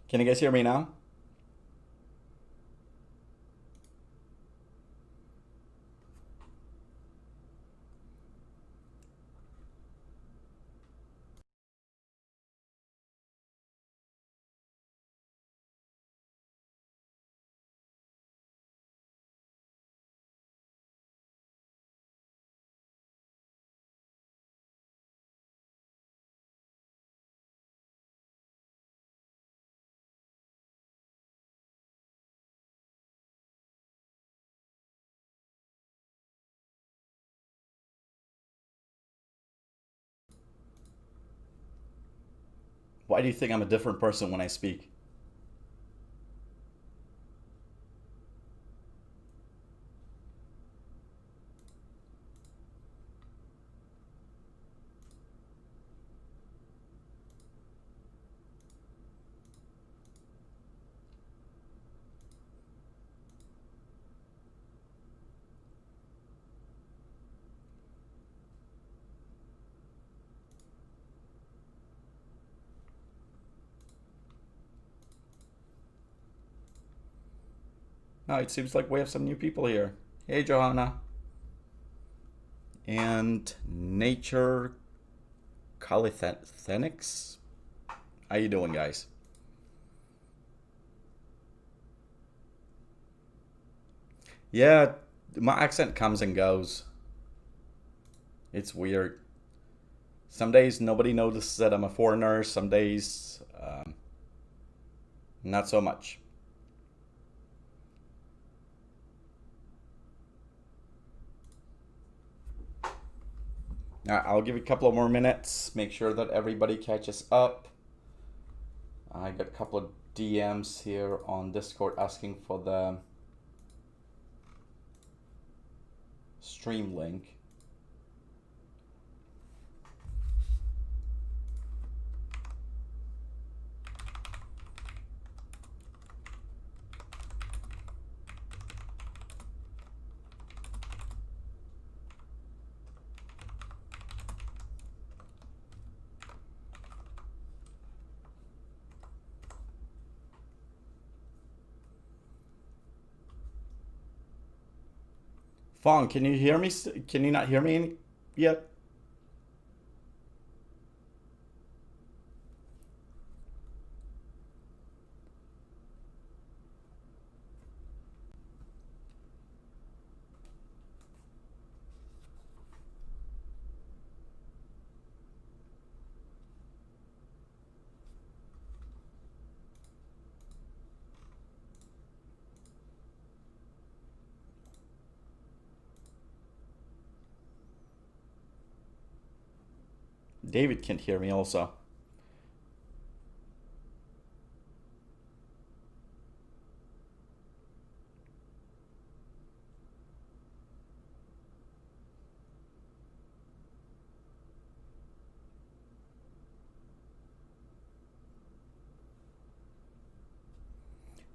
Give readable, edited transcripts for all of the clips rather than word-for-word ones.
Can you guys hear me now? Why do you think I'm a different person when I speak? Oh, it seems like we have some new people here. Hey, Johanna. And Nature Calisthenics. How you doing, guys? Yeah, my accent comes and goes. It's weird. Some days nobody notices that I'm a foreigner. Some days, not so much. I'll give you a couple of more minutes. Make sure that everybody catches up. I got a couple of DMs here on Discord asking for the stream link. Fong, can you hear me? Can you not hear me yet? David can't hear me also.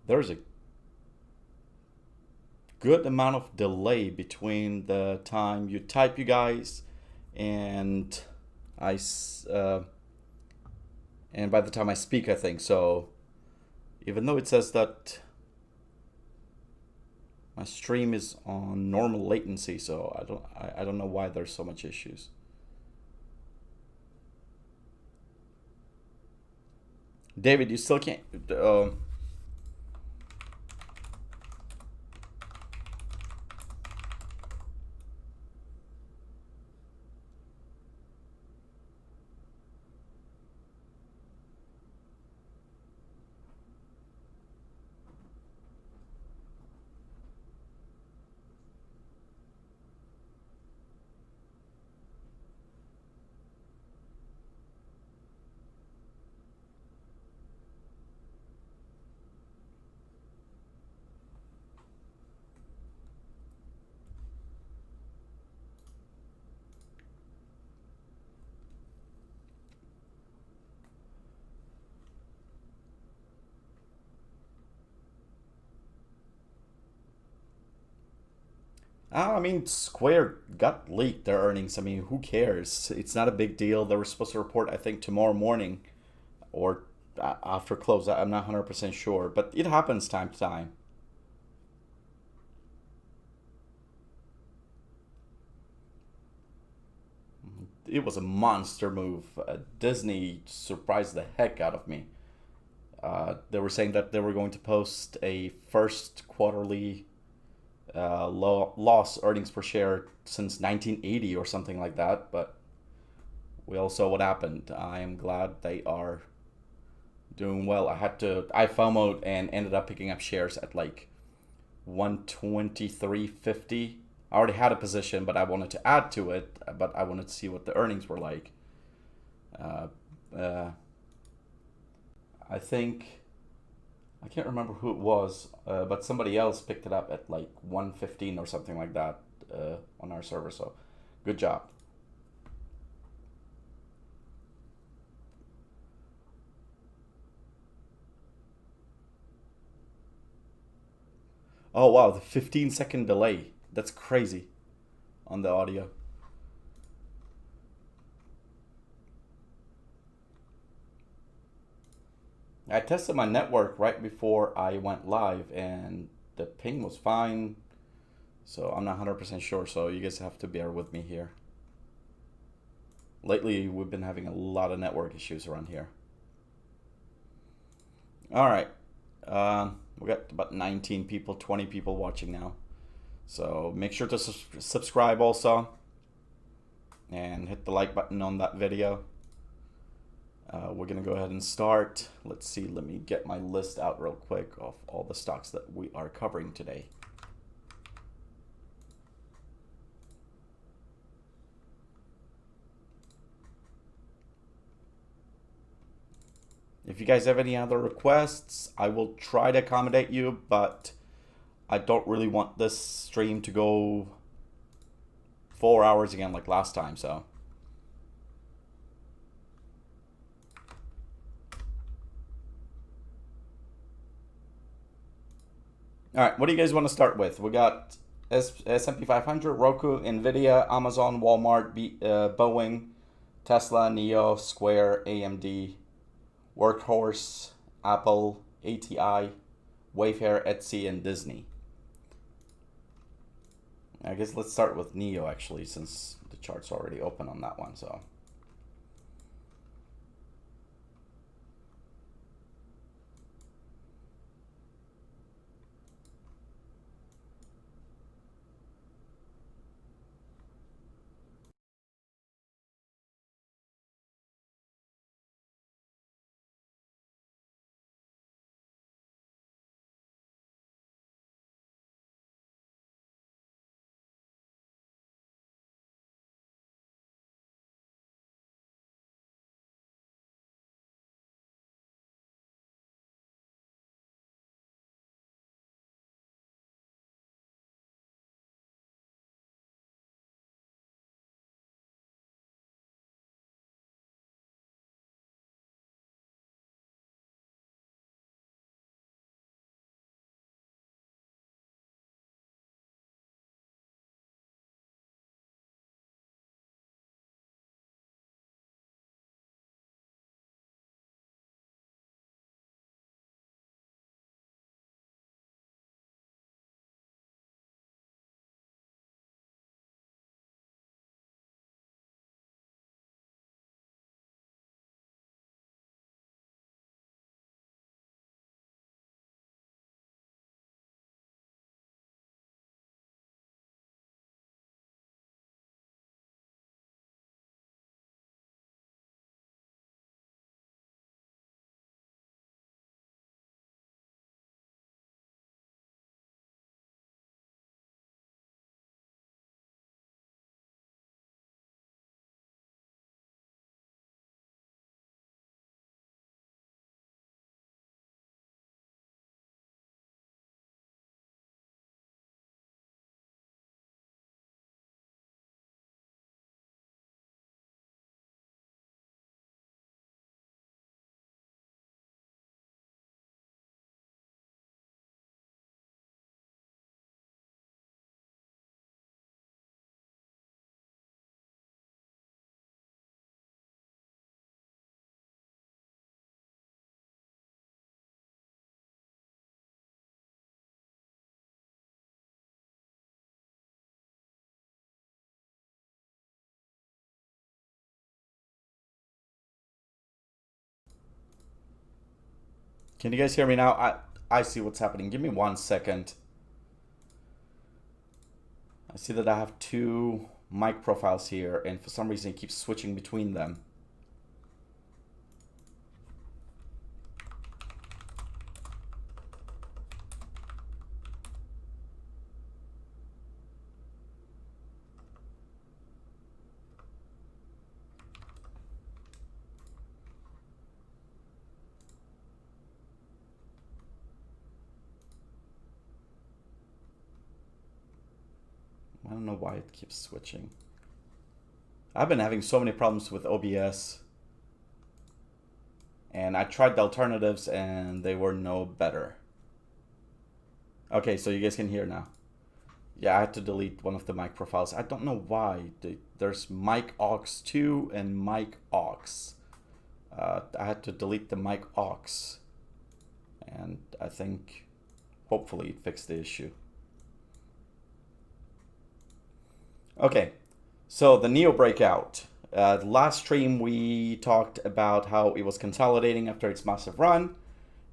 There's a good amount of delay between the time you type, you guys, and I and by the time I speak, I think so. Even though it says that my stream is on normal latency, so I don't know why there's so much issues. David, you still can't. I mean, Square got leaked their earnings. I mean, who cares? It's not a big deal. They were supposed to report, I think, tomorrow morning or after close. I'm not 100% sure, but it happens time to time. It was a monster move. Disney surprised the heck out of me. They were saying that they were going to post a first quarterly loss earnings per share since 1980 or something like that, but we all saw what happened. I am glad they are doing well. I FOMOed and ended up picking up shares at like 123.50. I already had a position, but I wanted to add to it, but I wanted to see what the earnings were like. Uh, uh, I think I can't remember who it was, but somebody else picked it up at like 115 or something like that on our server. So, good job. Oh wow, the 15-second delay. That's crazy on the audio. I tested my network right before I went live and the ping was fine. So I'm not 100% sure, so you guys have to bear with me here. Lately, we've been having a lot of network issues around here. All right. We got about 19 people, 20 people watching now. So make sure to subscribe also. And hit the like button on that video. We're going to go ahead and start. Let's see. Let me get my list out real quick of all the stocks that we are covering today. If you guys have any other requests, I will try to accommodate you, but I don't really want this stream to go 4 hours again like last time, so. All right, what do you guys want to start with? We got S&P 500, Roku, NVDA, Amazon, Walmart, Boeing, Tesla, NEO, Square, AMD, Workhorse, Apple, ATI, Wayfair, Etsy, and Disney. I guess let's start with NEO actually, since the chart's already open on that one. So. Can you guys hear me now? I see what's happening. Give me 1 second. I see that I have two mic profiles here, and for some reason it keeps switching between them. I don't know why it keeps switching. I've been having so many problems with OBS, and I tried the alternatives and they were no better. Okay, so you guys can hear now. Yeah, I had to delete one of the mic profiles. I don't know why. There's mic aux 2 and mic aux. I had to delete the mic aux, and I think hopefully it fixed the issue. Okay, so the NEO breakout. Last stream we talked about how it was consolidating after its massive run,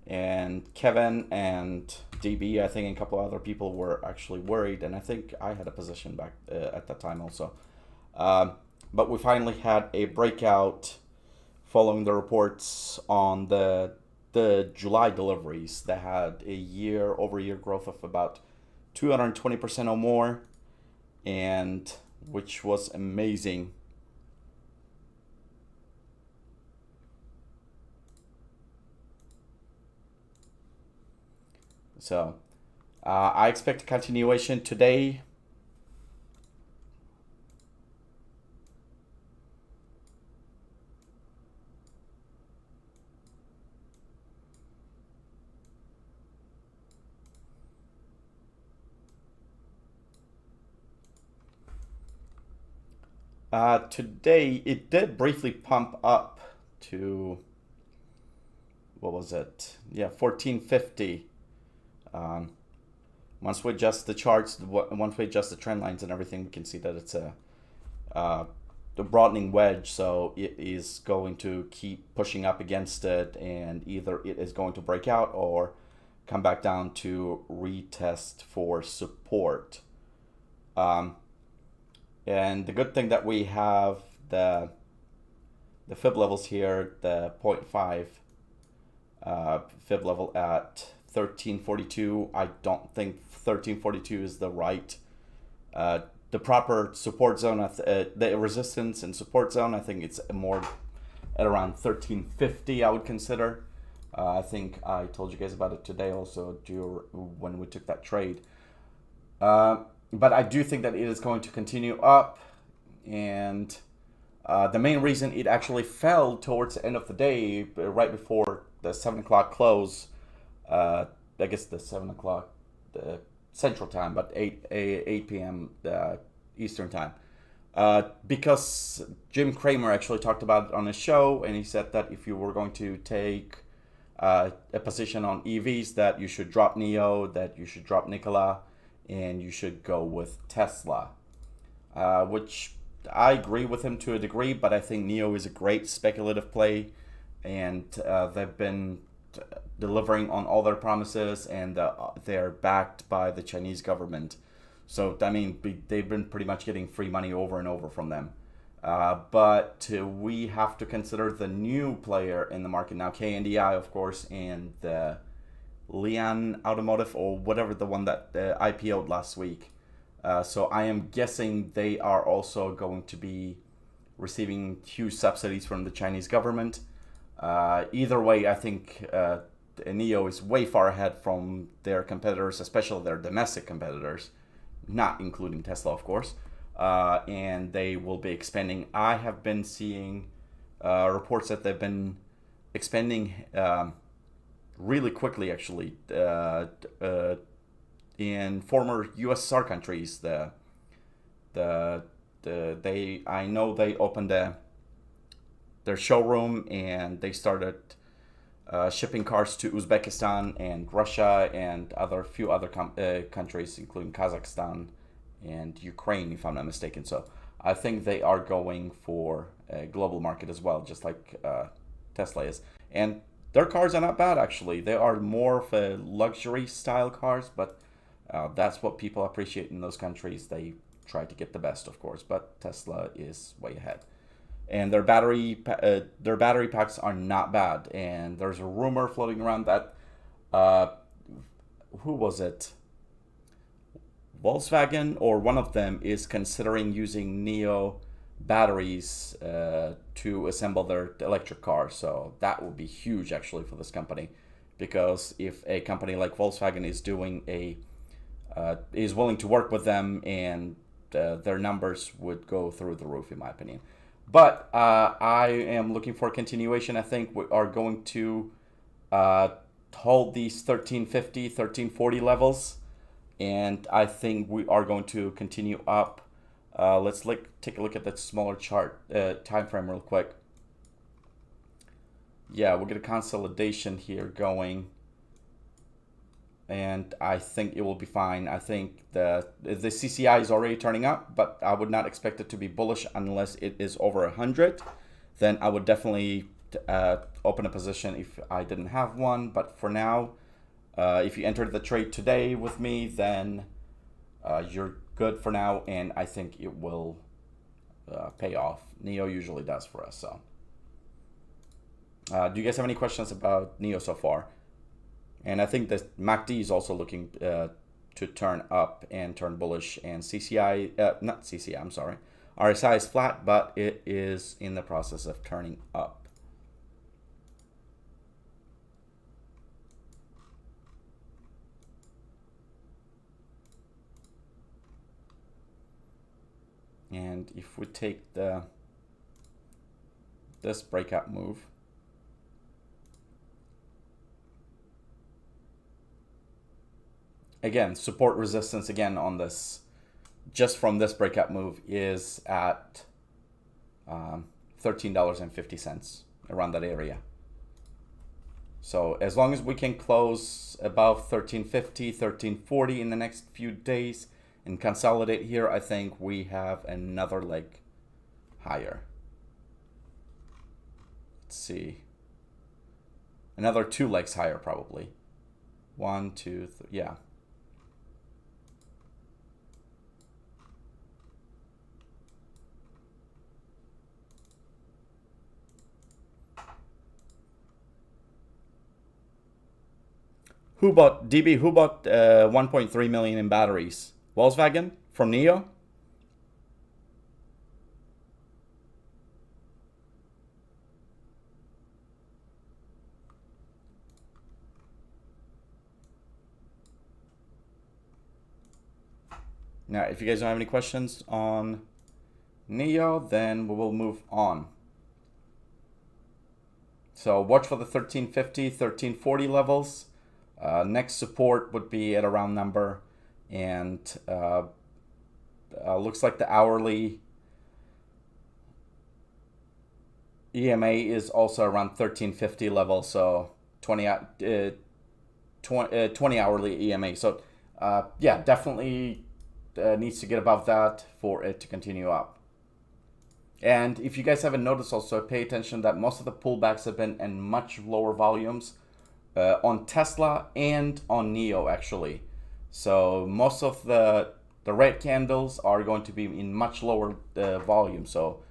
and Kevin and DB, I think, and a couple other people were actually worried, and I think I had a position back at that time also. But we finally had a breakout following the reports on the July deliveries that had a year-over-year growth of about 220% or more, and which was amazing. So I expect a continuation today. Today it did briefly pump up to, what was it? Yeah, 1450. Once we adjust the charts, once we adjust the trend lines and everything, we can see that it's a broadening wedge. So it is going to keep pushing up against it, and either it is going to break out or come back down to retest for support. And the good thing that we have the fib levels here, the 0.5 fib level at 1342. I don't think 1342 is the right, the proper support zone. The resistance and support zone, I think it's more at around 1350, I would consider. I think I told you guys about it today also when we took that trade. But I do think that it is going to continue up, and the main reason it actually fell towards the end of the day, right before the 7 o'clock close, I guess the 7 o'clock Central Time, but 8 p.m. Eastern Time, because Jim Cramer actually talked about it on his show, and he said that if you were going to take a position on EVs, that you should drop NEO, that you should drop Nikola, and you should go with Tesla, which I agree with him to a degree, but I think NEO is a great speculative play, and they've been delivering on all their promises, and they're backed by the Chinese government. So, I mean, they've been pretty much getting free money over and over from them. But we have to consider the new player in the market now, KNDI, of course, and the Lian Automotive, or whatever, the one that IPO'd last week. So I am guessing they are also going to be receiving huge subsidies from the Chinese government. Either way, I think NEO is way far ahead from their competitors, especially their domestic competitors, not including Tesla, of course. And they will be expanding. I have been seeing reports that they've been expanding really quickly, actually, in former USSR countries. I know they opened their showroom, and they started shipping cars to Uzbekistan and Russia and few other countries, including Kazakhstan and Ukraine, if I'm not mistaken. So I think they are going for a global market as well, just like Tesla is. And Their cars are not bad, actually. They are more of a luxury style cars, but that's what people appreciate in those countries. They try to get the best, of course, but Tesla is way ahead. And their battery packs are not bad. And there's a rumor floating around that who was it? Volkswagen or one of them is considering using Neo batteries to assemble their electric car. So that would be huge actually for this company, because if a company like Volkswagen is doing is willing to work with them, and their numbers would go through the roof in my opinion. But I am looking for a continuation. I think we are going to hold these 1350, 1340 levels, and I think we are going to continue up. Let's take a look at that smaller chart time frame real quick. Yeah, we'll get a consolidation here going, and I think it will be fine. I think the CCI is already turning up, but I would not expect it to be bullish unless it is over 100. Then I would definitely open a position if I didn't have one. But for now, if you entered the trade today with me, then you're good for now, and I think it will pay off. Neo usually does for us. So, do you guys have any questions about Neo so far? And I think that MACD is also looking to turn up and turn bullish, and CCI, not CCI, I'm sorry, RSI is flat, but it is in the process of turning up. And if we take this breakout move, again, support resistance again on this, just from this breakout move, is at $13.50, around that area. So as long as we can close above 1350, 1340 in the next few days and consolidate here, I think we have another leg higher. Let's see. Another 2 legs higher probably. 1, 2, 3, yeah. Who bought 1.3 million in batteries? Volkswagen from Neo? Now, if you guys don't have any questions on Neo, then we will move on. So watch for the 1350, 1340 levels. Next support would be at a round number, and looks like the hourly EMA is also around 1350 level, so 20 hourly EMA. So yeah, definitely needs to get above that for it to continue up. And if you guys haven't noticed, also pay attention that most of the pullbacks have been in much lower volumes on Tesla and on Neo actually. So most of the red candles are going to be in much lower volume. So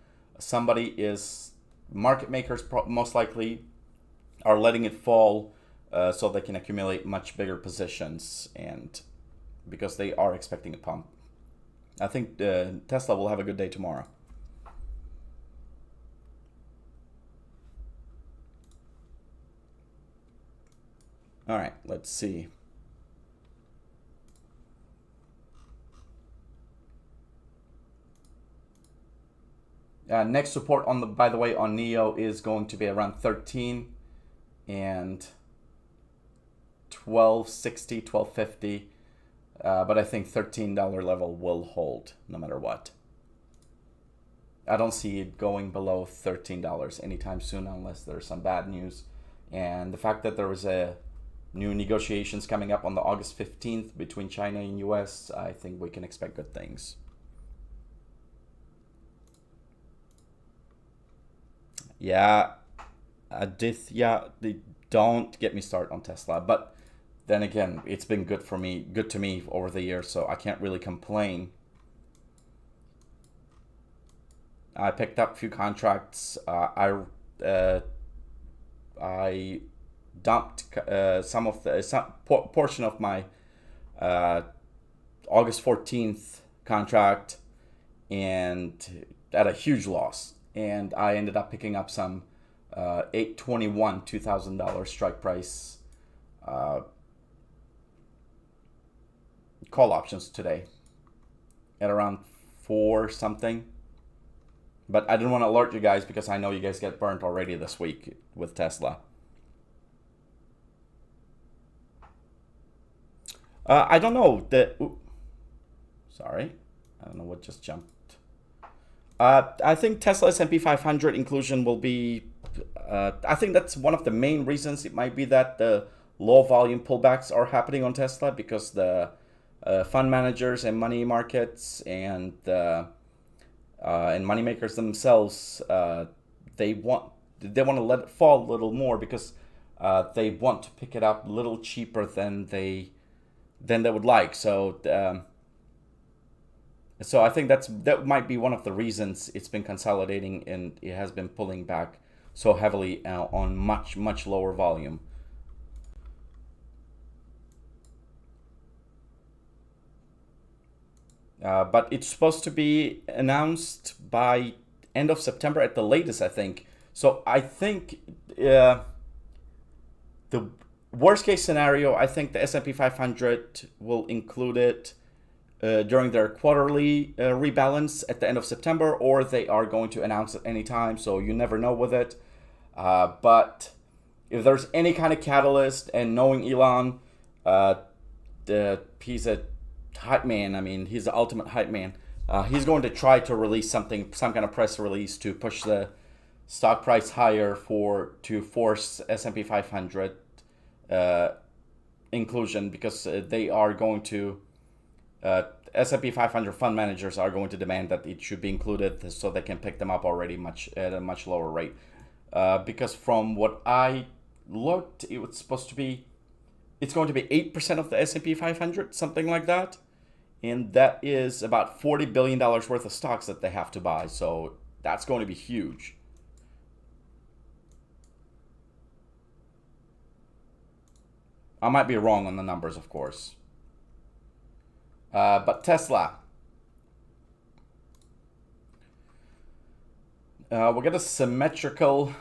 market makers most likely are letting it fall so they can accumulate much bigger positions, and because they are expecting a pump. I think Tesla will have a good day tomorrow. All right, let's see. Next support by the way, on Neo is going to be around 13 and 1260, 1250. But I think $13 level will hold no matter what. I don't see it going below $13 anytime soon unless there's some bad news. And the fact that there was a new negotiations coming up on the August 15th between China and US, I think we can expect good things. Yeah, Aditya, don't get me started on Tesla. But then again, it's been good to me over the years, so I can't really complain. I picked up a few contracts. I dumped some portion of my August 14th contract, and at a huge loss. And I ended up picking up some $821 $2,000 strike price call options today at around 4 something. But I didn't want to alert you guys because I know you guys get burnt already this week with Tesla. I don't know. Sorry. I don't know what just jumped. I think Tesla S&P 500 inclusion will be... I think that's one of the main reasons. It might be that the low volume pullbacks are happening on Tesla because the fund managers and money markets and money makers themselves, they want to let it fall a little more because they want to pick it up a little cheaper than they would like. So I think that might be one of the reasons it's been consolidating and it has been pulling back so heavily on much lower volume. But it's supposed to be announced by end of September at the latest, I think. So I think the worst case scenario, I think the S&P 500 will include it during their quarterly rebalance at the end of September, or they are going to announce it anytime, so you never know with it. But if there's any kind of catalyst, and knowing Elon, he's a hype man. I mean, he's the ultimate hype man. He's going to try to release some kind of press release to push the stock price higher to force S&P 500 inclusion, because they are going to S&P 500 fund managers are going to demand that it should be included so they can pick them up already at a much lower rate. Because from what I looked, it's going to be 8% of the S&P 500, something like that. And that is about $40 billion worth of stocks that they have to buy. So that's going to be huge. I might be wrong on the numbers, of course. But Tesla. We'll get a symmetrical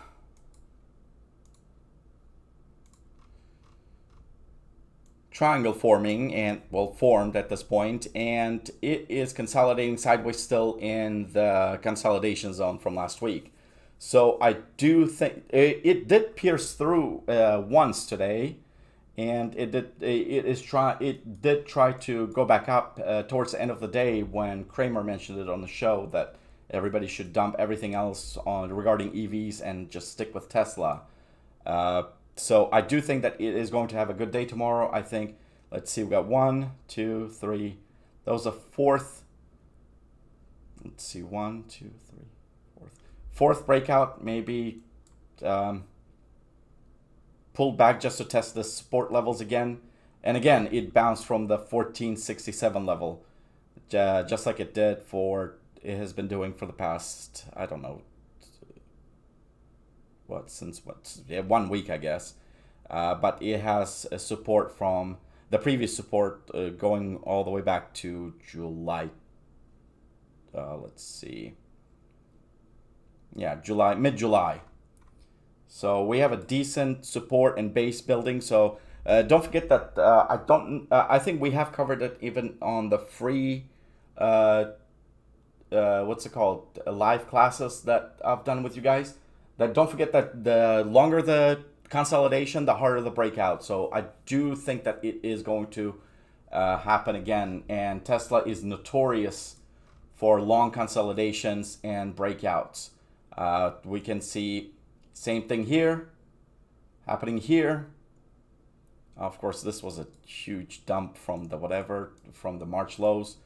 triangle forming, and formed at this point, and it is consolidating sideways still in the consolidation zone from last week. So I do think it did pierce through once today, and it did try to go back up towards the end of the day when Kramer mentioned it on the show that everybody should dump everything else regarding EVs and just stick with Tesla. So I do think that it is going to have a good day tomorrow. I think, let's see, we got 1, 2, 3. That was a fourth. Let's see, 1, 2, 3, fourth breakout. Maybe pulled back just to test the support levels again. And again, it bounced from the 1467 level, just like it has been doing for the past, I don't know, 1 week, I guess. But it has a support from the previous support going all the way back to July. Let's see. Yeah, mid-July. So we have a decent support and base building. So don't forget that I think we have covered it even on the free live classes that I've done with you guys. That don't forget that the longer the consolidation, the harder the breakout. So I do think that it is going to happen again. And Tesla is notorious for long consolidations and breakouts. We can see same thing here, happening here. Of course, this was a huge dump from the March lows.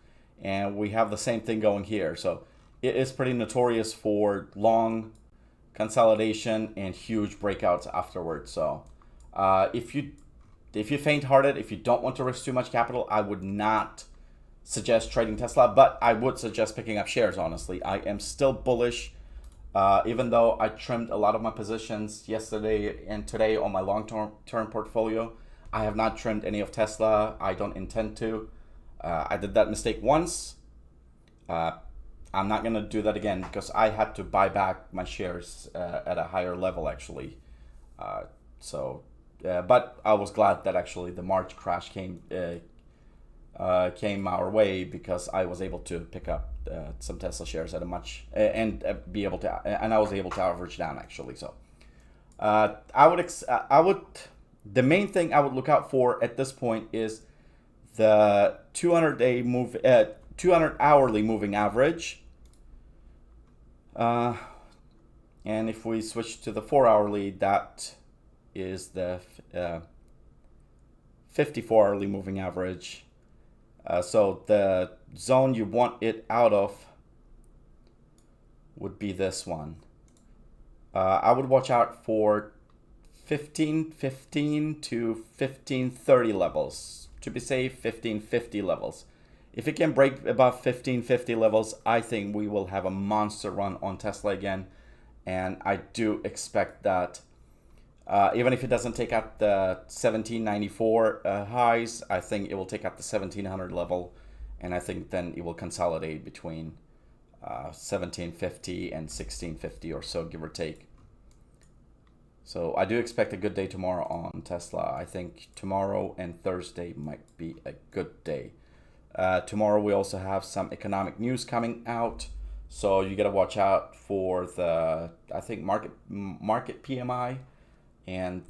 And we have the same thing going here. So it is pretty notorious for long consolidation and huge breakouts afterwards. So If you faint-hearted, if you don't want to risk too much capital, I would not suggest trading Tesla, but I would suggest picking up shares, honestly. I am still bullish, even though I trimmed a lot of my positions yesterday and today on my long-term portfolio. I have not trimmed any of Tesla. I don't intend to. I did that mistake once. I'm not going to do that again because I had to buy back my shares at a higher level, actually. But I was glad that actually the March crash came our way, because I was able to pick up some Tesla shares at a much and I was able to average down, actually. So the main thing I would look out for at this point is the 200 hourly moving average. And if we switch to the 4 hourly, that is the 54 hourly moving average. So the zone you want it out of would be this one. I would watch out for 1515 to 1530 levels. To be safe, 1550 levels. If it can break above 1550 levels, I think we will have a monster run on Tesla again. And I do expect that even if it doesn't take out the 1794 highs, I think it will take out the 1700 level. And I think then it will consolidate between 1750 and 1650 or so, give or take. So I do expect a good day tomorrow on Tesla. I think tomorrow and Thursday might be a good day. Tomorrow we also have some economic news coming out, so you got to watch out for the, I think, market PMI and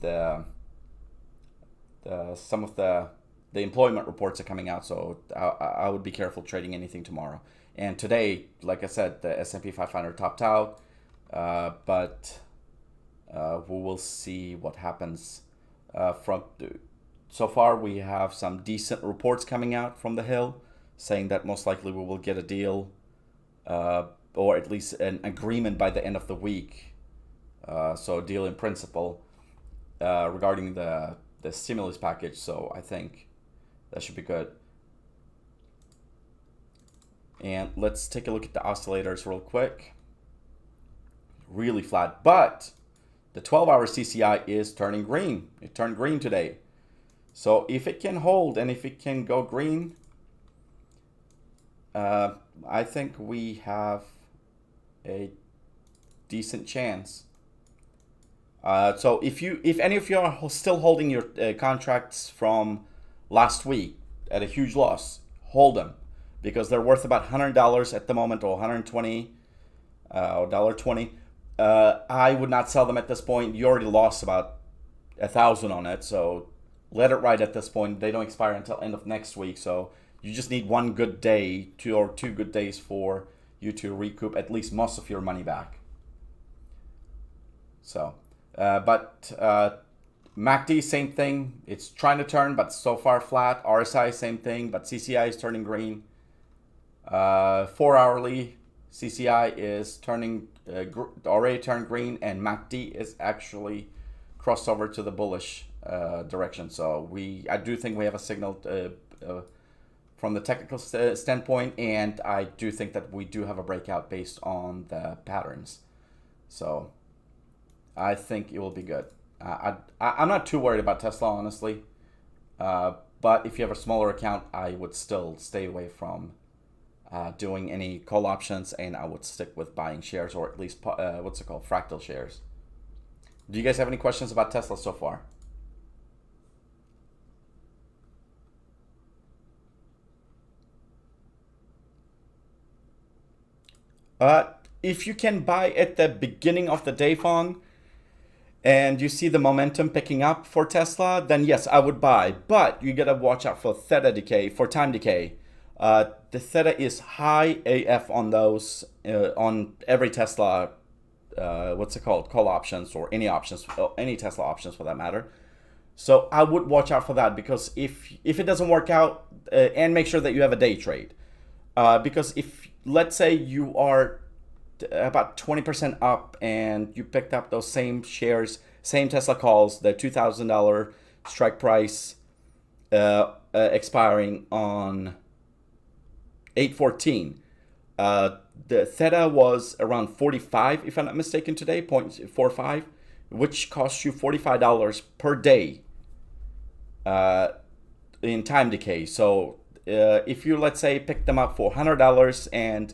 some of the employment reports are coming out. So I would be careful trading anything tomorrow. And today, like I said, the S&P 500 topped out, but we will see what happens. So far, we have some decent reports coming out from the Hill, saying that most likely we will get a deal, or at least an agreement by the end of the week. So a deal in principle regarding the stimulus package. So I think that should be good. And let's take a look at the oscillators real quick. Really flat, but the 12-hour CCI is turning green. It turned green today. So if it can hold and if it can go green, I think we have a decent chance. So if any of you are still holding your contracts from last week at a huge loss, hold them, because they're worth about $100 at the moment, or $120 or $1.20. I would not sell them at this point. You already lost about $1,000 on it, so let it ride at this point. They don't expire until end of next week, so you just need one good day, two good days for you to recoup at least most of your money back. So, but MACD, same thing. It's trying to turn, but so far flat. RSI, same thing, but CCI is turning green. 4 hourly CCI is turning already turned green, and MACD is actually crossed over to the bullish direction. So I do think we have a signal from the technical standpoint, and I do think that we do have a breakout based on the patterns. So I think it will be good. I'm not too worried about Tesla, honestly. But if you have a smaller account, I would still stay away from doing any call options, and I would stick with buying shares, or at least fractal shares. Do you guys have any questions about Tesla so far? If you can buy at the beginning of the day, Fong, and you see the momentum picking up for Tesla, then yes, I would buy. But you gotta watch out for theta decay, for time decay. The theta is high AF on those, on every Tesla, call options, or any options, any Tesla options for that matter. So I would watch out for that, because if it doesn't work out, and make sure that you have a day trade. Because if, let's say you are about 20% up and you picked up those same shares same Tesla calls, the $2,000 strike price expiring on 8/14. The Theta was around 45, if I'm not mistaken, today, 0.45, which costs you $45 per day in time decay. So if you, let's say, pick them up for $100 and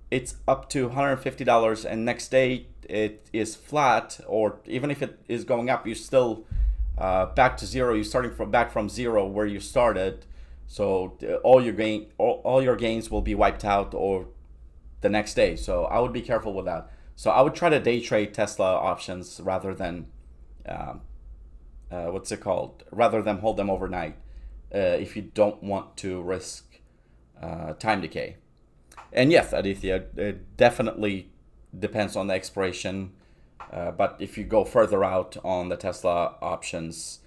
it's up to $150, and next day it is flat, or even if it is going up, you're still back to zero. You're starting back from zero where you started. So all your gains will be wiped out or the next day. So I would be careful with that. So I would try to day trade Tesla options rather than rather than hold them overnight if you don't want to risk time decay. And yes, Aditya, it definitely depends on the expiration. But if you go further out on the Tesla options,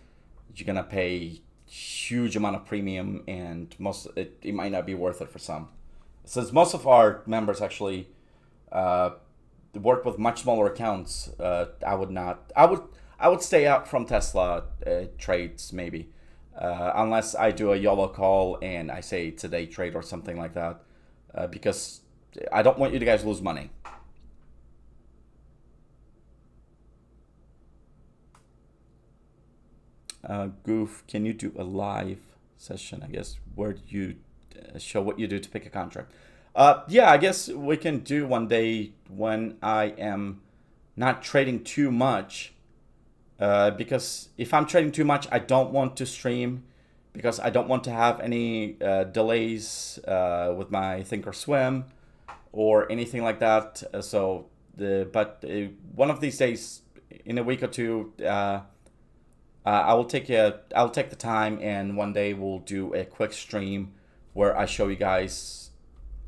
you're gonna pay huge amount of premium, and it might not be worth it for some. Since most of our members actually work with much smaller accounts, I would stay out from Tesla trades maybe, unless I do a YOLO call and I say it's a day trade or something like that, because I don't want you guys lose money. Goof, can you do a live session, I guess, where you show what you do to pick a contract? Yeah, I guess we can do one day when I am not trading too much, because if I'm trading too much, I don't want to stream, because I don't want to have any delays with my Thinkorswim or anything like that. But one of these days, in a week or two, I'll take the time, and one day we'll do a quick stream where I show you guys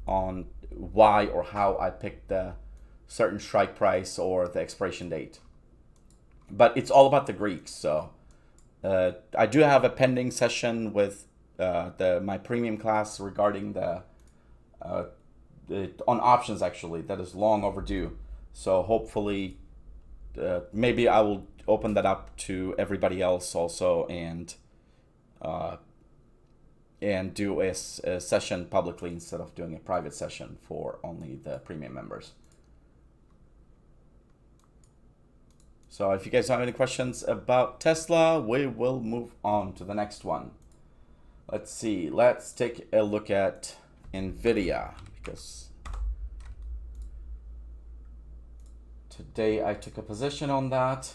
on why or how I picked the certain strike price or the expiration date. But it's all about the Greeks. So I do have a pending session with my premium class regarding the on options, actually, that is long overdue. So hopefully maybe I will open that up to everybody else also, and do a session publicly instead of doing a private session for only the premium members. So if you guys have any questions about Tesla, we will move on to the next one. Let's see. Let's take a look at NVDA, because today I took a position on that,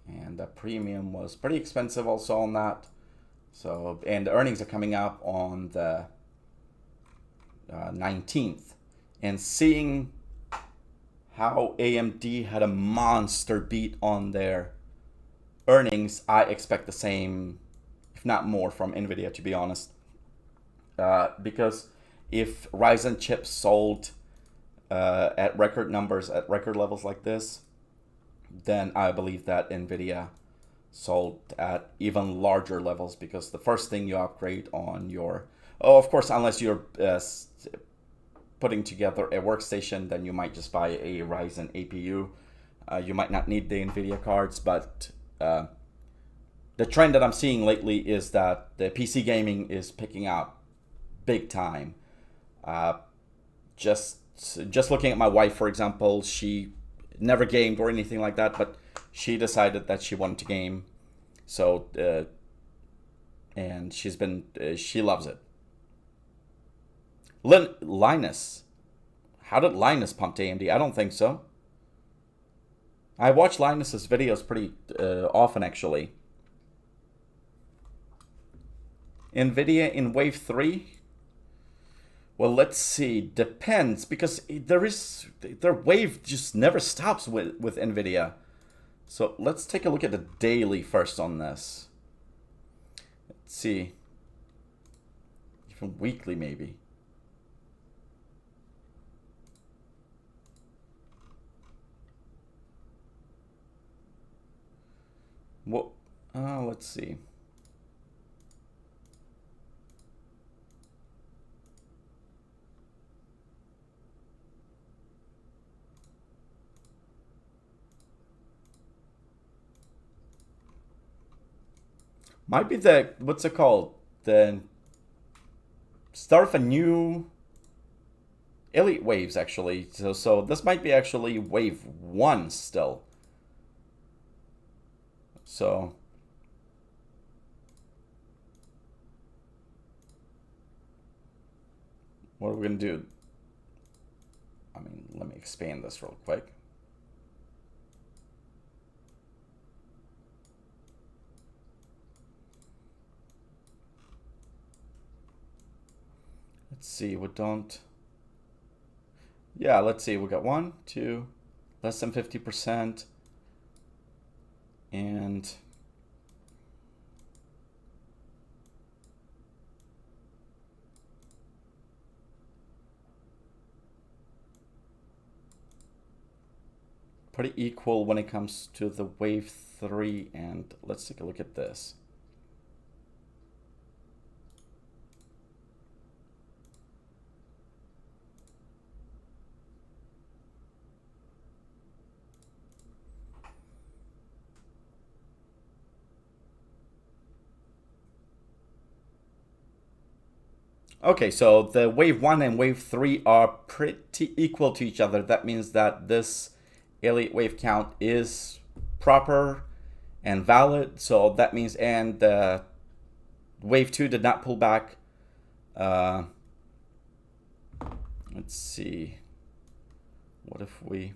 and the premium was pretty expensive also on that. So, and the earnings are coming up on the 19th, and seeing how AMD had a monster beat on their earnings, I expect the same, if not more, from NVIDIA, to be honest. Because if Ryzen chips sold at record numbers, at record levels like this, then I believe that NVIDIA sold at even larger levels, because the first thing you upgrade on your, of course, unless you're putting together a workstation, then you might just buy a Ryzen APU. You might not need the NVIDIA cards, but the trend that I'm seeing lately is that the PC gaming is picking up big time. Just looking at my wife, for example, she never gamed or anything like that, but she decided that she wanted to game. So, and she loves it. Linus. How did Linus pump to AMD? I don't think so. I watch Linus's videos pretty often, actually. NVIDIA in wave 3? Well, let's see. Depends, because their wave just never stops with NVIDIA. So let's take a look at the daily first on this. Let's see. Even weekly, maybe. Well, let's see. Might be the, what's it called? The start of a new elite waves, actually. So this might be actually wave 1 still. So what are we gonna do? I mean, let me expand this real quick. Let's see, we don't. Yeah, let's see, we got 1, 2, less than 50%, and pretty equal when it comes to the wave 3. And let's take a look at this. Okay, so the wave 1 and wave 3 are pretty equal to each other. That means that this elite wave count is proper and valid. So that means, and wave 2 did not pull back. Let's see. What if we...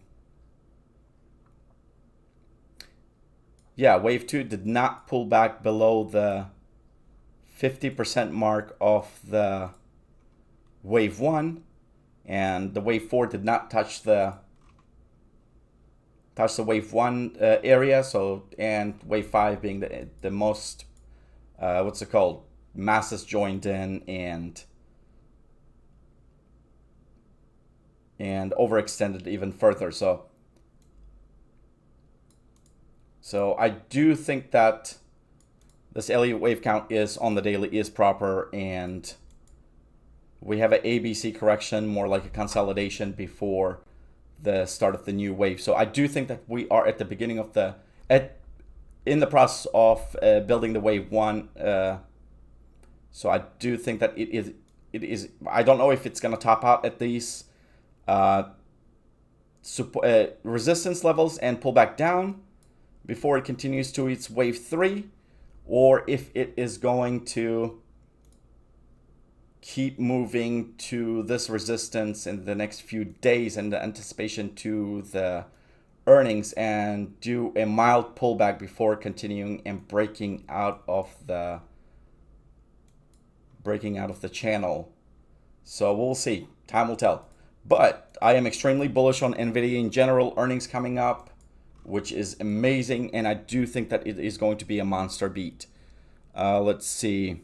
Yeah, wave 2 did not pull back below the 50% mark of the wave 1, and the wave 4 did not touch the wave 1 area. So, and wave 5 being the most what's it called, masses joined in and overextended even further. So I do think that this elite wave count is on the daily is proper, and we have an ABC correction, more like a consolidation before the start of the new wave. So I do think that we are at the beginning of in the process of building the wave 1. So I do think that it is. I don't know if it's going to top out at these resistance levels and pull back down before it continues to its wave 3. Or if it is going to keep moving to this resistance in the next few days in the anticipation to the earnings, and do a mild pullback before continuing and breaking out of the channel. So we'll see. Time will tell. But I am extremely bullish on NVDA in general. Earnings coming up, which is amazing, and I do think that it is going to be a monster beat. Let's see.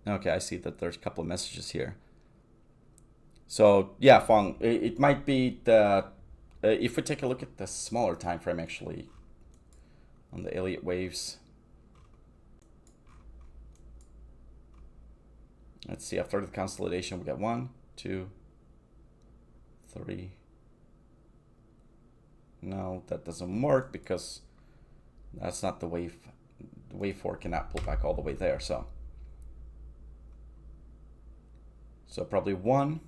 Okay, I see that there's a couple of messages here. So yeah, Fong, it might be the if we take a look at the smaller time frame, actually, on the Elliott waves. Let's see, after the consolidation, we got 1, 2, 3. No, that doesn't work because that's not the wave. The wave 4 cannot pull back all the way there. So probably 1.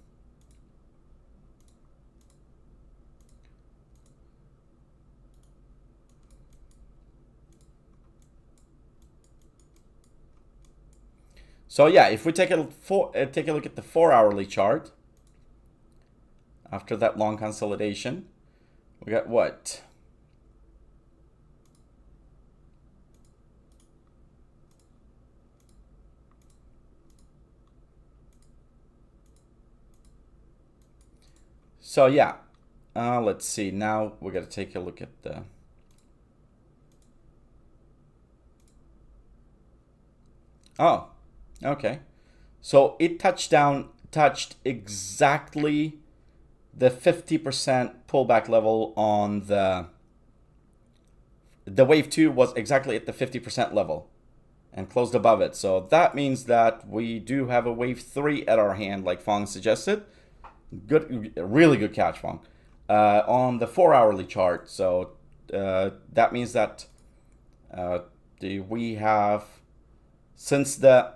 So yeah, if we take a look at the 4-hourly chart after that long consolidation, we got what? So yeah, let's see. Now we're gonna take a look at the. Oh, okay. So it touched exactly the 50% pullback level on the wave 2 was exactly at the 50% level and closed above it. So that means that we do have a wave 3 at our hand, like Fong suggested. Good, really good catch, Fong. On the 4-hourly chart. So that means that we have Since the,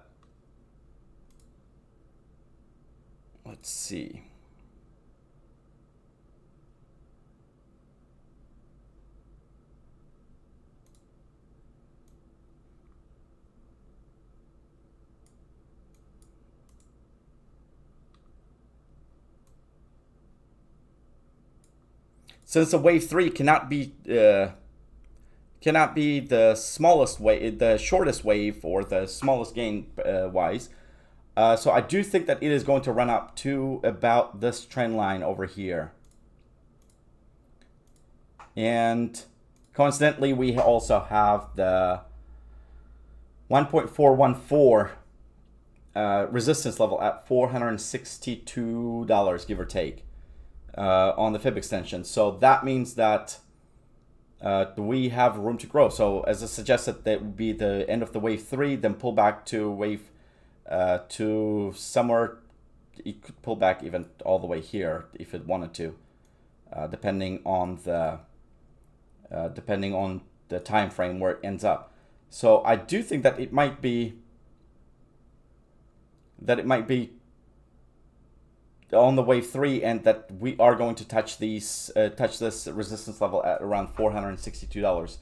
let's see. Since the wave 3 cannot be the smallest wave, the shortest wave, or the smallest gain wise, so I do think that it is going to run up to about this trend line over here. And coincidentally, we also have the 1.414 resistance level at $462, give or take, on the fib extension. So that means that we have room to grow. So as I suggested, that would be the end of the wave 3, then pull back to wave to somewhere. It could pull back even all the way here if it wanted to, depending on the time frame where it ends up. So I do think that it might be on the wave 3, and that we are going to touch this resistance level at around $462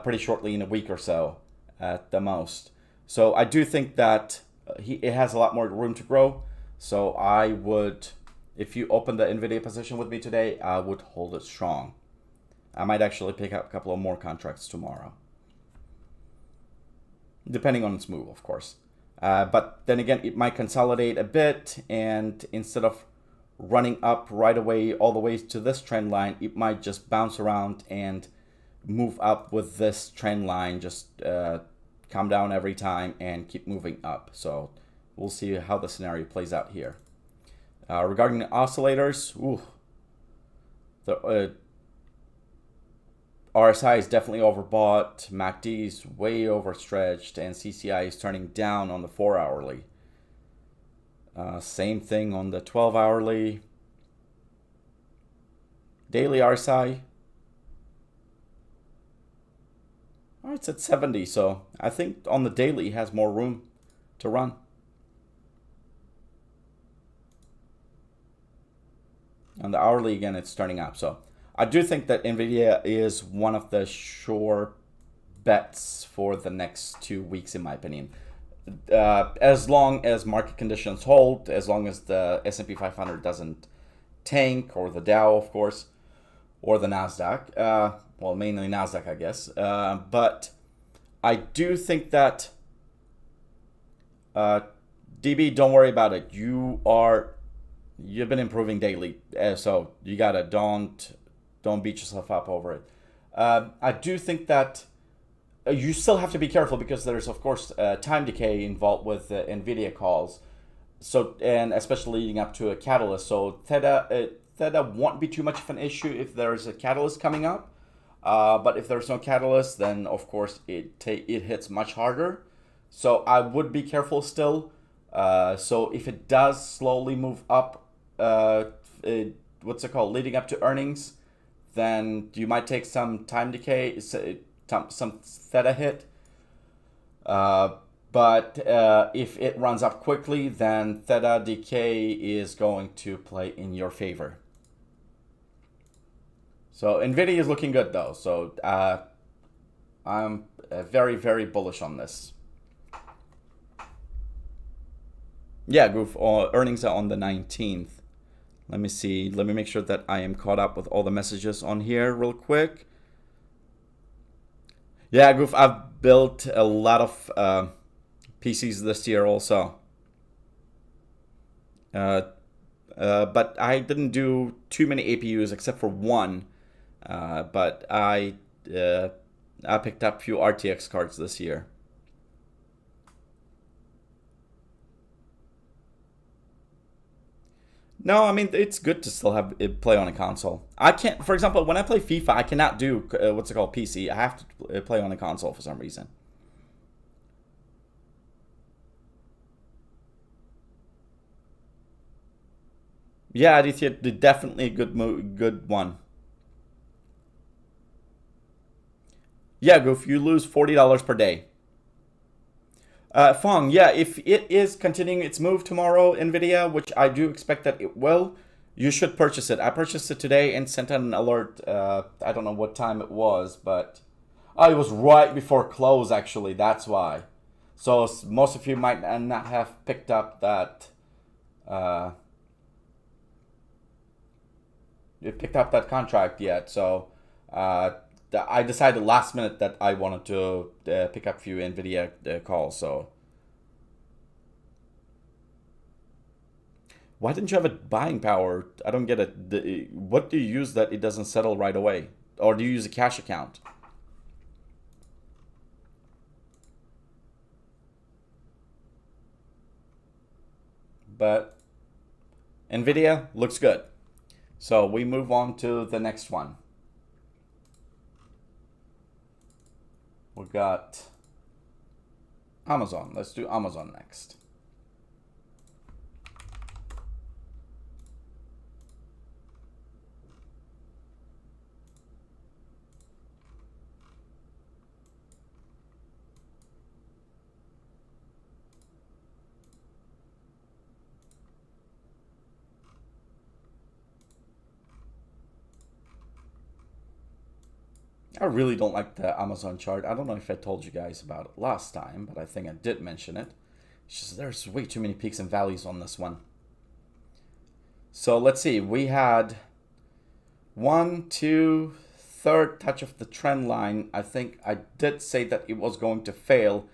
pretty shortly, in a week or so at the most. So I do think that it has a lot more room to grow. So I would, if you open the NVDA position with me today, I would hold it strong. I might actually pick up a couple of more contracts tomorrow, depending on its move, of course. But then again, it might consolidate a bit, and instead of running up right away all the way to this trend line, it might just bounce around and move up with this trend line, just come down every time and keep moving up. So we'll see how the scenario plays out here. Regarding the oscillators, the RSI is definitely overbought, MACD is way overstretched, and CCI is turning down on the 4-hourly. Same thing on the 12-hourly. Daily RSI, it's at 70, so I think on the daily it has more room to run. On the hourly, again, it's turning up. So I do think that NVIDIA is one of the sure bets for the next 2 weeks, in my opinion. As long as market conditions hold, as long as the S&P 500 doesn't tank, or the Dow, of course, or the NASDAQ. Well, mainly NASDAQ, I guess. But I do think that DB, don't worry about it. You've been improving daily, so you gotta don't beat yourself up over it. I do think that you still have to be careful, because there's, of course, time decay involved with NVIDIA calls. So, and especially leading up to a catalyst. So Theta won't be too much of an issue if there's a catalyst coming up. But if there's no catalyst, then of course it hits much harder. So I would be careful still. So if it does slowly move up, leading up to earnings, then you might take some time decay, some Theta hit. But if it runs up quickly, then Theta decay is going to play in your favor. So NVIDIA is looking good though. So I'm very, very bullish on this. Yeah, Goof, earnings are on the 19th. Let me see. Let me make sure that I am caught up with all the messages on here real quick. Yeah, Goof, I've built a lot of PCs this year also. But I didn't do too many APUs except for one. But I picked up a few RTX cards this year. No, I mean, it's good to still have it play on a console. I can't, for example, when I play FIFA, I cannot do, PC. I have to play on a console for some reason. Yeah, Aditya, definitely a good one. Yeah, Goof, you lose $40 per day. Fong, yeah, if it is continuing its move tomorrow, NVIDIA, which I do expect that it will, you should purchase it. I purchased it today and sent out an alert. I don't know what time it was, but oh, it was right before close, actually. That's why. So most of you might not have picked up that. You picked up that contract yet? So I decided last minute that I wanted to pick up a few NVIDIA calls. So why didn't you have a buying power? I don't get it. What do you use that it doesn't settle right away? Or do you use a cash account? But NVIDIA looks good. So we move on to the next one. We got Amazon. Let's do Amazon next. I really don't like the Amazon chart. I don't know if I told you guys about it last time, but I think I did mention it. It's just there's way too many peaks and valleys on this one. So let's see. We had one, two, third touch of the trend line. I think I did say that it was going to fail,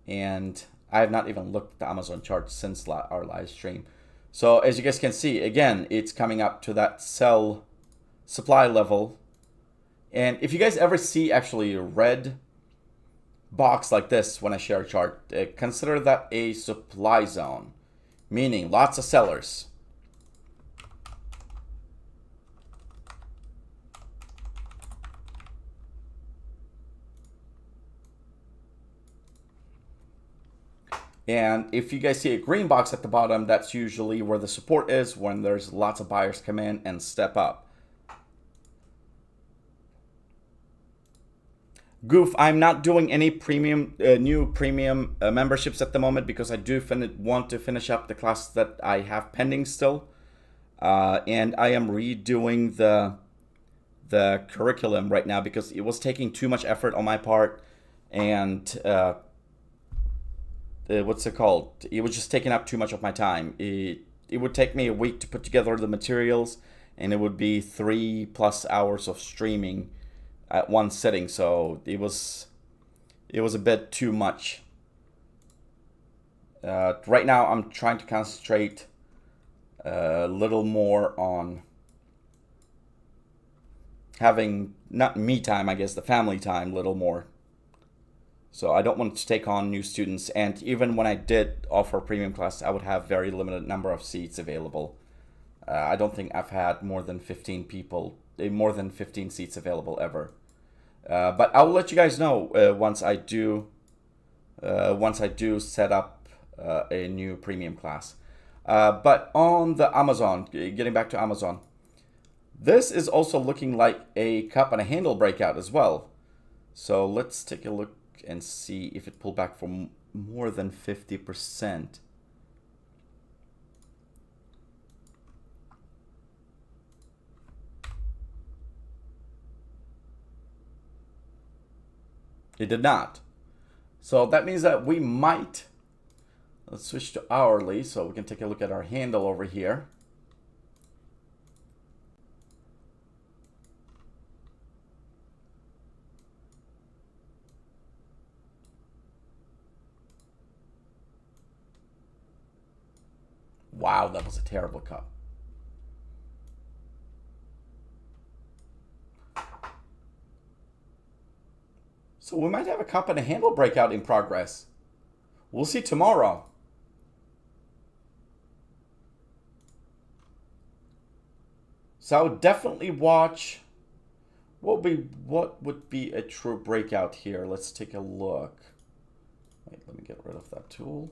and I have not even looked at the Amazon chart since our live stream. So as you guys can see, again, it's coming up to that sell supply level. And if you guys ever see actually a red box like this when I share a chart, consider that a supply zone, meaning lots of sellers. And if you guys see a green box at the bottom, that's usually where the support is when there's lots of buyers come in and step up. Goof, I'm not doing any premium, new premium memberships at the moment because I do want to finish up the class that I have pending still. And I am redoing the curriculum right now because it was taking too much effort on my part. And what's it called? It was just taking up too much of my time. It would take me a week to put together the materials, and it would be 3+ hours of streaming at one sitting, so it was a bit too much. Right now I'm trying to concentrate a little more on having, not me time, I guess, the family time a little more. So I don't want to take on new students, and even when I did offer premium class, I would have very limited number of seats available. I don't think I've had more than 15 seats available ever. But I'll let you guys know once I do set up a new premium class. But on the Amazon, getting back to Amazon, this is also looking like a cup and a handle breakout as well. So let's take a look and see if it pulled back for more than 50%. It did not. So that means that we might, let's switch to hourly so we can take a look at our handle over here. Wow, that was a terrible cup. So we might have a cup and a handle breakout in progress. We'll see tomorrow. So I would definitely watch what would be a true breakout here. Let's take a look. Wait, let me get rid of that tool.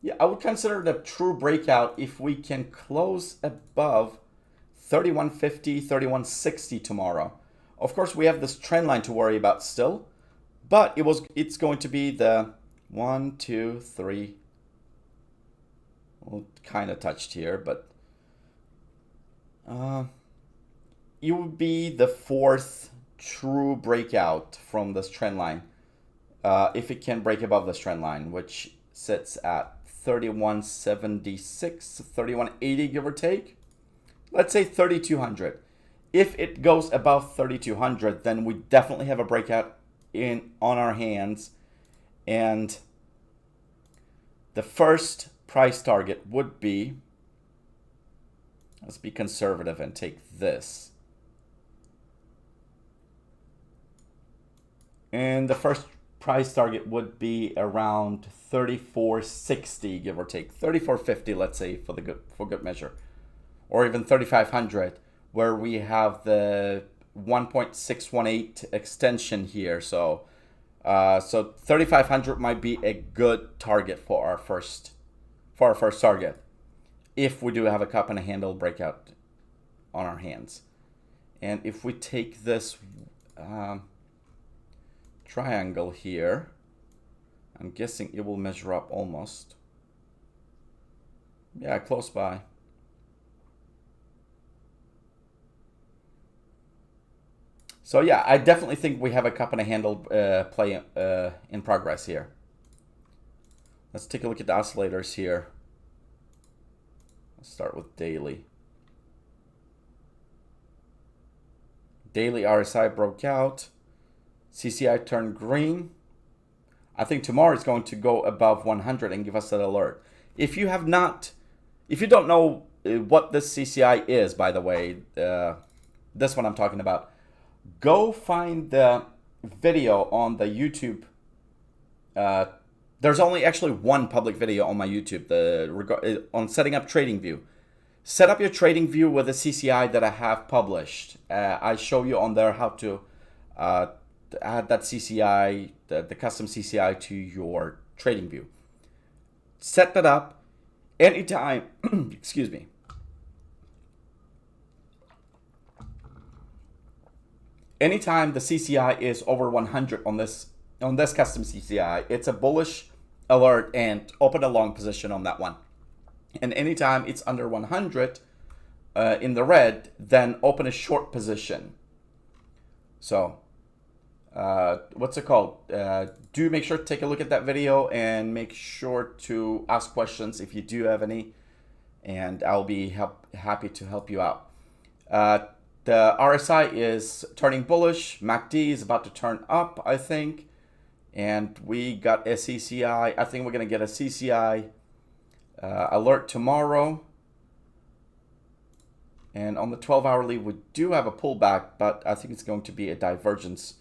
Yeah, I would consider it a true breakout if we can close above 3150, 3160 tomorrow. Of course, we have this trend line to worry about still, but it's going to be the 1, 2, 3. Well, kind of touched here, but it would be the fourth true breakout from this trend line. If it can break above this trend line, which sits at 3176, 3180, give or take. Let's say 3200. If it goes above 3200, then we definitely have a breakout on our hands, and the first price target would be, let's be conservative and take this. And the first price target would be around 3460, give or take, 3450, let's say, for good measure, or even 3500, where we have the 1.618 extension here. So 3500 might be a good target for our first target, if we do have a cup and a handle breakout on our hands. And if we take this triangle here, I'm guessing it will measure up almost. Yeah, close by. So yeah, I definitely think we have a cup and a handle play in progress here. Let's take a look at the oscillators here. Let's start with daily. Daily RSI broke out. CCI turned green. I think tomorrow it's going to go above 100 and give us an alert. If you don't know what this CCI is, by the way, this one I'm talking about, go find the video on the YouTube. There's only actually one public video on my YouTube on setting up TradingView. Set up your TradingView with a CCI that I have published. I show you on there how to add that CCI, the custom CCI, to your TradingView. Set that up anytime. Excuse me. Anytime the CCI is over 100 on this custom CCI, it's a bullish alert and open a long position on that one. And anytime it's under 100 in the red, then open a short position. So what's it called? Do make sure to take a look at that video and make sure to ask questions if you do have any, and I'll be happy to help you out. The RSI is turning bullish. MACD is about to turn up, I think. And we got a CCI. I think we're going to get a CCI alert tomorrow. And on the 12-hourly, we do have a pullback, but I think it's going to be a divergence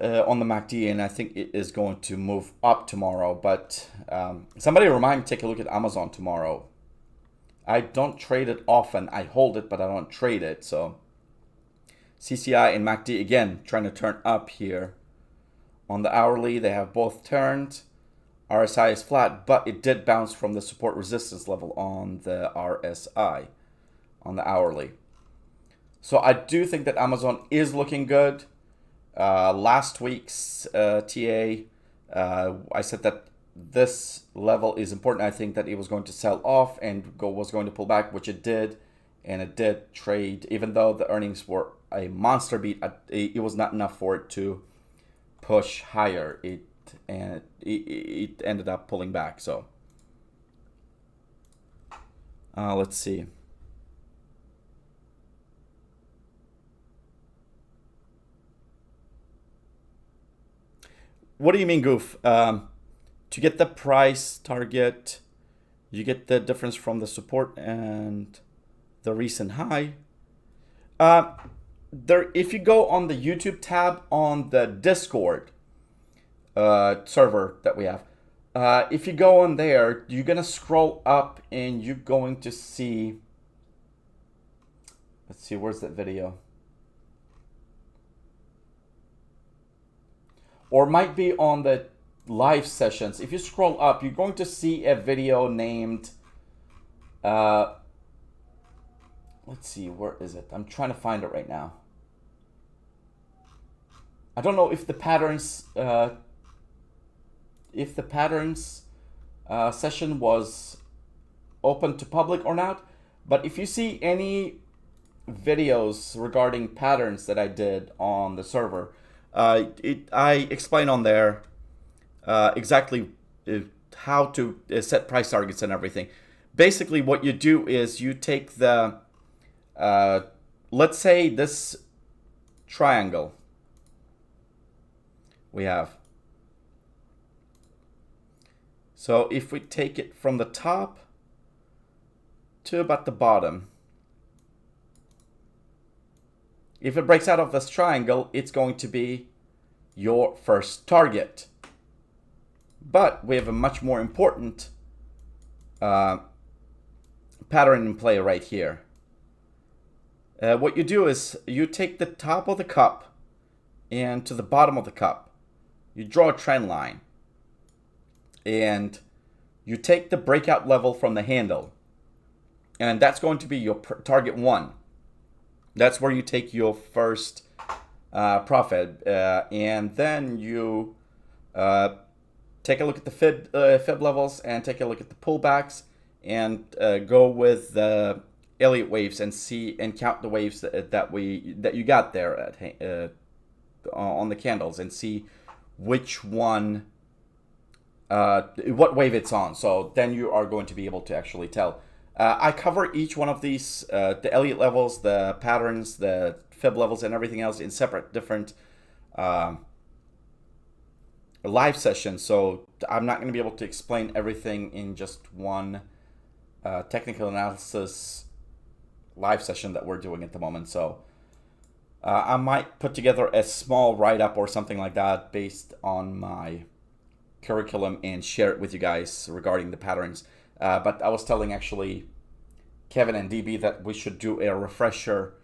on the MACD, and I think it is going to move up tomorrow. But somebody remind me to take a look at Amazon tomorrow. I don't trade it often. I hold it, but I don't trade it. So CCI and MACD, again, trying to turn up here. On the hourly, they have both turned. RSI is flat, but it did bounce from the support resistance level on the RSI, on the hourly. So I do think that Amazon is looking good. Last week's TA, I said that this level is important. I think that it was going to sell off and was going to pull back, which it did, and it did trade. Even though the earnings were a monster beat, it was not enough for it to push higher. It ended up pulling back. So let's see. What do you mean, Goof? To get the price target, you get the difference from the support and the recent high. If you go on the YouTube tab on the Discord server that we have, if you go on there, you're gonna scroll up and you're going to see. Let's see, where's that video? Or might be on the live sessions, if you scroll up, you're going to see a video named, let's see, where is it? I'm trying to find it right now. I don't know if the patterns, session was open to public or not, but if you see any videos regarding patterns that I did on the server, I explain on there exactly how to set price targets and everything. Basically, what you do is you take the, let's say this triangle we have. So if we take it from the top to about the bottom, if it breaks out of this triangle, it's going to be your first target. But we have a much more important pattern in play right here. What you do is you take the top of the cup and to the bottom of the cup, you draw a trend line. And you take the breakout level from the handle. And that's going to be your target 1. That's where you take your first profit. And then you take a look at the fib levels and take a look at the pullbacks and go with the Elliott waves and see and count the waves that you got there at, on the candles and see which one, what wave it's on. So then you are going to be able to actually tell. I cover each one of these, the Elliott levels, the patterns, the fib levels, and everything else in separate different live sessions. So I'm not going to be able to explain everything in just one technical analysis live session that we're doing at the moment. So I might put together a small write-up or something like that based on my curriculum and share it with you guys regarding the patterns. But I was telling actually Kevin and DB that we should do a refresher,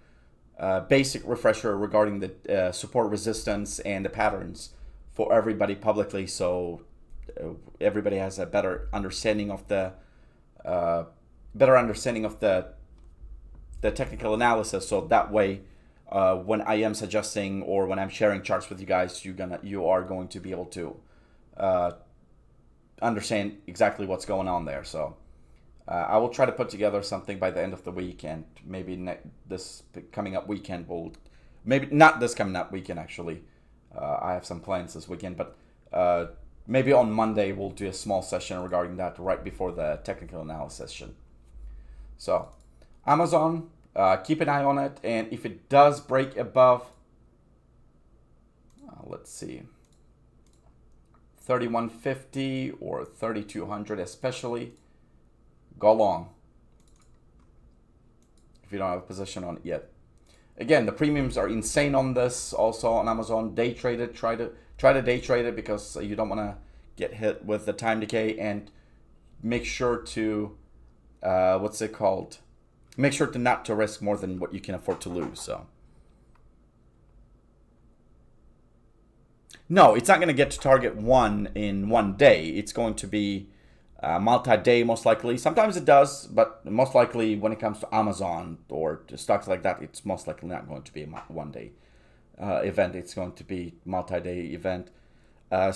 basic refresher regarding the support resistance and the patterns for everybody publicly, so everybody has a better understanding of the technical analysis. So that way, when I am suggesting or when I'm sharing charts with you guys, you are going to be able to understand exactly what's going on there. So I will try to put together something by the end of the week, and maybe this coming up weekend maybe not this coming up weekend actually. I have some plans this weekend, but maybe on Monday we'll do a small session regarding that right before the technical analysis session. So Amazon, keep an eye on it, and if it does break above, let's see, 3150 or 3200 especially, go long if you don't have a position on it yet. Again, the premiums are insane on this. Also on Amazon, day trade it. Try to day trade it because you don't want to get hit with the time decay, and make sure to make sure to not to risk more than what you can afford to lose. So no, it's not going to get to target 1 in one day. It's going to be multi-day most likely. Sometimes it does, but most likely when it comes to Amazon or to stocks like that, it's most likely not going to be a one-day event. It's going to be multi-day event. Don't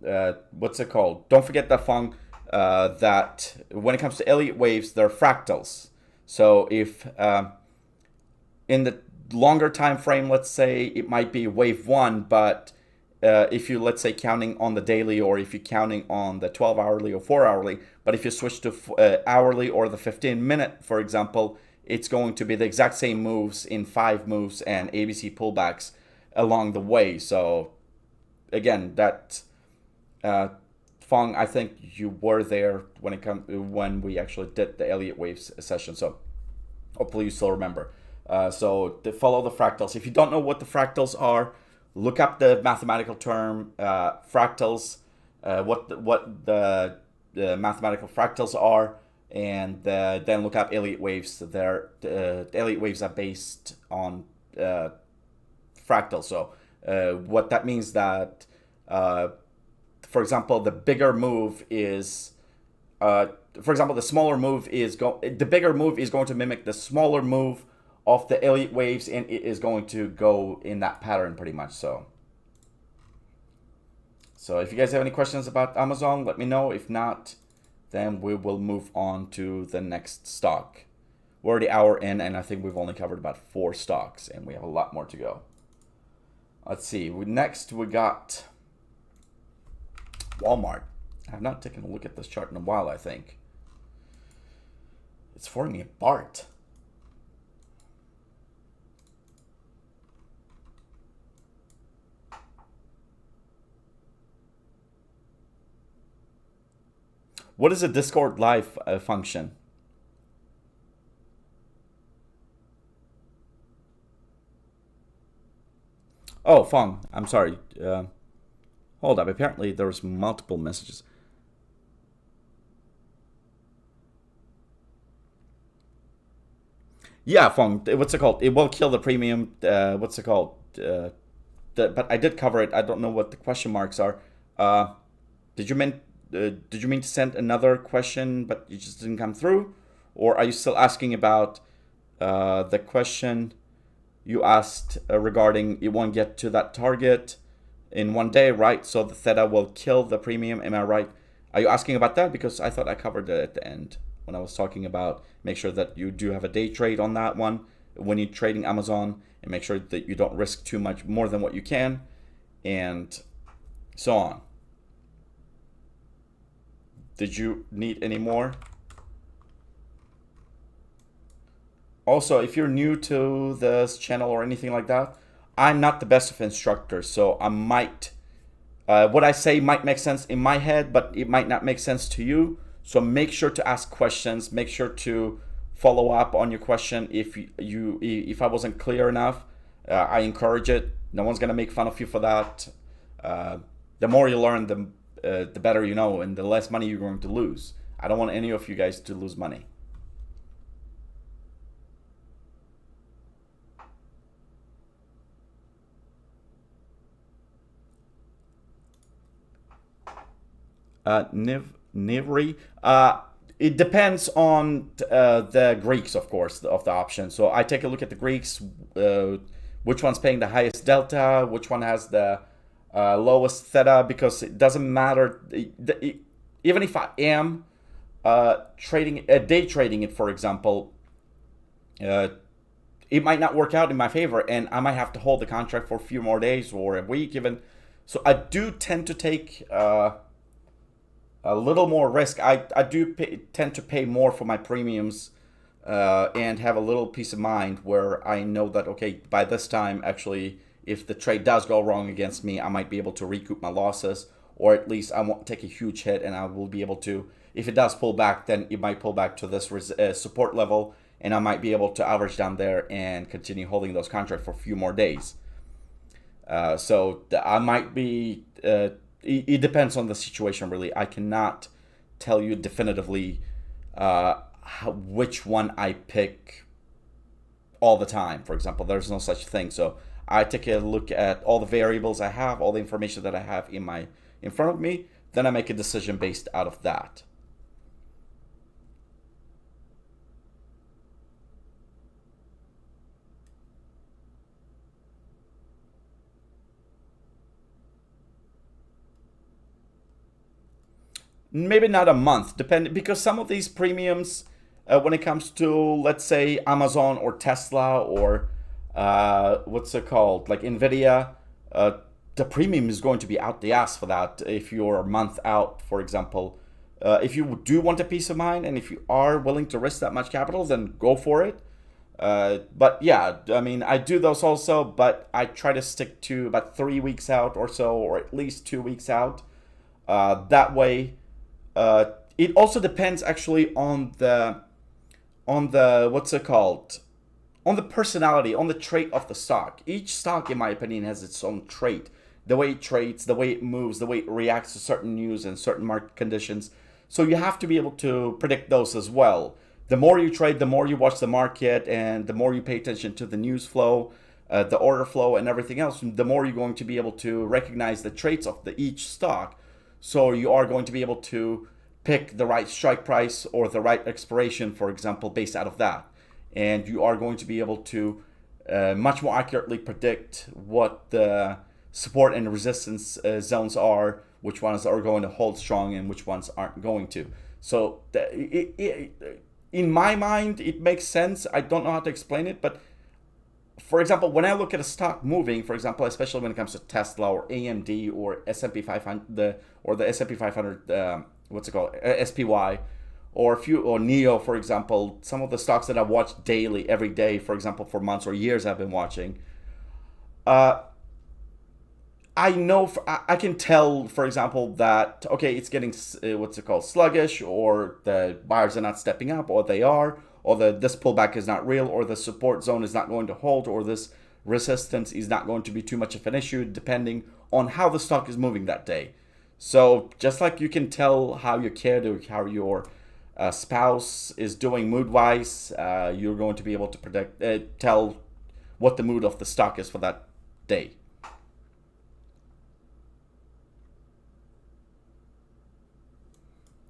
forget that Fung, that when it comes to Elliott waves, they're fractals. So if in the longer time frame, let's say it might be wave 1, but if you, let's say, counting on the daily, or if you're counting on the 12 hourly or 4 hourly, but if you switch to hourly or the 15-minute, for example, it's going to be the exact same moves in 5 moves and ABC pullbacks along the way. So again, that Fong, I think you were there when we actually did the Elliott waves session. So hopefully you still remember. So to follow the fractals. If you don't know what the fractals are, look up the mathematical term fractals, what the mathematical fractals are, and then look up Elliott waves. The Elliott waves are based on fractals. So what that means that for example, the bigger move is, for example, the smaller move is the bigger move is going to mimic the smaller move of the elliott waves, and it is going to go in that pattern pretty much. So if you guys have any questions about Amazon, let me know. If not, then we will move on to the next stock. We're already hour in, and I think we've only covered about 4 stocks, and we have a lot more to go. Let's see. Next, we got Walmart. I have not taken a look at this chart in a while, I think. It's forming me apart. What is a Discord live function? Oh, Fong, I'm sorry. Hold up. Apparently, there's multiple messages. Yeah, Fong. What's it called? It will kill the premium. What's it called? But I did cover it. I don't know what the question marks are. Did you mean to send another question, but you just didn't come through, or are you still asking about the question you asked regarding you won't get to that target in 1 day, right? So the theta will kill the premium. Am I right? Are you asking about that? Because I thought I covered it at the end when I was talking about make sure that you do have a day trade on that one when you're trading Amazon, and make sure that you don't risk too much more than what you can, and so on. Did you need any more? Also, if you're new to this channel or anything like that, I'm not the best of instructors, so I might, what I say might make sense in my head, but it might not make sense to you. So make sure to ask questions. Make sure to follow up on your question. If I wasn't clear enough, I encourage it. No one's gonna make fun of you for that. The more you learn, the better you know, and the less money you're going to lose. I don't want any of you guys to lose money. Nivri. It depends on the Greeks, of course, of the option. So I take a look at the Greeks, which one's paying the highest delta, which one has the lowest theta, because it doesn't matter. Even if I am day trading it, for example, it might not work out in my favor, and I might have to hold the contract for a few more days or a week even. So I do tend to take a little more risk. I do tend to pay more for my premiums and have a little peace of mind where I know that, okay, by this time, actually, if the trade does go wrong against me, I might be able to recoup my losses, or at least I won't take a huge hit, and I will be able to, if it does pull back, then it might pull back to this support level, and I might be able to average down there and continue holding those contracts for a few more days. So I might be, it depends on the situation, really. I cannot tell you definitively which one I pick all the time. For example, there's no such thing. So I take a look at all the variables I have, all the information that I have in front of me, then I make a decision based out of that. Maybe not a month, depending, because some of these premiums, when it comes to, let's say, Amazon or Tesla or what's it called, like NVDA, the premium is going to be out the ass for that if you're a month out, for example. If you do want a peace of mind, and if you are willing to risk that much capital, then go for it. But yeah, I mean, I do those also, but I try to stick to about 3 weeks out or so, or at least 2 weeks out. That way, it also depends actually on the what's it called, on the personality, on the trait of the stock. Each stock, in my opinion, has its own trait. The way it trades, the way it moves, the way it reacts to certain news and certain market conditions. So you have to be able to predict those as well. The more you trade, the more you watch the market, and the more you pay attention to the news flow, the order flow, and everything else, the more you're going to be able to recognize the traits of each stock. So you are going to be able to pick the right strike price or the right expiration, for example, based out of that. And you are going to be able to much more accurately predict what the support and resistance zones are, which ones are going to hold strong and which ones aren't going to. So in my mind, it makes sense. I don't know how to explain it, but for example, when I look at a stock moving, for example, especially when it comes to Tesla or AMD or S&P 500, or the S&P 500, what's it called, SPY, or NEO, for example, some of the stocks that I've watched daily, every day, for example, for months or years I've been watching, I know, I can tell, for example, that, okay, it's getting, sluggish, or the buyers are not stepping up, or they are, or this pullback is not real, or the support zone is not going to hold, or this resistance is not going to be too much of an issue, depending on how the stock is moving that day. So just like you can tell how your kid or how your spouse is doing mood-wise, you're going to be able to tell what the mood of the stock is for that day.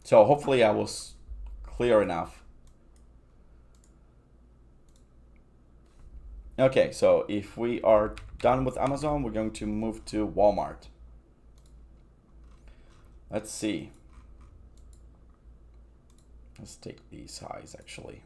So hopefully I was clear enough. Okay, so if we are done with Amazon, we're going to move to Walmart. Let's see. Let's take these highs actually.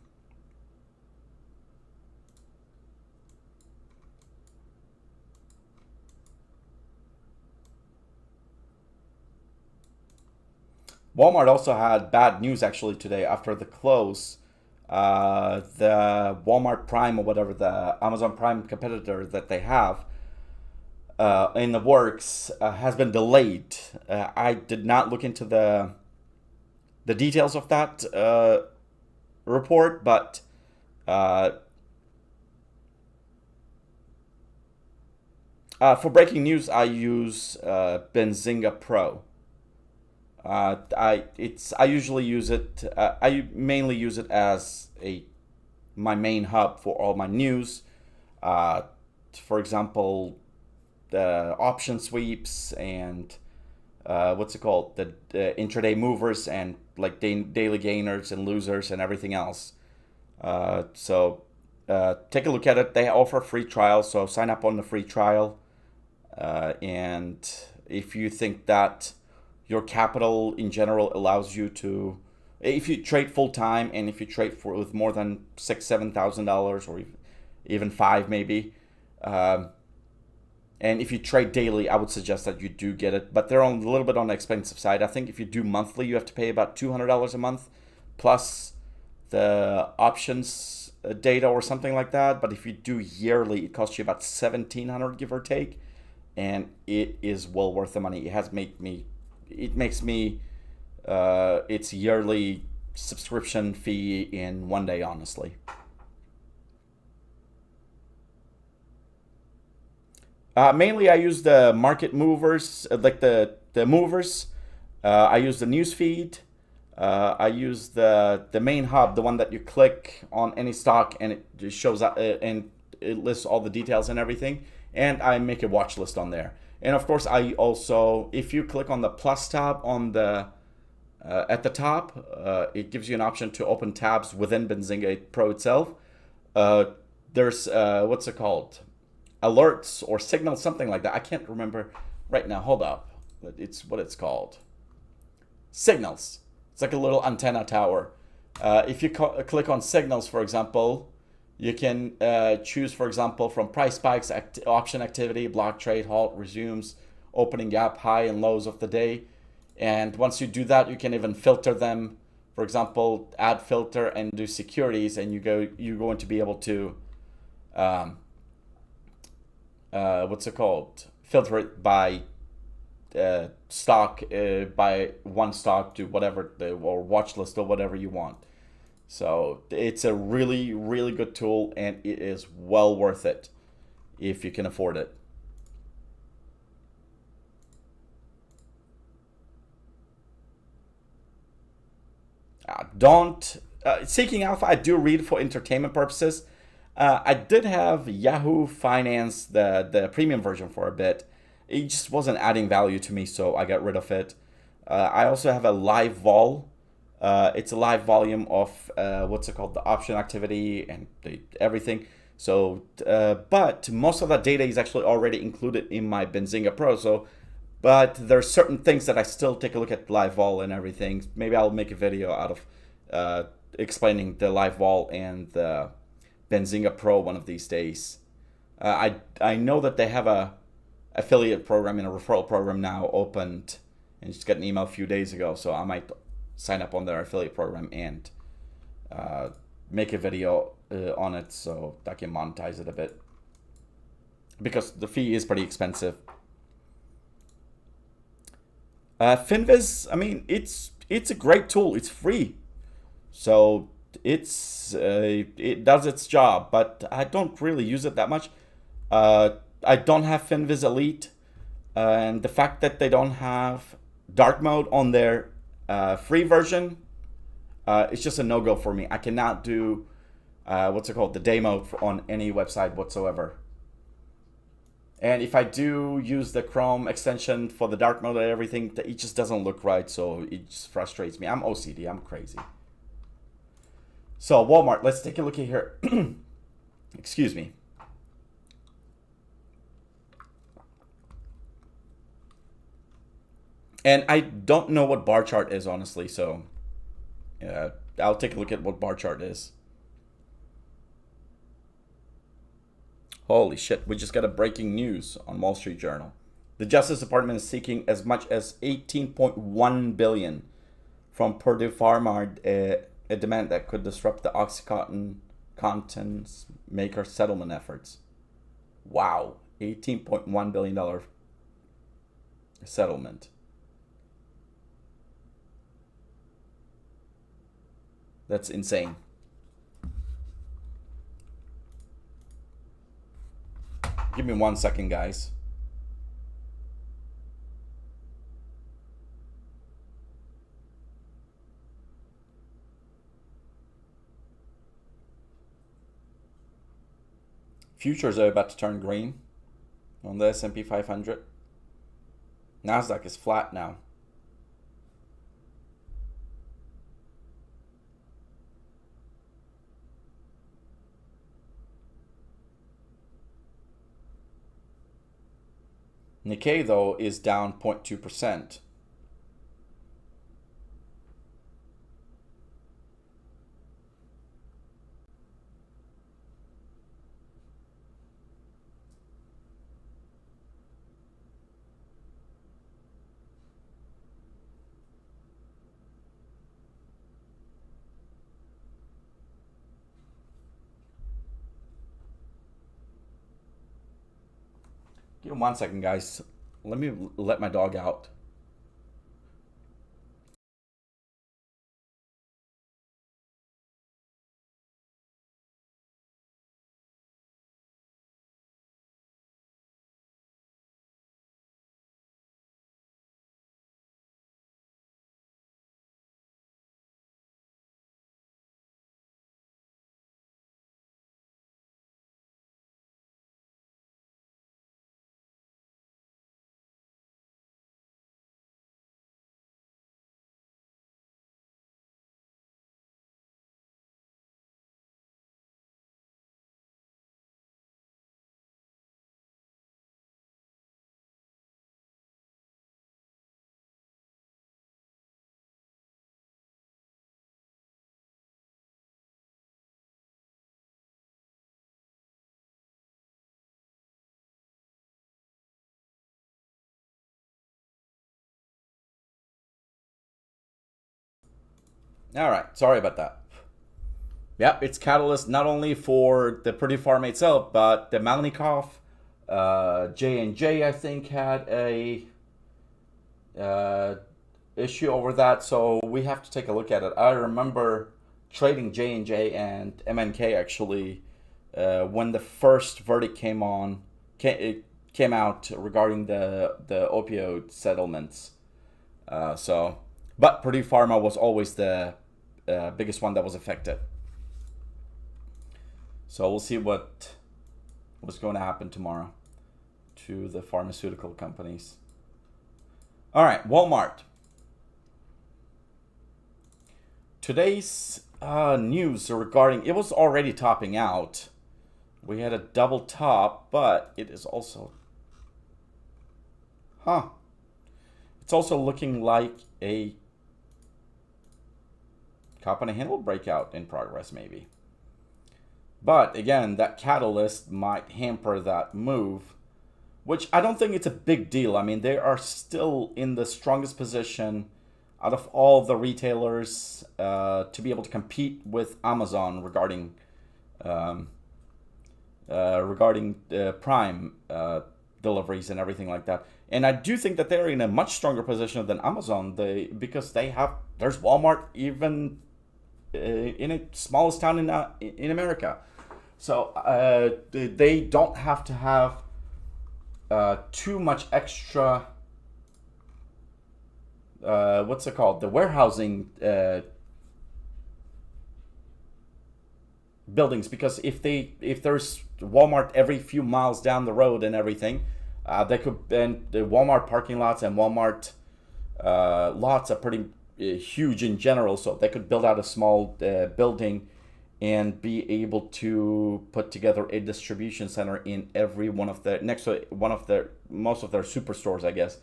Walmart also had bad news actually today after the close. The Walmart Prime, or whatever, the Amazon Prime competitor that they have in the works, has been delayed. I did not look into the details of that report, but for breaking news, I use Benzinga Pro. I usually use it. I mainly use it as my main hub for all my news. For example, the option sweeps and the intraday movers, and like daily gainers and losers and everything else. So take a look at it. They offer free trial, so sign up on the free trial. And if you think that your capital in general allows you to, if you trade full time, and if you trade with more than $6,000-7,000, or even $5,000 maybe, and if you trade daily, I would suggest that you do get it. But they're a little bit on the expensive side. I think if you do monthly, you have to pay about $200 a month, plus the options data or something like that. But if you do yearly, it costs you about $1,700, give or take, and it is well worth the money. It makes me its yearly subscription fee in one day, honestly. Mainly I use the market movers, like the movers. I use the news feed. I use the main hub, the one that you click on any stock and it just shows up and it lists all the details and everything. And I make a watch list on there. And of course, I also, if you click on the plus tab on the at the top, it gives you an option to open tabs within Benzinga Pro itself. There's what's it called? Alerts or signals, something like that. I can't remember right now. Hold up. It's what it's called. Signals. It's like a little antenna tower. If you click on signals, for example, you can choose, for example, from price spikes, option activity, block trade, halt, resumes, opening gap, high and lows of the day. And once you do that, you can even filter them. For example, add filter and do securities, and you're going to be able to filter it by stock, by one stock to whatever, or watch list or whatever you want. So it's a really, really good tool, and it is well worth it if you can afford it. Seeking Alpha, I do read for entertainment purposes. I did have Yahoo Finance, the premium version, for a bit. It just wasn't adding value to me, so I got rid of it. I also have a live vol. It's a live volume of what's it called, the option activity and everything. So, but most of that data is actually already included in my Benzinga Pro. So, but there's certain things that I still take a look at live vol and everything. Maybe I'll make a video out of explaining the live vol and the Benzinga Pro one of these days. I know that they have a affiliate program and a referral program now opened, and just got an email a few days ago. So I might sign up on their affiliate program and make a video on it so I can monetize it a bit, because the fee is pretty expensive. Finviz, I mean, it's a great tool. It's free, so it does its job, but I don't really use it that much. I don't have Finviz Elite, and the fact that they don't have dark mode on their free version, it's just a no-go for me. I cannot do what's it called, the day mode on any website whatsoever. And if I do use the Chrome extension for the dark mode and everything, it just doesn't look right, so it just frustrates me. I'm OCD, I'm crazy. So Walmart, let's take a look at here. Excuse me. And I don't know what bar chart is, honestly, so yeah, I'll take a look at what bar chart is. Holy shit, we just got a breaking news on Wall Street Journal. The Justice Department is seeking as much as $18.1 billion from Purdue Pharma, a demand that could disrupt the OxyContin contents maker settlement efforts. Wow, $18.1 billion settlement. That's insane. Give me 1 second, guys. Futures are about to turn green on the S&P 500. Nasdaq is flat now. Nikkei, though, is down 0.2%. Give me 1 second, guys. Let me let my dog out. All right, sorry about that. Yep, it's catalyst not only for the Purdue Pharma itself, but the Malnikoff, J&J, I think, had a issue over that, so we have to take a look at it. I remember trading J&J and MNK actually when the first verdict came out regarding the opioid settlements. But Purdue Pharma was always the biggest one that was affected. So we'll see what's going to happen tomorrow to the pharmaceutical companies. All right, Walmart. today's news regarding, it was already topping out. We had a double top, but it is also, it's also looking like a cup and a handle breakout in progress, maybe. But again, that catalyst might hamper that move, which I don't think it's a big deal. I mean, they are still in the strongest position out of all the retailers to be able to compete with Amazon regarding Prime deliveries and everything like that. And I do think that they're in a much stronger position than Amazon, because there's Walmart even in the smallest town in America. So they don't have to have too much extra, what's it called? The warehousing buildings, because if there's Walmart every few miles down the road and everything, they could, and the Walmart parking lots and Walmart lots are pretty huge in general, so they could build out a small building and be able to put together a distribution center in every one of the next to one of their most of their superstores, I guess,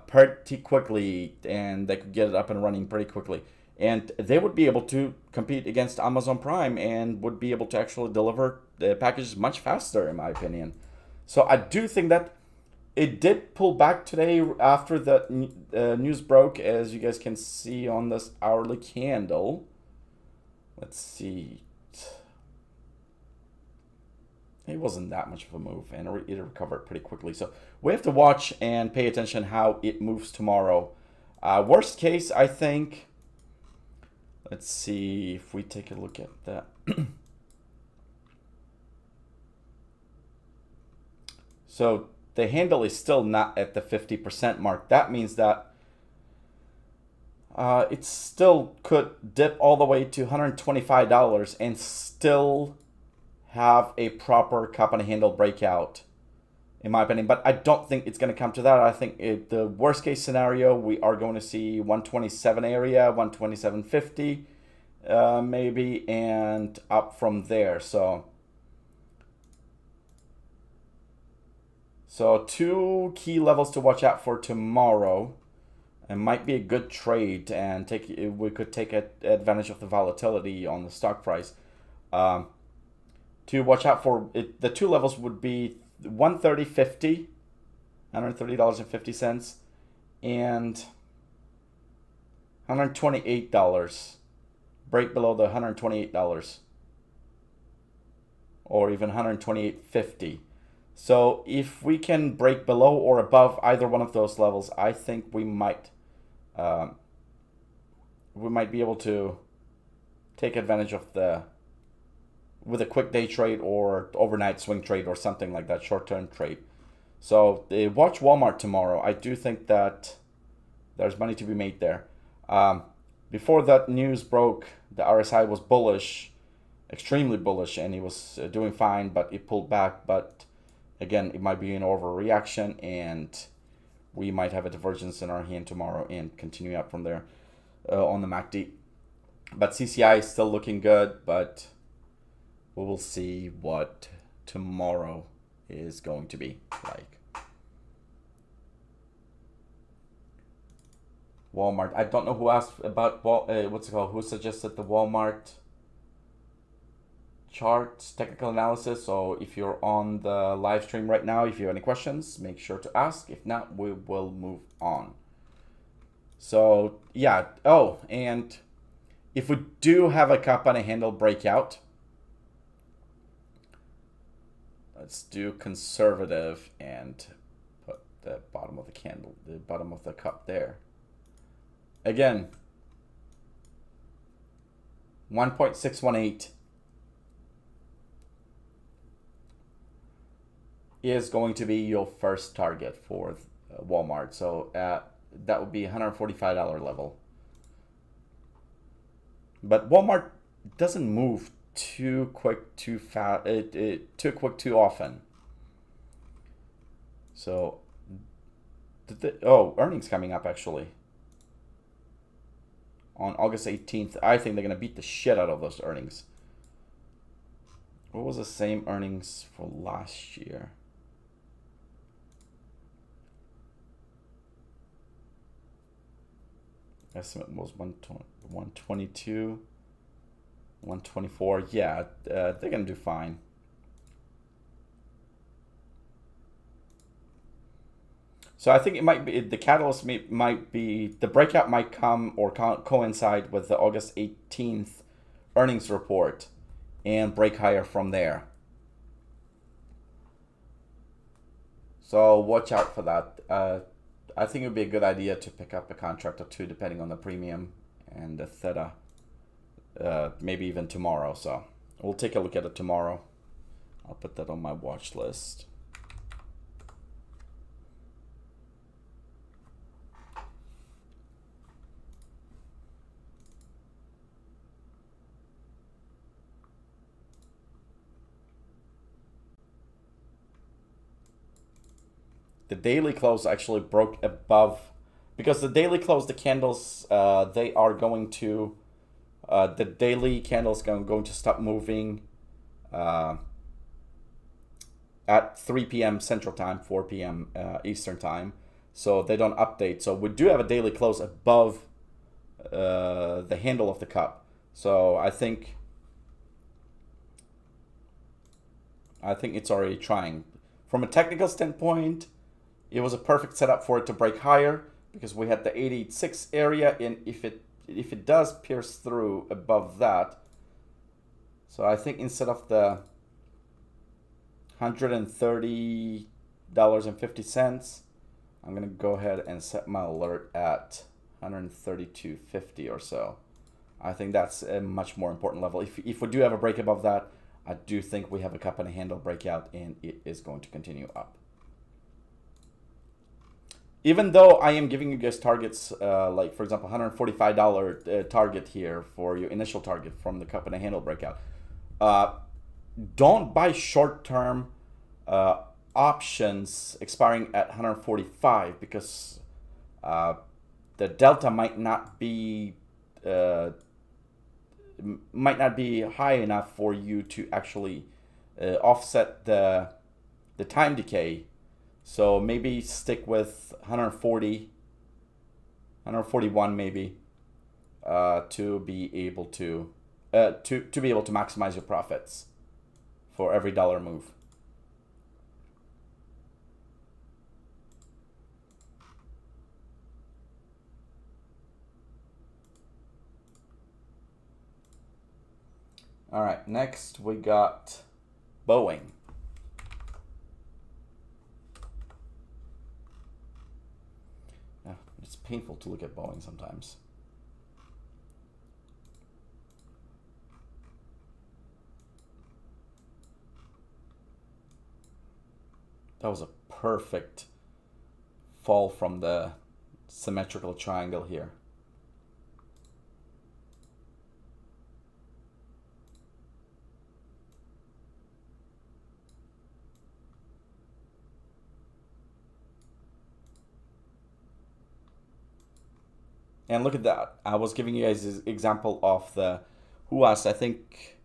pretty quickly, and they could get it up and running pretty quickly, and they would be able to compete against Amazon Prime and would be able to actually deliver the packages much faster, in my opinion. So I do think that it did pull back today after the news broke, as you guys can see on this hourly candle. Let's see. It wasn't that much of a move, and it recovered pretty quickly. So we have to watch and pay attention how it moves tomorrow. Worst case, I think. Let's see if we take a look at that. So the handle is still not at the 50% mark. That means that it still could dip all the way to $125 and still have a proper cup and handle breakout, in my opinion. But I don't think it's going to come to that. I think the worst case scenario, we are going to see 127 area, 127.50 maybe, and up from there. So two key levels to watch out for tomorrow. It might be a good trade, and we could take advantage of the volatility on the stock price. To watch out for it, the two levels would be $130.50, $130.50, and $128. Break below the $128, or even $128.50. So if we can break below or above either one of those levels, I think we might be able to take advantage of with a quick day trade or overnight swing trade or something like that, short-term trade. So watch Walmart tomorrow. I do think that there's money to be made there. Before that news broke, the RSI was bullish, extremely bullish, and it was doing fine, but it pulled back. But again, it might be an overreaction, and we might have a divergence in our hand tomorrow and continue up from there on the MACD. But CCI is still looking good, but we will see what tomorrow is going to be like. Walmart. I don't know who asked about who suggested the Walmart charts technical analysis. So if you're on the live stream right now, if you have any questions, make sure to ask. If not, we will move on. So yeah. Oh, and if we do have a cup and a handle breakout, let's do conservative and put the bottom of the candle, the bottom of the cup there. Again, 1.618 is going to be your first target for Walmart. So that would be $145 level. But Walmart doesn't move too quick, too fast, too quick, too often. So, earnings coming up actually on August 18th. I think they're going to beat the shit out of those earnings. What was the same earnings for last year? Estimate was 122, 124. Yeah, they're going to do fine. So I think it might be, the catalyst might be, the breakout might come or coincide with the August 18th earnings report and break higher from there. So watch out for that. I think it would be a good idea to pick up a contract or two depending on the premium and the theta, maybe even tomorrow. So we'll take a look at it tomorrow. I'll put that on my watch list. The daily close actually broke above, because the daily close, the candles, they are going to, the daily candles going to stop moving at 3 p.m. Central Time, 4 p.m. Eastern Time. So they don't update. So we do have a daily close above the handle of the cup. So I think it's already trying. From a technical standpoint, it was a perfect setup for it to break higher because we had the 86 area, and if it does pierce through above that, so I think instead of the $130.50, I'm gonna go ahead and set my alert at 132.50 or so. I think that's a much more important level. If we do have a break above that, I do think we have a cup and a handle breakout, and it is going to continue up. Even though I am giving you guys targets, like for example, $145 target here for your initial target from the cup and a handle breakout. Don't buy short-term options expiring at 145 because the delta might not be high enough for you to actually offset the time decay. So maybe stick with 140, 141 maybe, to be able to maximize your profits for every dollar move. All right, next we got Boeing. It's painful to look at Boeing sometimes. That was a perfect fall from the symmetrical triangle here. And look at that. I was giving you guys this example of the, who was, I think,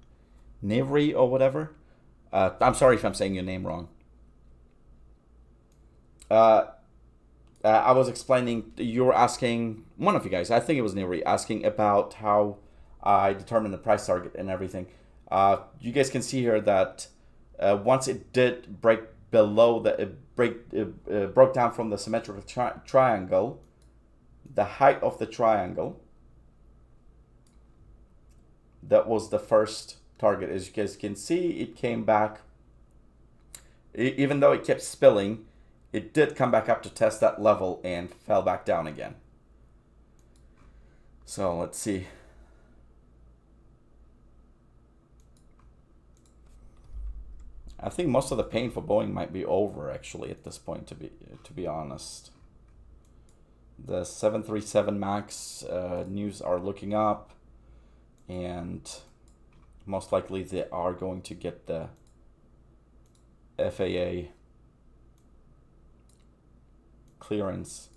Navri or whatever. I'm sorry if I'm saying your name wrong. I was explaining, you were asking, one of you guys, I think it was Navri, asking about how I determined the price target and everything. You guys can see here that once it did break below, broke down from the symmetrical triangle, the height of the triangle, that was the first target. As you guys can see, it came back, even though it kept spilling, it did come back up to test that level and fell back down again. So let's see. I think most of the pain for Boeing might be over actually at this point, to be honest. The 737 MAX news are looking up, and most likely they are going to get the FAA clearance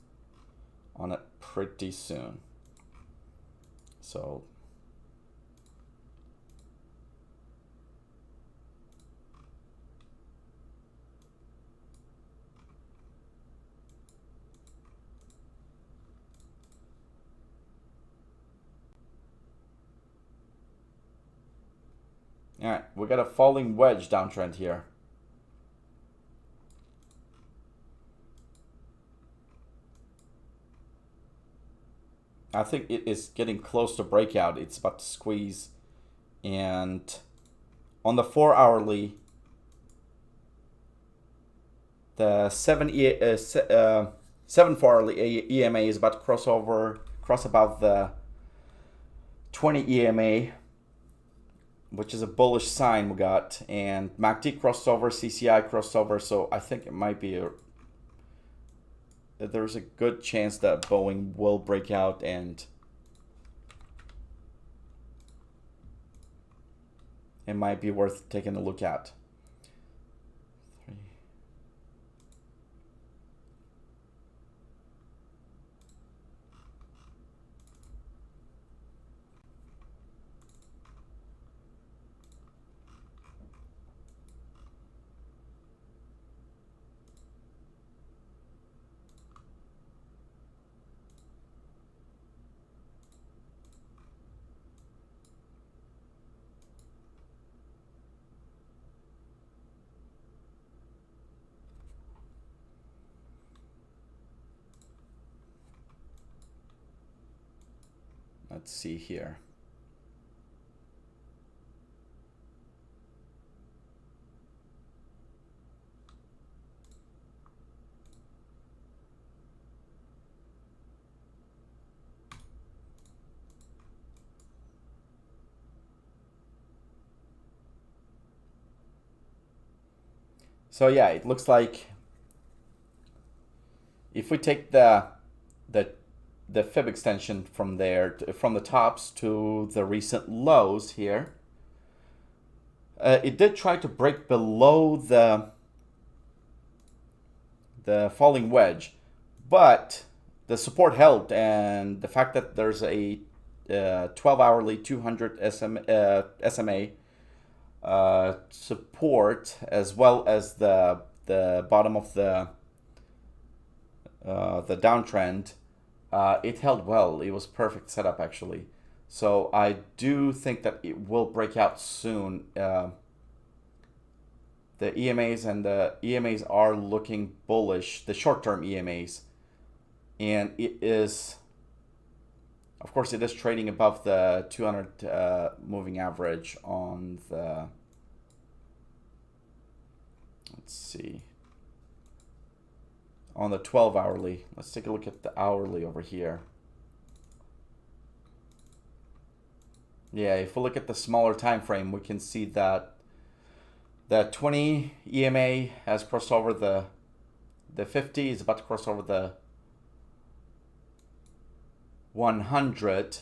on it pretty soon. So all right, we got a falling wedge downtrend here. I think it is getting close to breakout. It's about to squeeze. And on the 4-hourly, the 7 4-hourly EMA is about to cross above the 20 EMA, which is a bullish sign we got. And MACD crossed over, CCI crossed over, so I think it might be there's a good chance that Boeing will break out, and it might be worth taking a look at. Let's see here. So yeah, it looks like if we take the fib extension from there, from the tops to the recent lows here, it did try to break below the falling wedge, but the support held, and the fact that there's a 12-hourly 200 SMA support, as well as the bottom of the downtrend, it held well. It was perfect setup actually. So I do think that it will break out soon. The EMAs are looking bullish, the short-term EMAs, and it is, of course, it is trading above the 200 moving average on the, let's see, on the 12-hourly. Let's take a look at the hourly over here. Yeah, if we look at the smaller time frame, we can see that the 20 EMA has crossed over the 50, is about to cross over the 100.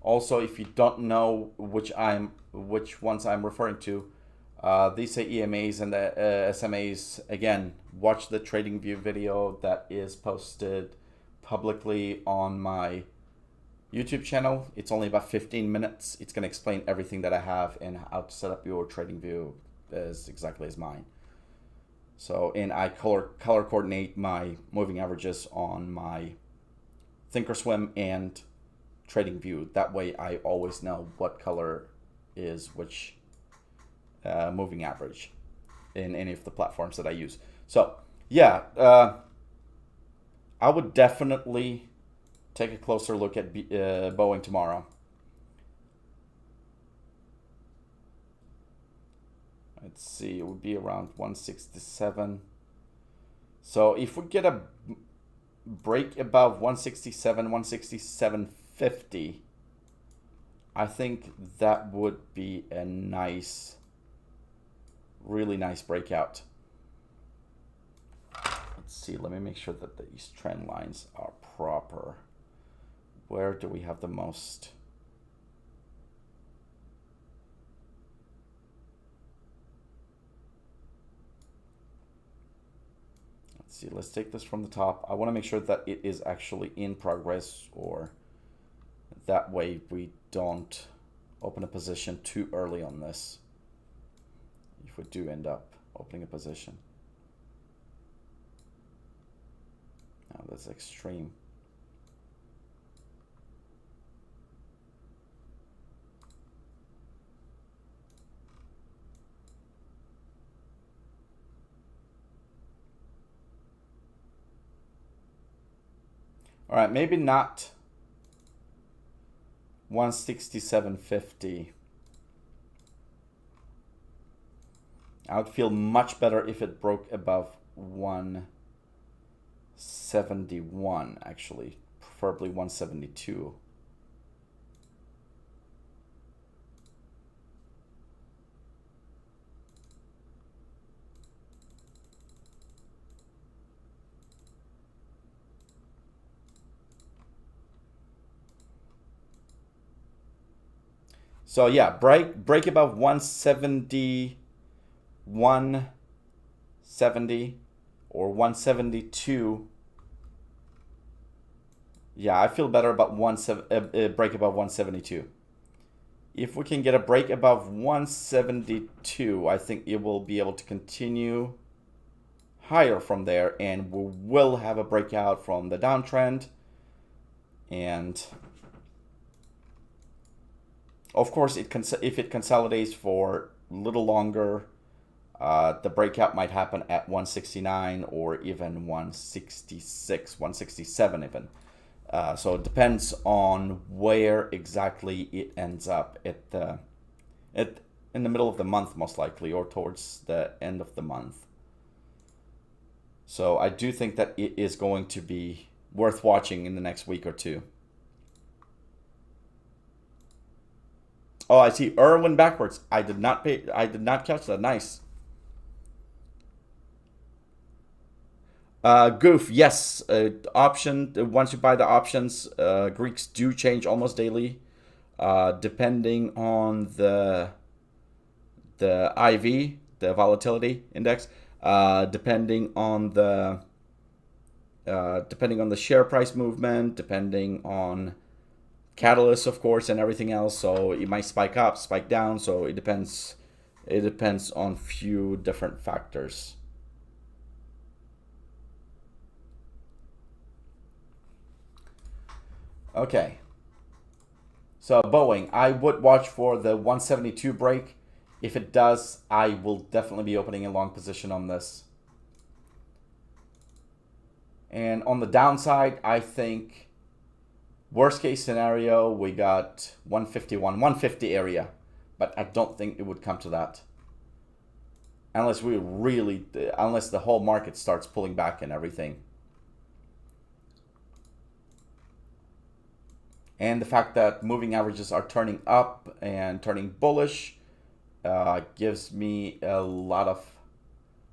Also, if you don't know which ones I'm referring to, these are EMAs and the SMAs. Again, watch the TradingView video that is posted publicly on my YouTube channel. It's only about 15 minutes. It's going to explain everything that I have and how to set up your TradingView as exactly as mine. So, and I color coordinate my moving averages on my Thinkorswim and TradingView. That way I always know what color is which moving average in any of the platforms that I use. So yeah, I would definitely take a closer look at Boeing tomorrow. Let's see, it would be around 167. So if we get a break above 167, 167.50, I think that would be a nice, really nice breakout. Let's see, let me make sure that these trend lines are proper. Where do we have the most? Let's see, let's take this from the top. I want to make sure that it is actually in progress, or That way we don't open a position too early on this, if we do end up opening a position. Now that's extreme. All right, maybe not 167.50. I would feel much better if it broke above 171, actually, preferably 172. So yeah, break above 170, 170 or 172. Yeah, I feel better about break above 172. If we can get a break above 172, I think it will be able to continue higher from there, and we will have a breakout from the downtrend. And of course, if it consolidates for a little longer, the breakout might happen at 169 or even 166, 167 even. So it depends on where exactly it ends up in the middle of the month, most likely, or towards the end of the month. So I do think that it is going to be worth watching in the next week or two. Oh, I see Irwin backwards. I did not catch that. Nice. Goof, yes. Option. Once you buy the options, Greeks do change almost daily, depending on the IV, the volatility index, depending on the share price movement, depending on catalysts, of course, and everything else. So it might spike up, spike down. So it depends. It depends on few different factors. Okay. So Boeing, I would watch for the 172 break. If it does, I will definitely be opening a long position on this. And on the downside, I think worst case scenario, we got 151, 150 area. But I don't think it would come to that. Unless the whole market starts pulling back and everything. And the fact that moving averages are turning up and turning bullish gives me a lot of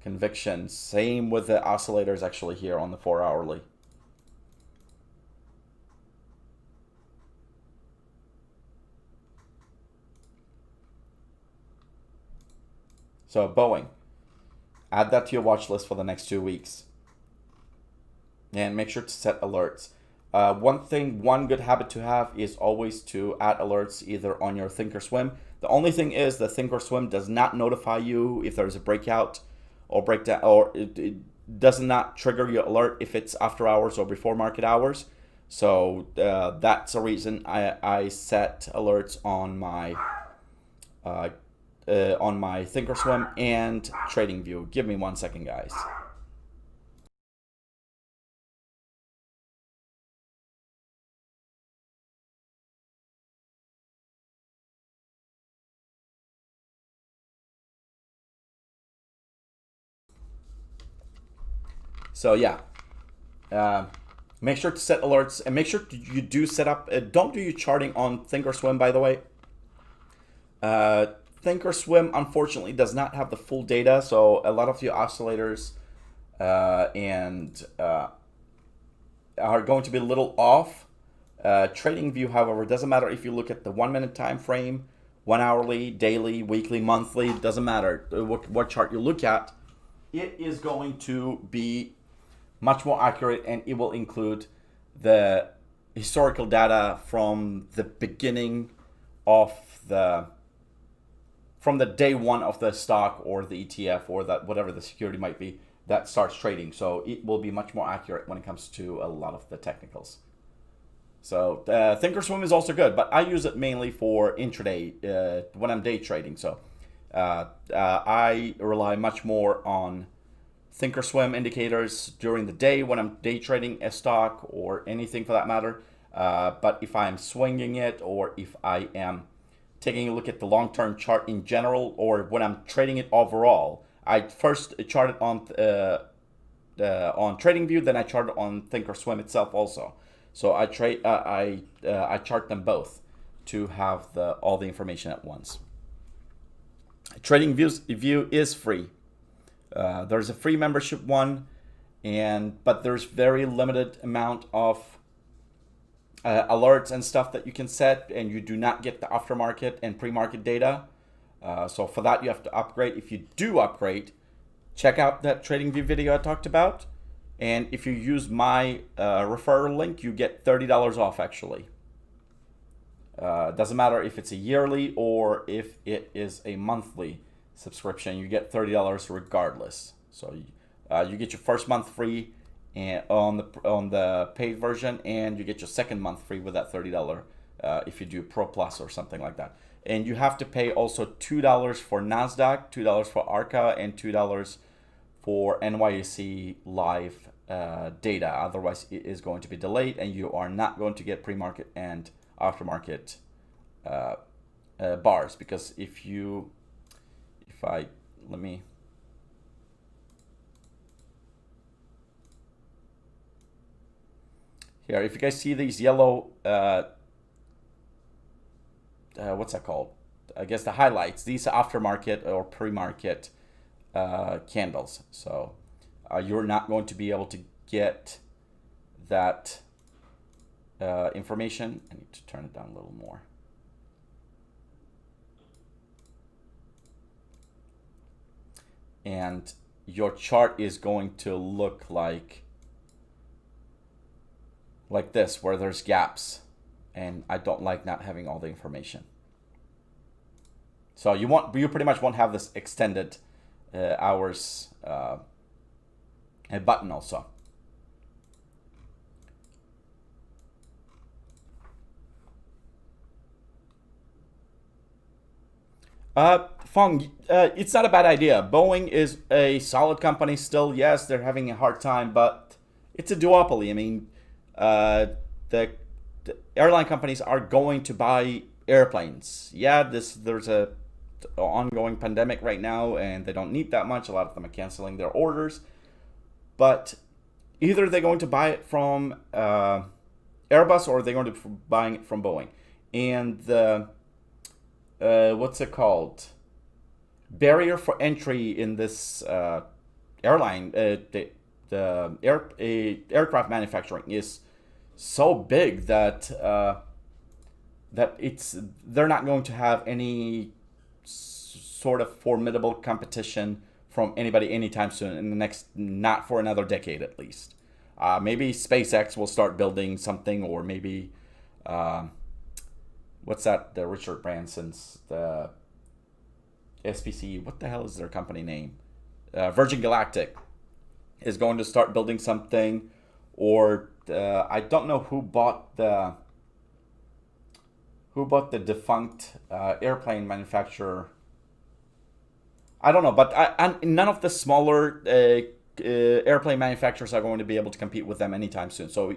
conviction. Same with the oscillators actually here on the 4-hourly. So Boeing, add that to your watch list for the next 2 weeks. And make sure to set alerts. One good habit to have is always to add alerts either on your Thinkorswim. The only thing is the Thinkorswim does not notify you if there's a breakout or breakdown, or it does not trigger your alert if it's after hours or before market hours. So that's a reason I set alerts on my Thinkorswim and TradingView. Give me 1 second, guys. So yeah, make sure to set alerts and make sure you do set up. Don't do your charting on Thinkorswim, by the way. Thinkorswim unfortunately does not have the full data, so a lot of your oscillators are going to be a little off. TradingView, however, doesn't matter if you look at the 1 minute time frame, 1 hourly, daily, weekly, monthly. Doesn't matter what chart you look at. It is going to be much more accurate, and it will include the historical data from the beginning of from the day one of the stock or the ETF or that whatever the security might be that starts trading. So it will be much more accurate when it comes to a lot of the technicals. So Thinkorswim is also good, but I use it mainly for intraday when I'm day trading. So I rely much more on Thinkorswim indicators during the day when I'm day trading a stock or anything for that matter. But if I'm swinging it, or if I am taking a look at the long-term chart in general, or when I'm trading it overall, I first chart it on TradingView, then I chart it on Thinkorswim itself also. So I chart them both to have all the information at once. TradingView is free. There's a free membership one, but there's very limited amount of alerts and stuff that you can set, and you do not get the aftermarket and pre-market data. So for that, you have to upgrade. If you do upgrade, check out that TradingView video I talked about. And if you use my referral link, you get $30 off actually. Doesn't matter if it's a yearly or if it is a monthly subscription, you get $30 regardless. So you get your first month free and on the paid version, and you get your second month free with that $30 if you do Pro Plus or something like that. And you have to pay also $2 for NASDAQ, $2 for ARCA, and $2 for NYSE live data. Otherwise, it is going to be delayed, and you are not going to get pre-market and aftermarket bars. Because let me. Here, if you guys see these yellow, what's that called? I guess the highlights. These are aftermarket or pre-market candles. So you're not going to be able to get that information. I need to turn it down a little more. And your chart is going to look like this, where there's gaps, and I don't like not having all the information. So you pretty much won't have this extended hours button also. Fong, it's not a bad idea. Boeing is a solid company still. Yes, they're having a hard time, but it's a duopoly. I mean, the airline companies are going to buy airplanes. Yeah, there's a ongoing pandemic right now, and they don't need that much. A lot of them are canceling their orders. But either they're going to buy it from Airbus, or they're going to be buying it from Boeing. And the what's it called? Barrier for entry in this airline, the aircraft manufacturing is so big that they're not going to have any sort of formidable competition from anybody anytime soon in the next, not for another decade at least. Maybe SpaceX will start building something, or maybe what's that, the Richard Branson's, the SPC, what the hell is their company name? Virgin Galactic is going to start building something, or I don't know who bought the defunct airplane manufacturer. I don't know, but none of the smaller airplane manufacturers are going to be able to compete with them anytime soon. So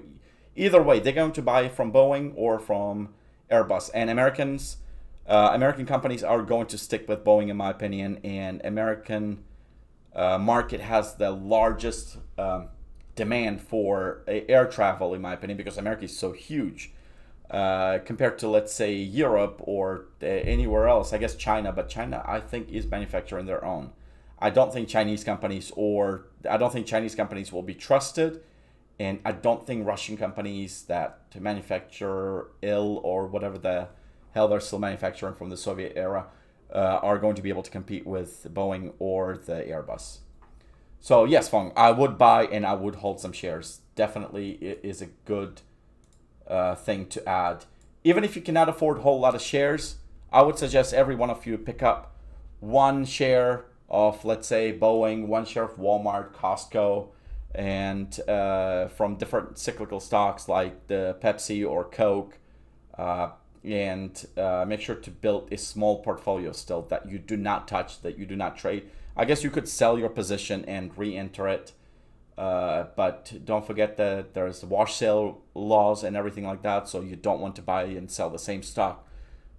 either way, they're going to buy from Boeing or from Airbus. And American companies are going to stick with Boeing, in my opinion. And American market has the largest demand for air travel, in my opinion, because America is so huge compared to, let's say, Europe or anywhere else. I guess China, but China, I think, is manufacturing their own. I don't think Chinese companies will be trusted, and I don't think Russian companies that manufacture ill or whatever the hell they're still manufacturing from the Soviet era are going to be able to compete with Boeing or the Airbus. So yes, Fong, I would buy and I would hold some shares. Definitely, it is a good thing to add. Even if you cannot afford a whole lot of shares, I would suggest every one of you pick up one share of, let's say, Boeing, one share of Walmart, Costco, and from different cyclical stocks like the Pepsi or Coke, and make sure to build a small portfolio still that you do not touch, that you do not trade. I guess you could sell your position and re-enter it, but don't forget that there's wash sale laws and everything like that, so you don't want to buy and sell the same stock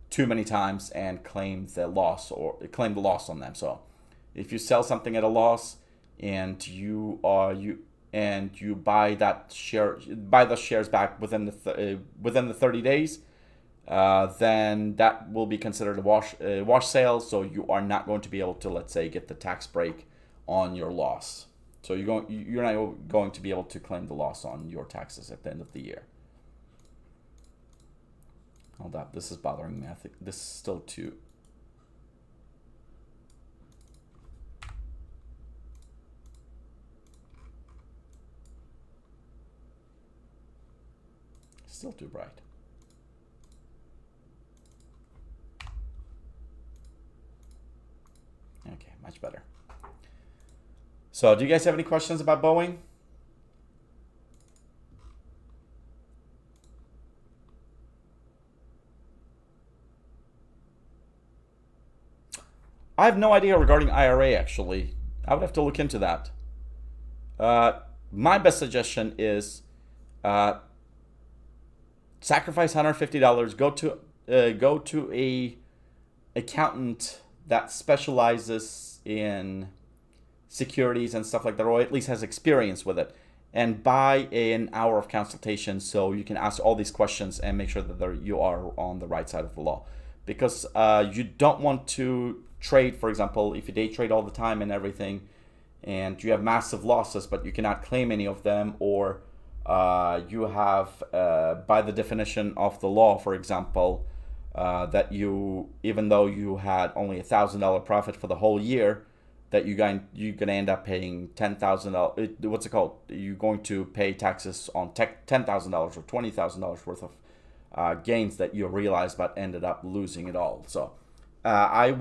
too many times and claim the loss on them. So if you sell something at a loss and you buy those shares back within the 30 days, then that will be considered a wash sale. So you are not going to be able to, let's say, get the tax break on your loss. So you're not going to be able to claim the loss on your taxes at the end of the year. Hold up, this is bothering me. I think this is still too. Still too bright. Okay, much better. So, do you guys have any questions about Boeing? I have no idea regarding IRA, actually. I would have to look into that. My best suggestion is sacrifice $150. Go to a accountant that specializes in securities and stuff like that, or at least has experience with it, and buy an hour of consultation so you can ask all these questions and make sure that you are on the right side of the law. Because you don't want to trade, for example, if you day trade all the time and everything, and you have massive losses, but you cannot claim any of them, or you have, by the definition of the law, for example, that you, even though you had only $1,000 profit for the whole year, that you're gonna end up paying $10,000. What's it called? You're going to pay taxes on $10,000 or $20,000 worth of gains that you realized but ended up losing it all. So I'm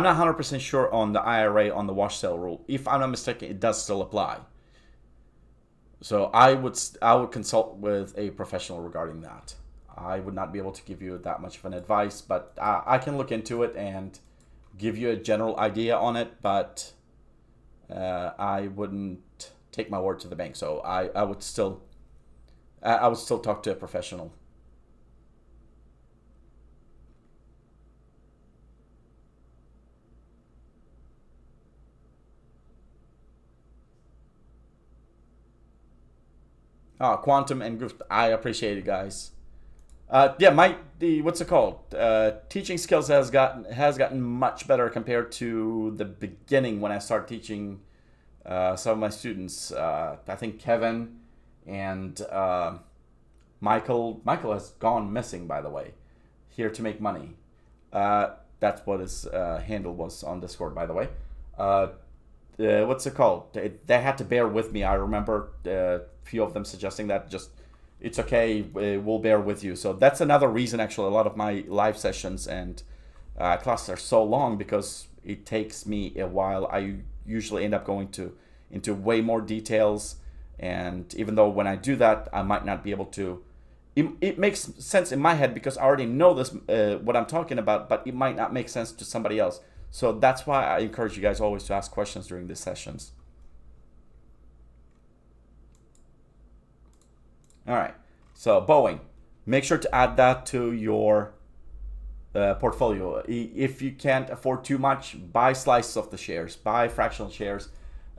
not 100% sure on the IRA on the wash sale rule. If I'm not mistaken, it does still apply. So I would consult with a professional regarding that. I would not be able to give you that much of an advice, but I can look into it and give you a general idea on it, but I wouldn't take my word to the bank. So I would still talk to a professional. Quantum and Goof, I appreciate it, guys. Yeah, what's it called? Teaching skills has gotten much better compared to the beginning when I started teaching some of my students. I think Kevin and Michael has gone missing, by the way. Here to make money. That's what his handle was on Discord, by the way. What's it called? They had to bear with me. I remember a few of them suggesting that it's okay, we'll bear with you. So that's another reason, actually, a lot of my live sessions and classes are so long, because it takes me a while. I usually end up going into way more details, and even though when I do that, I might not be able to. It makes sense in my head because I already know this, what I'm talking about, but it might not make sense to somebody else. So that's why I encourage you guys always to ask questions during these sessions. All right, so Boeing, make sure to add that to your portfolio. If you can't afford too much, buy slices of the shares, buy fractional shares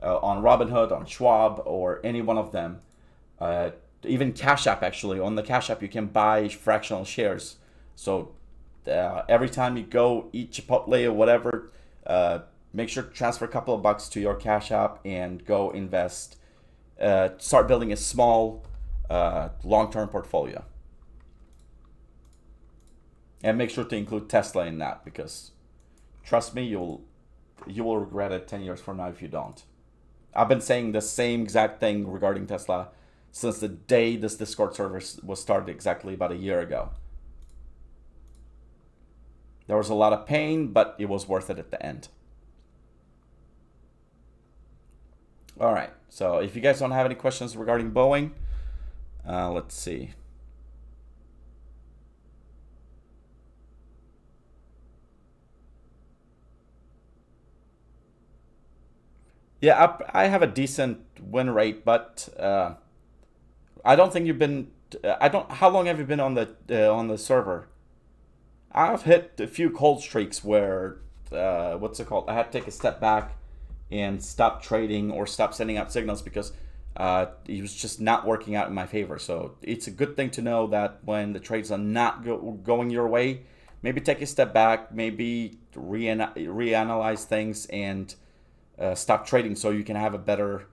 on Robinhood, on Schwab, or any one of them. Even Cash App, actually. On the Cash App, you can buy fractional shares. So every time you go eat Chipotle or whatever, make sure to transfer a couple of bucks to your Cash App and go invest. Start building a small long-term portfolio. And make sure to include Tesla in that, because trust me, you will regret it 10 years from now if you don't. I've been saying the same exact thing regarding Tesla since the day this Discord server was started exactly about a year ago. There was a lot of pain, but it was worth it at the end. All right, so if you guys don't have any questions regarding Boeing, let's see. Yeah, I have a decent win rate, but I don't think you've been. I don't. How long have you been on the server? I've hit a few cold streaks where what's it called? I had to take a step back and stop trading or stop sending out signals because it was just not working out in my favor. So it's a good thing to know that when the trades are not going your way, maybe take a step back, maybe reanalyze things and stop trading so you can have a better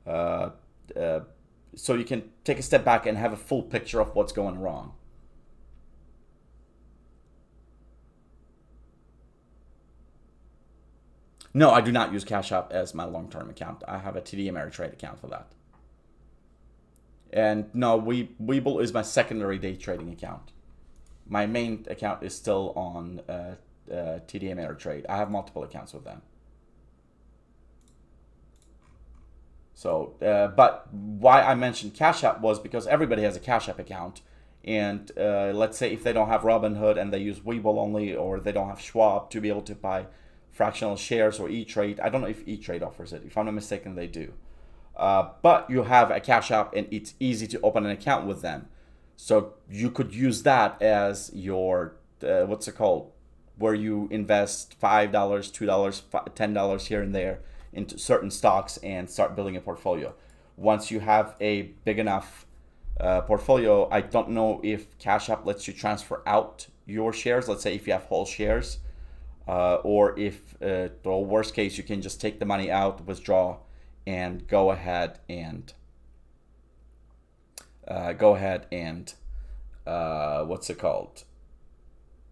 so you can take a step back and have a full picture of what's going wrong. No, I do not use Cash App as my long-term account. I have a TD Ameritrade account for that. And no, Webull is my secondary day trading account. My main account is still on TD Ameritrade. I have multiple accounts with them. So, but why I mentioned Cash App was because everybody has a Cash App account. And let's say if they don't have Robinhood and they use Webull only, or they don't have Schwab to be able to buy fractional shares or E-Trade. I don't know if E-Trade offers it. If I'm not mistaken, they do. But you have a Cash App and it's easy to open an account with them. So you could use that as your, what's it called? Where you invest $5, $2, $10 here and there into certain stocks and start building a portfolio. Once you have a big enough portfolio, I don't know if Cash App lets you transfer out your shares. Let's say if you have whole shares. Or if the worst case, you can just take the money out, withdraw, and go ahead and what's it called?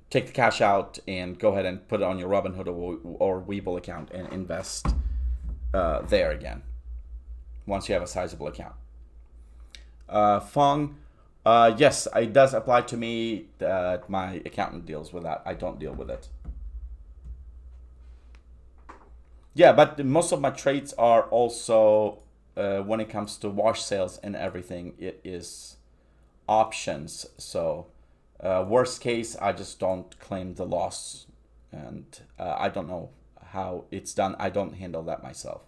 Take the cash out and go ahead and put it on your Robinhood or Webull account and invest there again. Once you have a sizable account. Fong, yes, it does apply to me. My accountant deals with that. I don't deal with it. Yeah, but most of my trades are also, when it comes to wash sales and everything, it is options. So worst case, I just don't claim the loss. And I don't know how it's done. I don't handle that myself.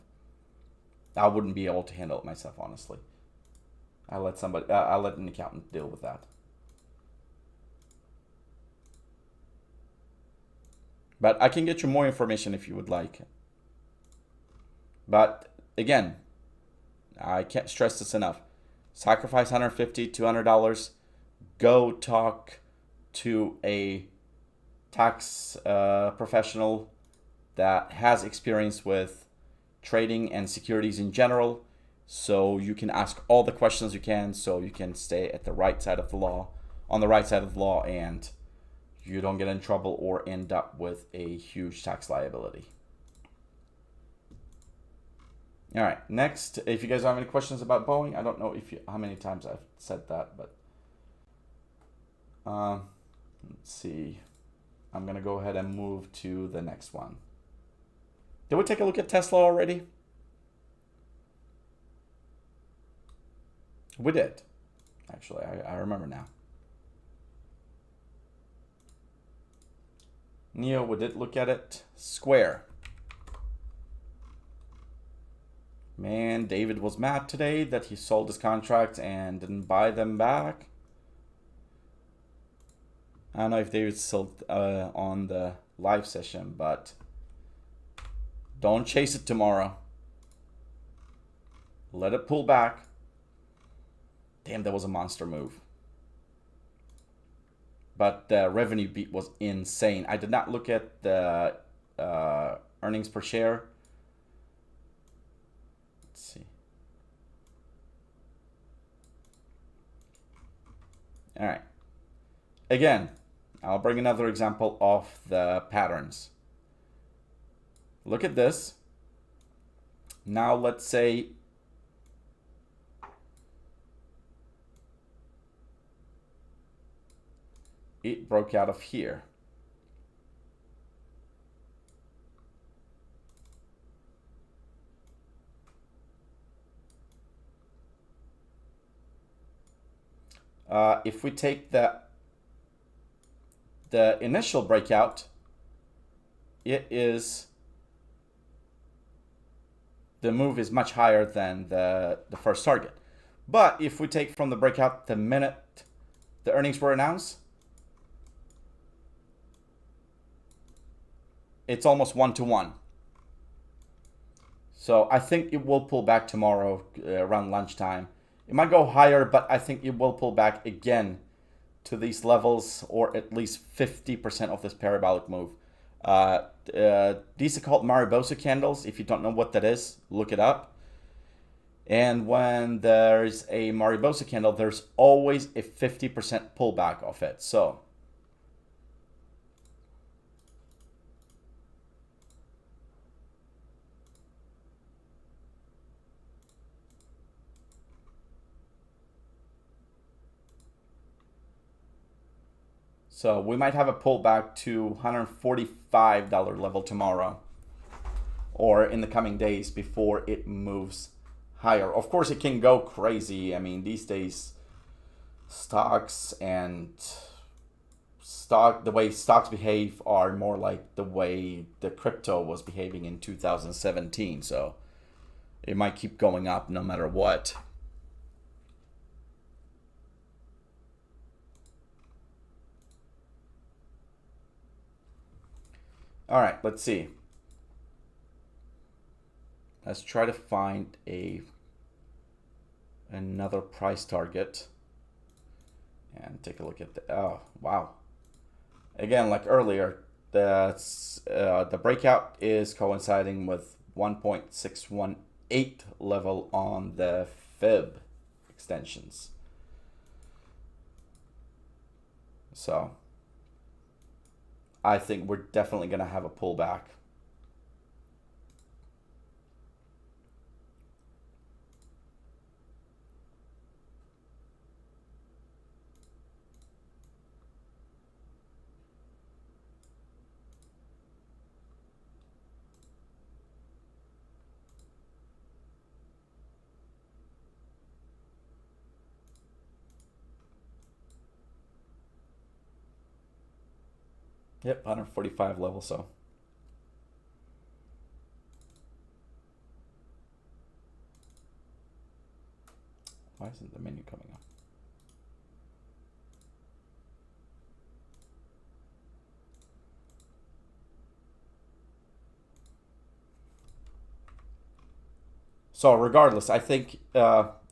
I wouldn't be able to handle it myself, honestly. I'll let an accountant deal with that. But I can get you more information if you would like. But again, I can't stress this enough. Sacrifice $150, $200. Go talk to a tax professional that has experience with trading and securities in general, so you can ask all the questions you can, so you can stay at the right side of the law, on the right side of the law, and you don't get in trouble or end up with a huge tax liability. All right, next, if you guys have any questions about Boeing, I don't know how many times I've said that, but let's see. I'm gonna go ahead and move to the next one. Did we take a look at Tesla already? We did, actually. I remember now. NEO, we did look at it. Square. Man, David was mad today that he sold his contract and didn't buy them back. I don't know if David's still on the live session, but don't chase it tomorrow. Let it pull back. Damn, that was a monster move. But the revenue beat was insane. I did not look at the earnings per share. Let's see. All right. Again, I'll bring another example of the patterns. Look at this. Now let's say it broke out of here. If we take the initial breakout, it is, the move is much higher than the first target. But if we take from the breakout the minute the earnings were announced, it's almost 1-to-1. So I think it will pull back tomorrow around lunchtime. It might go higher, but I think it will pull back again to these levels, or at least 50% of this parabolic move. These are called Mariposa candles. If you don't know what that is, look it up. And when there's a Mariposa candle, there's always a 50% pullback of it. So we might have a pullback to $145 level tomorrow, or in the coming days before it moves higher. Of course, it can go crazy. I mean, these days, stocks and the way stocks behave are more like the way the crypto was behaving in 2017. So it might keep going up no matter what. All right, let's see. Let's try to find another price target and take a look at the, oh, wow. Again, like earlier, the breakout is coinciding with 1.618 level on the fib extensions. So I think we're definitely going to have a pullback. Yep, 145 level, so. Why isn't the menu coming up? So regardless, I think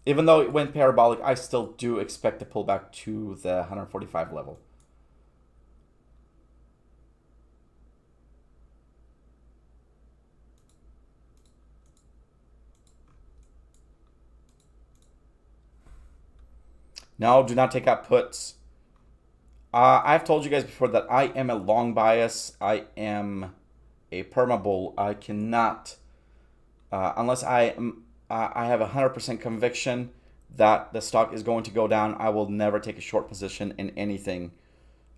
even though it went parabolic, I still do expect a pullback to the 145 level. No, do not take out puts. I've told you guys before that I am a long bias. I am a perma bull. I cannot, unless I have 100% conviction that the stock is going to go down, I will never take a short position in anything.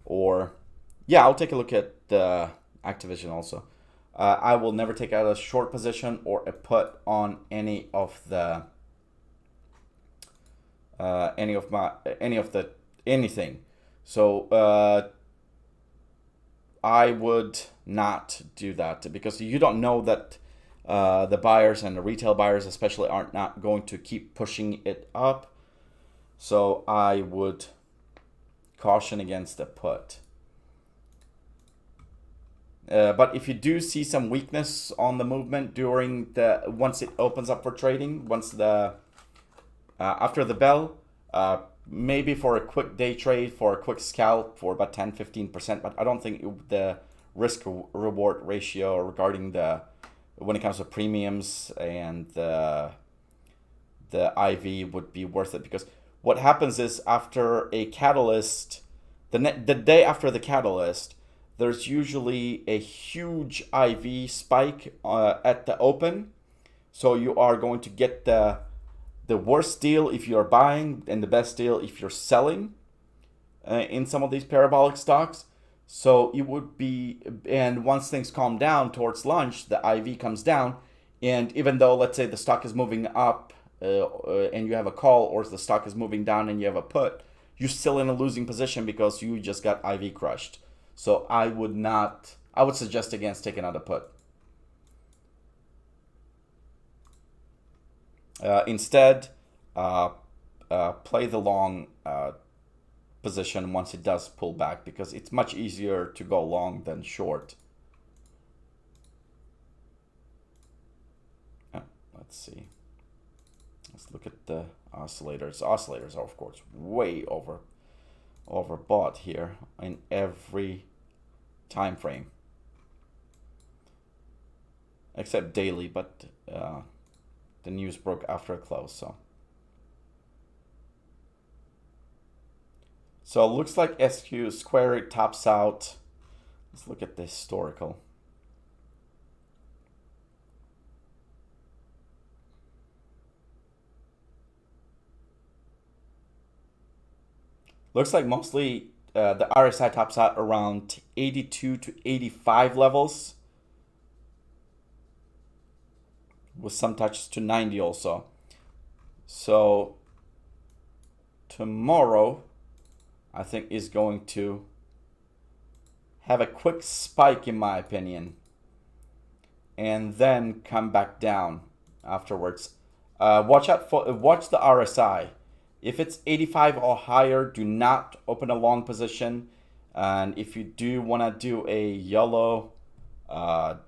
Or, yeah, I'll take a look at the Activision also. I will never take out a short position or a put on any of the anything. So I would not do that, because you don't know that the buyers and the retail buyers especially are not going to keep pushing it up. So I would caution against the put. But if you do see some weakness on the movement during once it opens up for trading, once after the bell, maybe for a quick day trade, for a quick scalp for about 10-15%, but I don't think the risk reward ratio regarding when it comes to premiums and the IV would be worth it, because what happens is after a catalyst, the day after the catalyst, there's usually a huge IV spike at the open, so you are going to get the worst deal if you're buying and the best deal if you're selling. in some of these parabolic stocks. So it would be, and once things calm down towards lunch, the IV comes down, and even though, let's say, the stock is moving up and you have a call, or the stock is moving down and you have a put, you're still in a losing position because you just got IV crushed. So I would suggest against taking out a put. Instead, play the long position once it does pull back, because it's much easier to go long than short. Let's see. Let's look at the oscillators. Oscillators are, of course, way overbought here in every time frame, except daily, but the news broke after a close, so it looks like SQ square tops out. Let's look at the historical. Looks like mostly the RSI tops out around 82 to 85 levels, with some touches to 90 also. So tomorrow, I think, is going to have a quick spike, in my opinion, and then come back down afterwards. Watch the RSI. If it's 85 or higher, do not open a long position. And if you do want to do a yellow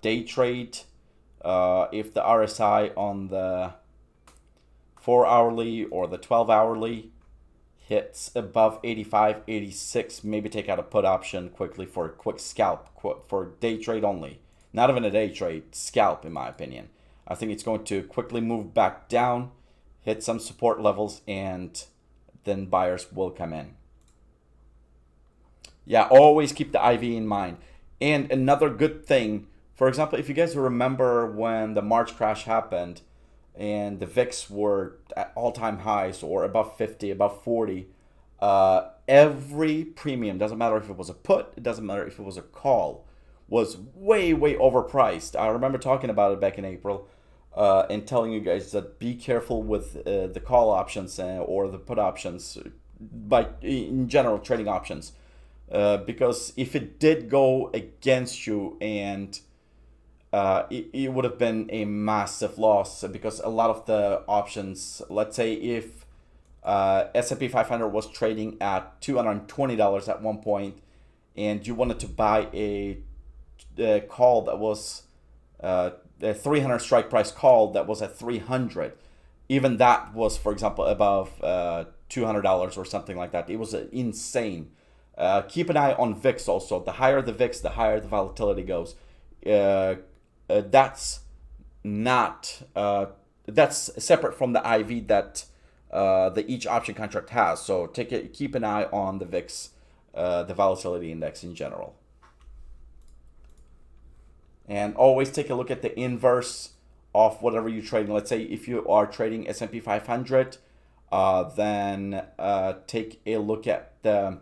day trade, if the RSI on the 4-hourly or the 12-hourly hits above 85, 86, maybe take out a put option quickly for a quick scalp, for day trade only. Not even a day trade, scalp, in my opinion. I think it's going to quickly move back down, hit some support levels, and then buyers will come in. Yeah, always keep the IV in mind. And another good thing, for example, if you guys remember when the March crash happened and the VIX were at all-time highs or above 50, above 40, every premium, doesn't matter if it was a put, it doesn't matter if it was a call, was way, way overpriced. I remember talking about it back in April and telling you guys that be careful with the call options or the put options, in general, trading options. Because if it did go against you, and it would have been a massive loss, because a lot of the options, let's say if S&P 500 was trading at $220 at one point, and you wanted to buy a call that was a 300 strike price call that was at 300, even that was, for example, above $200 or something like that. It was insane. Keep an eye on VIX also. The higher the VIX, the higher the volatility goes. That's not that's separate from the IV that each option contract has. So keep an eye on the VIX, the volatility index in general. And always take a look at the inverse of whatever you're trading. Let's say if you are trading S&P 500, then take a look at the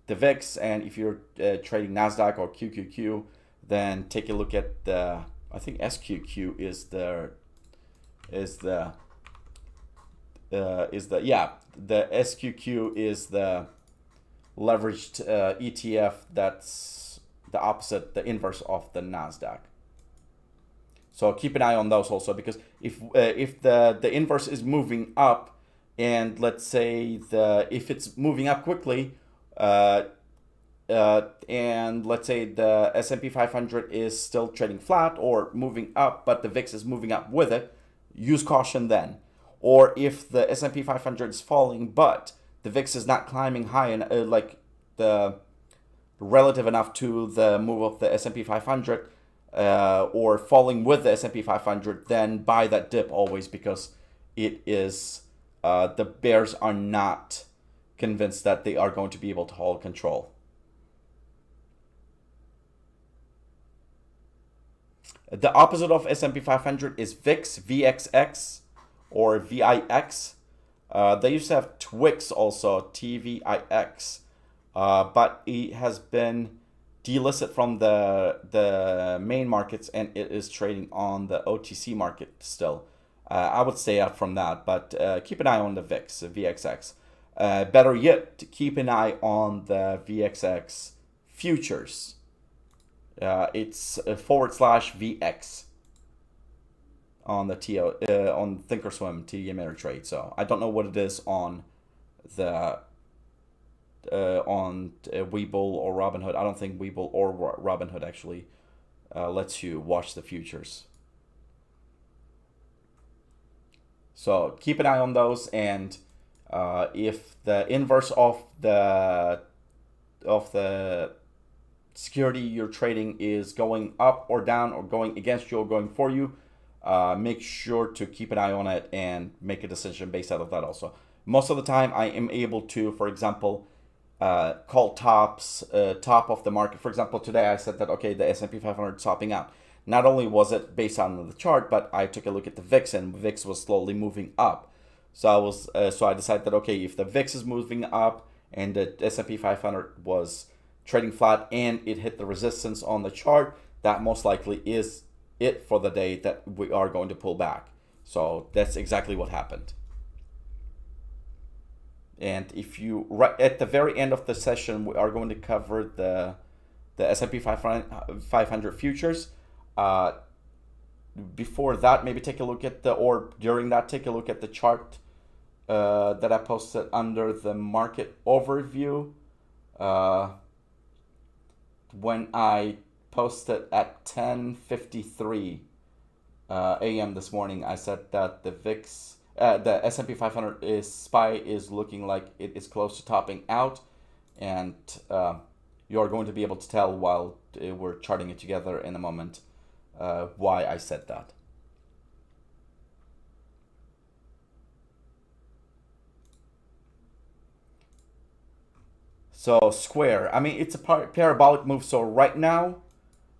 VIX, and if you're trading NASDAQ or QQQ, then take a look at the, I think SQQ is the SQQ is the leveraged ETF that's the opposite, the inverse of the NASDAQ. So keep an eye on those also, because if the inverse is moving up, and let's say if it's moving up quickly, and let's say the S&P 500 is still trading flat or moving up, but the VIX is moving up with it, use caution then. Or if the S&P 500 is falling, but the VIX is not climbing high, and like the relative enough to the move of the S&P 500, or falling with the S&P 500, then buy that dip always, because it is the bears are not convinced that they are going to be able to hold control. The opposite of S&P 500 is VIX, VXX, or VIX. They used to have TWIX also, TVIX. but it has been delisted from the main markets, and it is trading on the OTC market still. I would stay out from that, but keep an eye on the VXX. Better yet, to keep an eye on the VXX futures. It's /VX on the on Thinkorswim TD Ameritrade. So I don't know what it is on the Webull or Robinhood. I don't think Webull or Robinhood actually lets you watch the futures. So keep an eye on those, and if the inverse of the security you're trading is going up or down or going against you or going for you, make sure to keep an eye on it and make a decision based out of that also. Most of the time I am able to, for example, call top of the market. For example, today I said that, okay, the S&P 500 is topping out. Not only was it based on the chart, but I took a look at the VIX, and VIX was slowly moving up. So I decided that, okay, if the VIX is moving up and the S&P 500 was trading flat and it hit the resistance on the chart, that most likely is it for the day, that we are going to pull back. So that's exactly what happened. And if you, right at the very end of the session, we are going to cover the S&P 500 futures. Before that, maybe take a look at during that, take a look at the chart that I posted under the market overview. When I posted at 10:53 a.m. this morning, I said that the VIX, the S&P 500 SPY is looking like it is close to topping out, and you are going to be able to tell while we're charting it together in a moment why I said that. So Square, I mean, it's a parabolic move. So right now,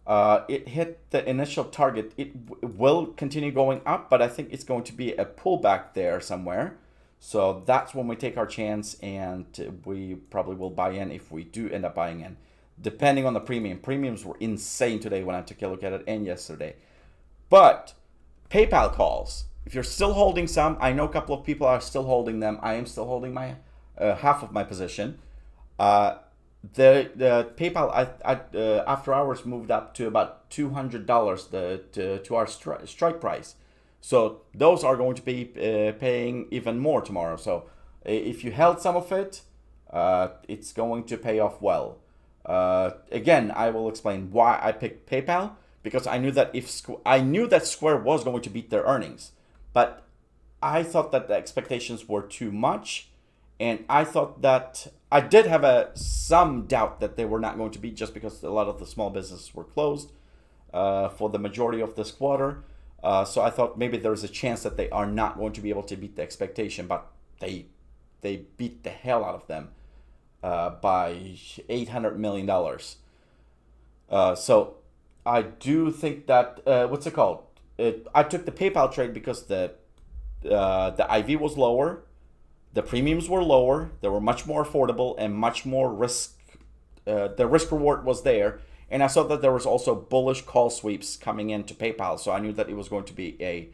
it hit the initial target. It will continue going up, but I think it's going to be a pullback there somewhere. So that's when we take our chance, and we probably will buy in if we do end up buying in, depending on the premium. Premiums were insane today when I took a look at it, and yesterday. But PayPal calls. If you're still holding some, I know a couple of people are still holding them. I am still holding my half of my position. The PayPal after hours moved up to about $200 to our strike price. So those are going to be paying even more tomorrow. So if you held some of it, it's going to pay off well. Again, I will explain why I picked PayPal, because I knew that Square was going to beat their earnings, but I thought that the expectations were too much, and I thought that I did have some doubt that they were not going to beat, just because a lot of the small businesses were closed for the majority of this quarter. So I thought maybe there's a chance that they are not going to be able to beat the expectation, but they beat the hell out of them by $800 million. So I do think that, what's it called? I took the PayPal trade because the IV was lower, the premiums were lower, they were much more affordable, and much more risk. The risk reward was there, and I saw that there was also bullish call sweeps coming into PayPal. So I knew that it was going to be a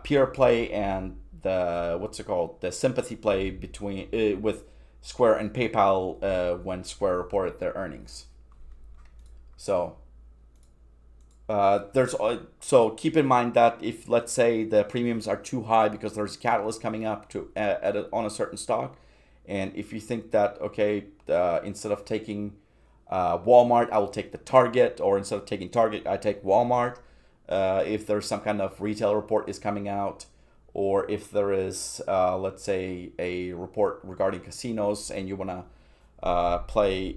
peer play and the sympathy play between with Square and PayPal when Square reported their earnings. So so keep in mind that if, let's say, the premiums are too high because there's a catalyst coming up to on a certain stock, and if you think that, okay, instead of taking Walmart, I will take the Target, or instead of taking Target, I take Walmart. If there's some kind of retail report is coming out, or if there is, let's say, a report regarding casinos, and you want to play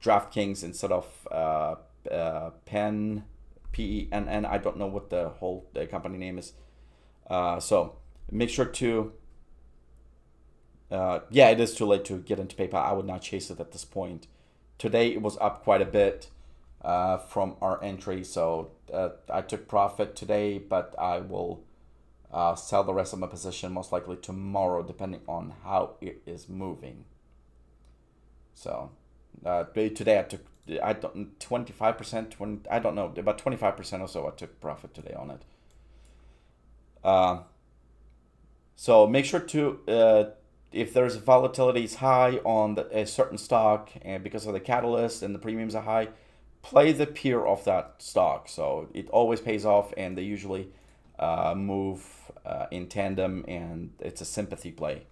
DraftKings instead of PENN, PENN, I don't know what the whole company name is. So make sure to, yeah, it is too late to get into PayPal. I would not chase it at this point. Today it was up quite a bit from our entry, so I took profit today, but I will sell the rest of my position most likely tomorrow, depending on how it is moving. So today I took 25%, I don't know, about 25% or so I took profit today on it. So make sure to, if there's volatility is high on a certain stock and because of the catalyst and the premiums are high, play the peer of that stock. So it always pays off, and they usually move in tandem, and it's a sympathy play.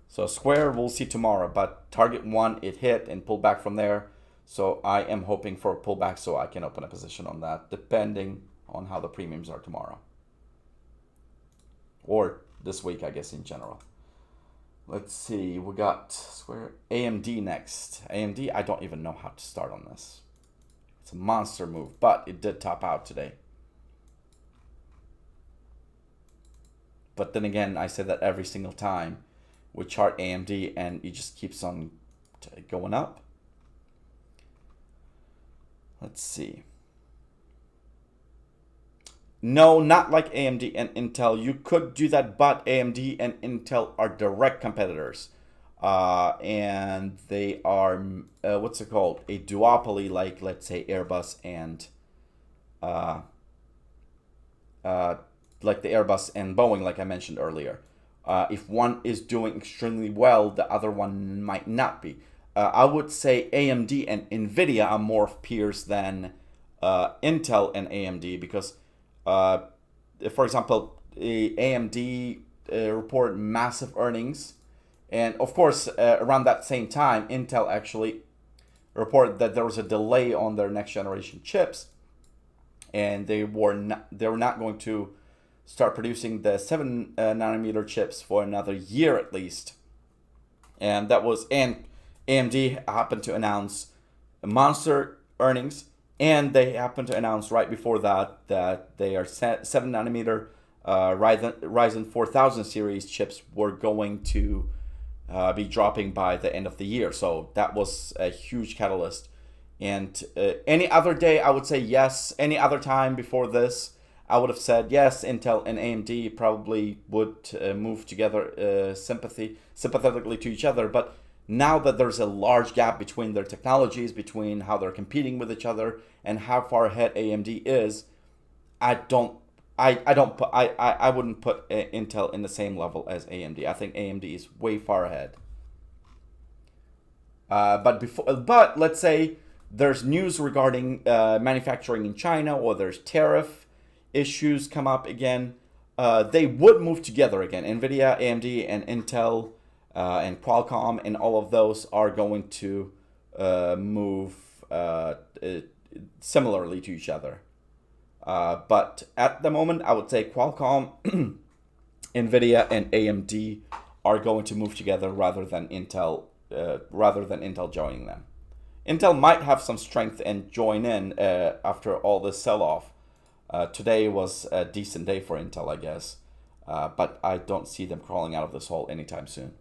So Square we'll see tomorrow, but target 1 it hit and pulled back from there. So I am hoping for a pullback so I can open a position on that, depending on how the premiums are tomorrow. Or this week, I guess, in general. Let's see, we got Square, AMD next. AMD, I don't even know how to start on this. It's a monster move, but it did top out today. But then again, I say that every single time we chart AMD, and it just keeps on going up. Let's see. No, not like AMD and Intel. You could do that, but AMD and Intel are direct competitors. And they are, what's it called? A duopoly, like, let's say, Airbus and, like the Airbus and Boeing, like I mentioned earlier. If one is doing extremely well, the other one might not be. I would say AMD and NVDA are more peers than Intel and AMD, because for example, AMD reported massive earnings, and of course around that same time Intel actually reported that there was a delay on their next generation chips, and they were not going to start producing the 7 nanometer chips for another year at least. And that was, and AMD happened to announce monster earnings, and they happened to announce right before that that their 7 nanometer Ryzen 4000 series chips were going to be dropping by the end of the year. So that was a huge catalyst. And any other day, I would say yes. Any other time before this, I would have said yes, Intel and AMD probably would move together sympathetically to each other. But now that there's a large gap between their technologies, between how they're competing with each other and how far ahead AMD is, I wouldn't put Intel in the same level as AMD. I think AMD is way far ahead. But let's say there's news regarding manufacturing in China, or there's tariff issues come up again, they would move together again. NVIDIA, AMD, and Intel, and Qualcomm, and all of those are going to move similarly to each other. But at the moment, I would say Qualcomm, NVIDIA, and AMD are going to move together rather than Intel joining them. Intel might have some strength and join in after all this sell-off. Today was a decent day for Intel, I guess, but I don't see them crawling out of this hole anytime soon.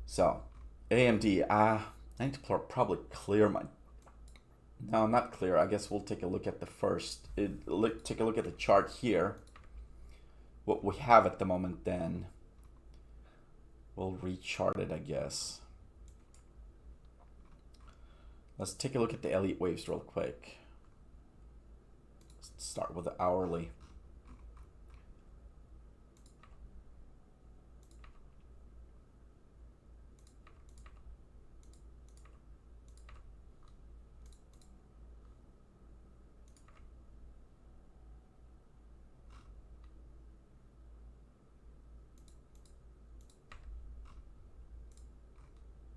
So, AMD, I need to probably clear my... No, not clear. I guess we'll take a look at the first... take a look at the chart here. What we have at the moment, then we'll rechart it, I guess. Let's take a look at the elite waves real quick. Let's start with the hourly.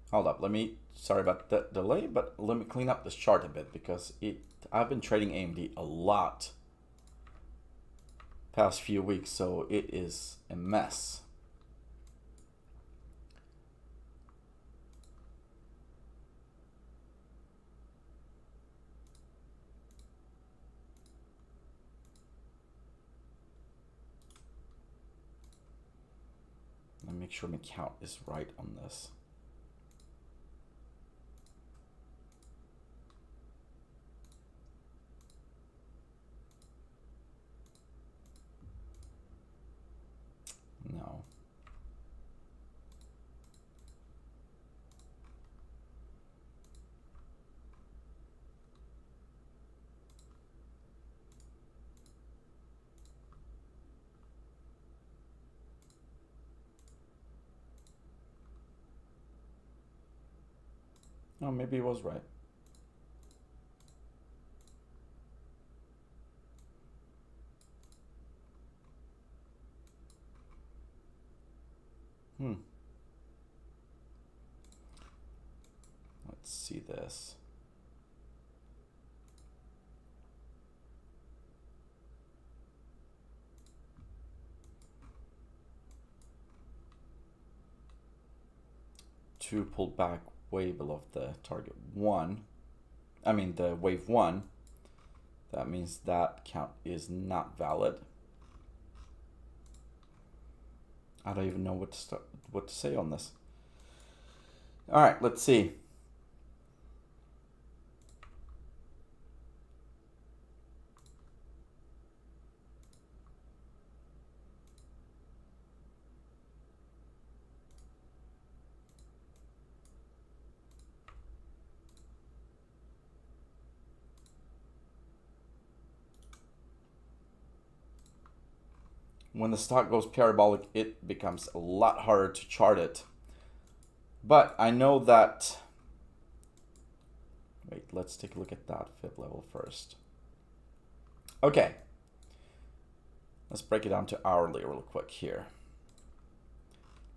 Hold up, sorry about the delay, but let me clean up this chart a bit, because I've been trading AMD a lot past few weeks, so it is a mess. Let me make sure my count is right on this. Oh, maybe he was right. Let's see this. Two pulled back way below the target one. I mean the wave one. That means that count is not valid. I don't even know what to say on this. All right, let's see. When the stock goes parabolic, it becomes a lot harder to chart it. But I know that, wait, let's take a look at that fib level first. Okay, let's break it down to hourly real quick here.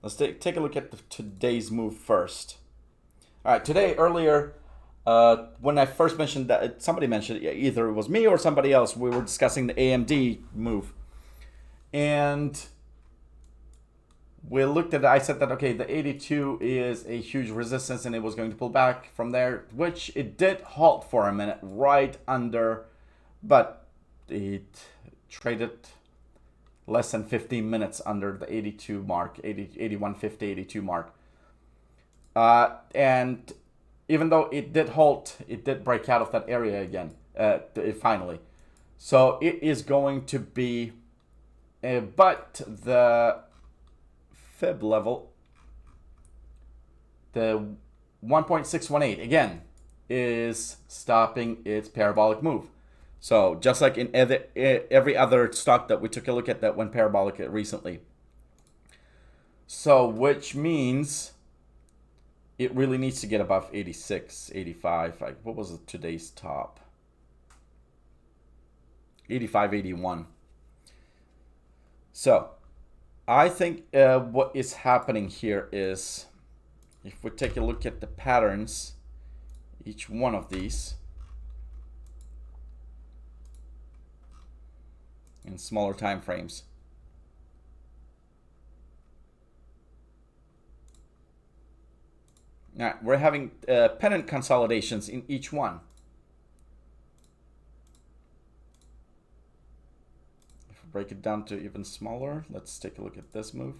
Let's take a look at today's move first. All right, today earlier, when I first mentioned that, somebody mentioned it, either it was me or somebody else, we were discussing the AMD move. And we looked at it, I said that, okay, the 82 is a huge resistance and it was going to pull back from there, which it did halt for a minute right under, but it traded less than 15 minutes under the 82 mark, 81.50, 82 mark. And even though it did halt, it did break out of that area again, finally. So it is going to be, but the fib level, the 1.618 again is stopping its parabolic move. So just like in every other stock that we took a look at that went parabolic recently. So which means it really needs to get above 86, 85. Like, what was today's top? 85, 81. So I think what is happening here is, if we take a look at the patterns, each one of these in smaller time frames. Now we're having pennant consolidations in each one. Break it down to even smaller. Let's take a look at this move.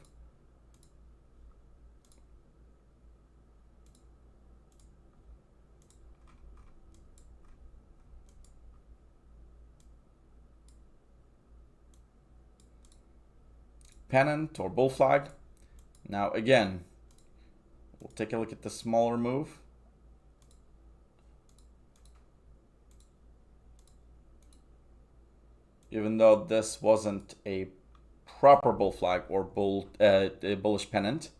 Pennant or bull flag. Now again, we'll take a look at the smaller move. Even though this wasn't a proper bull flag or bullish pennant.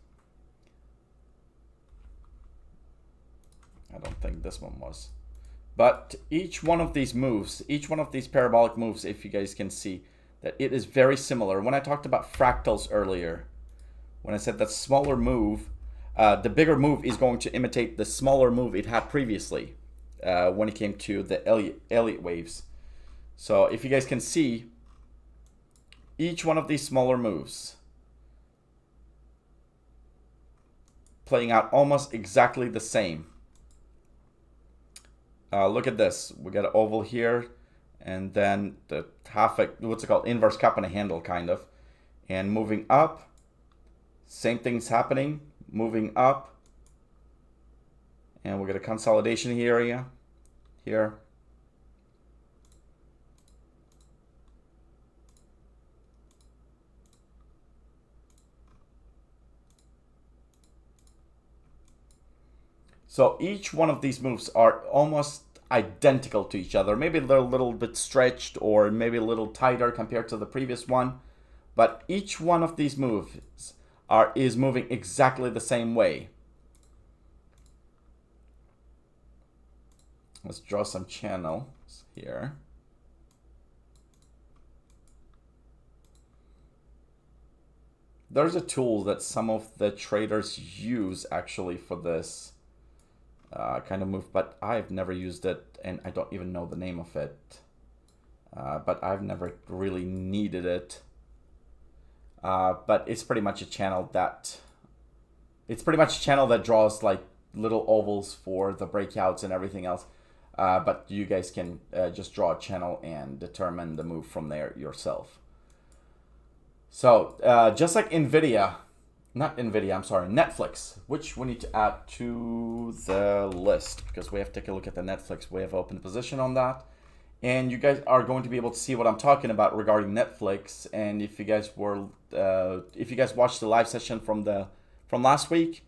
I don't think this one was. But each one of these moves, each one of these parabolic moves, if you guys can see, that it is very similar. When I talked about fractals earlier, when I said that smaller move, the bigger move is going to imitate the smaller move it had previously when it came to the Elliott waves. So if you guys can see, each one of these smaller moves playing out almost exactly the same. Look at this. We got an oval here, and then the what's it called, inverse cup and a handle kind of, and moving up. Same thing's happening, moving up, and we got a consolidation area here. So each one of these moves are almost identical to each other. Maybe they're a little bit stretched or maybe a little tighter compared to the previous one. But each one of these moves is moving exactly the same way. Let's draw some channels here. There's a tool that some of the traders use actually for this kind of move, but I've never used it and I don't even know the name of it. But I've never really needed it. But it's pretty much a channel that draws like little ovals for the breakouts and everything else. But you guys can just draw a channel and determine the move from there yourself. So just like Netflix, which we need to add to the list because we have to take a look at the Netflix. We have open position on that. And you guys are going to be able to see what I'm talking about regarding Netflix. And if you guys watched the live session from last week,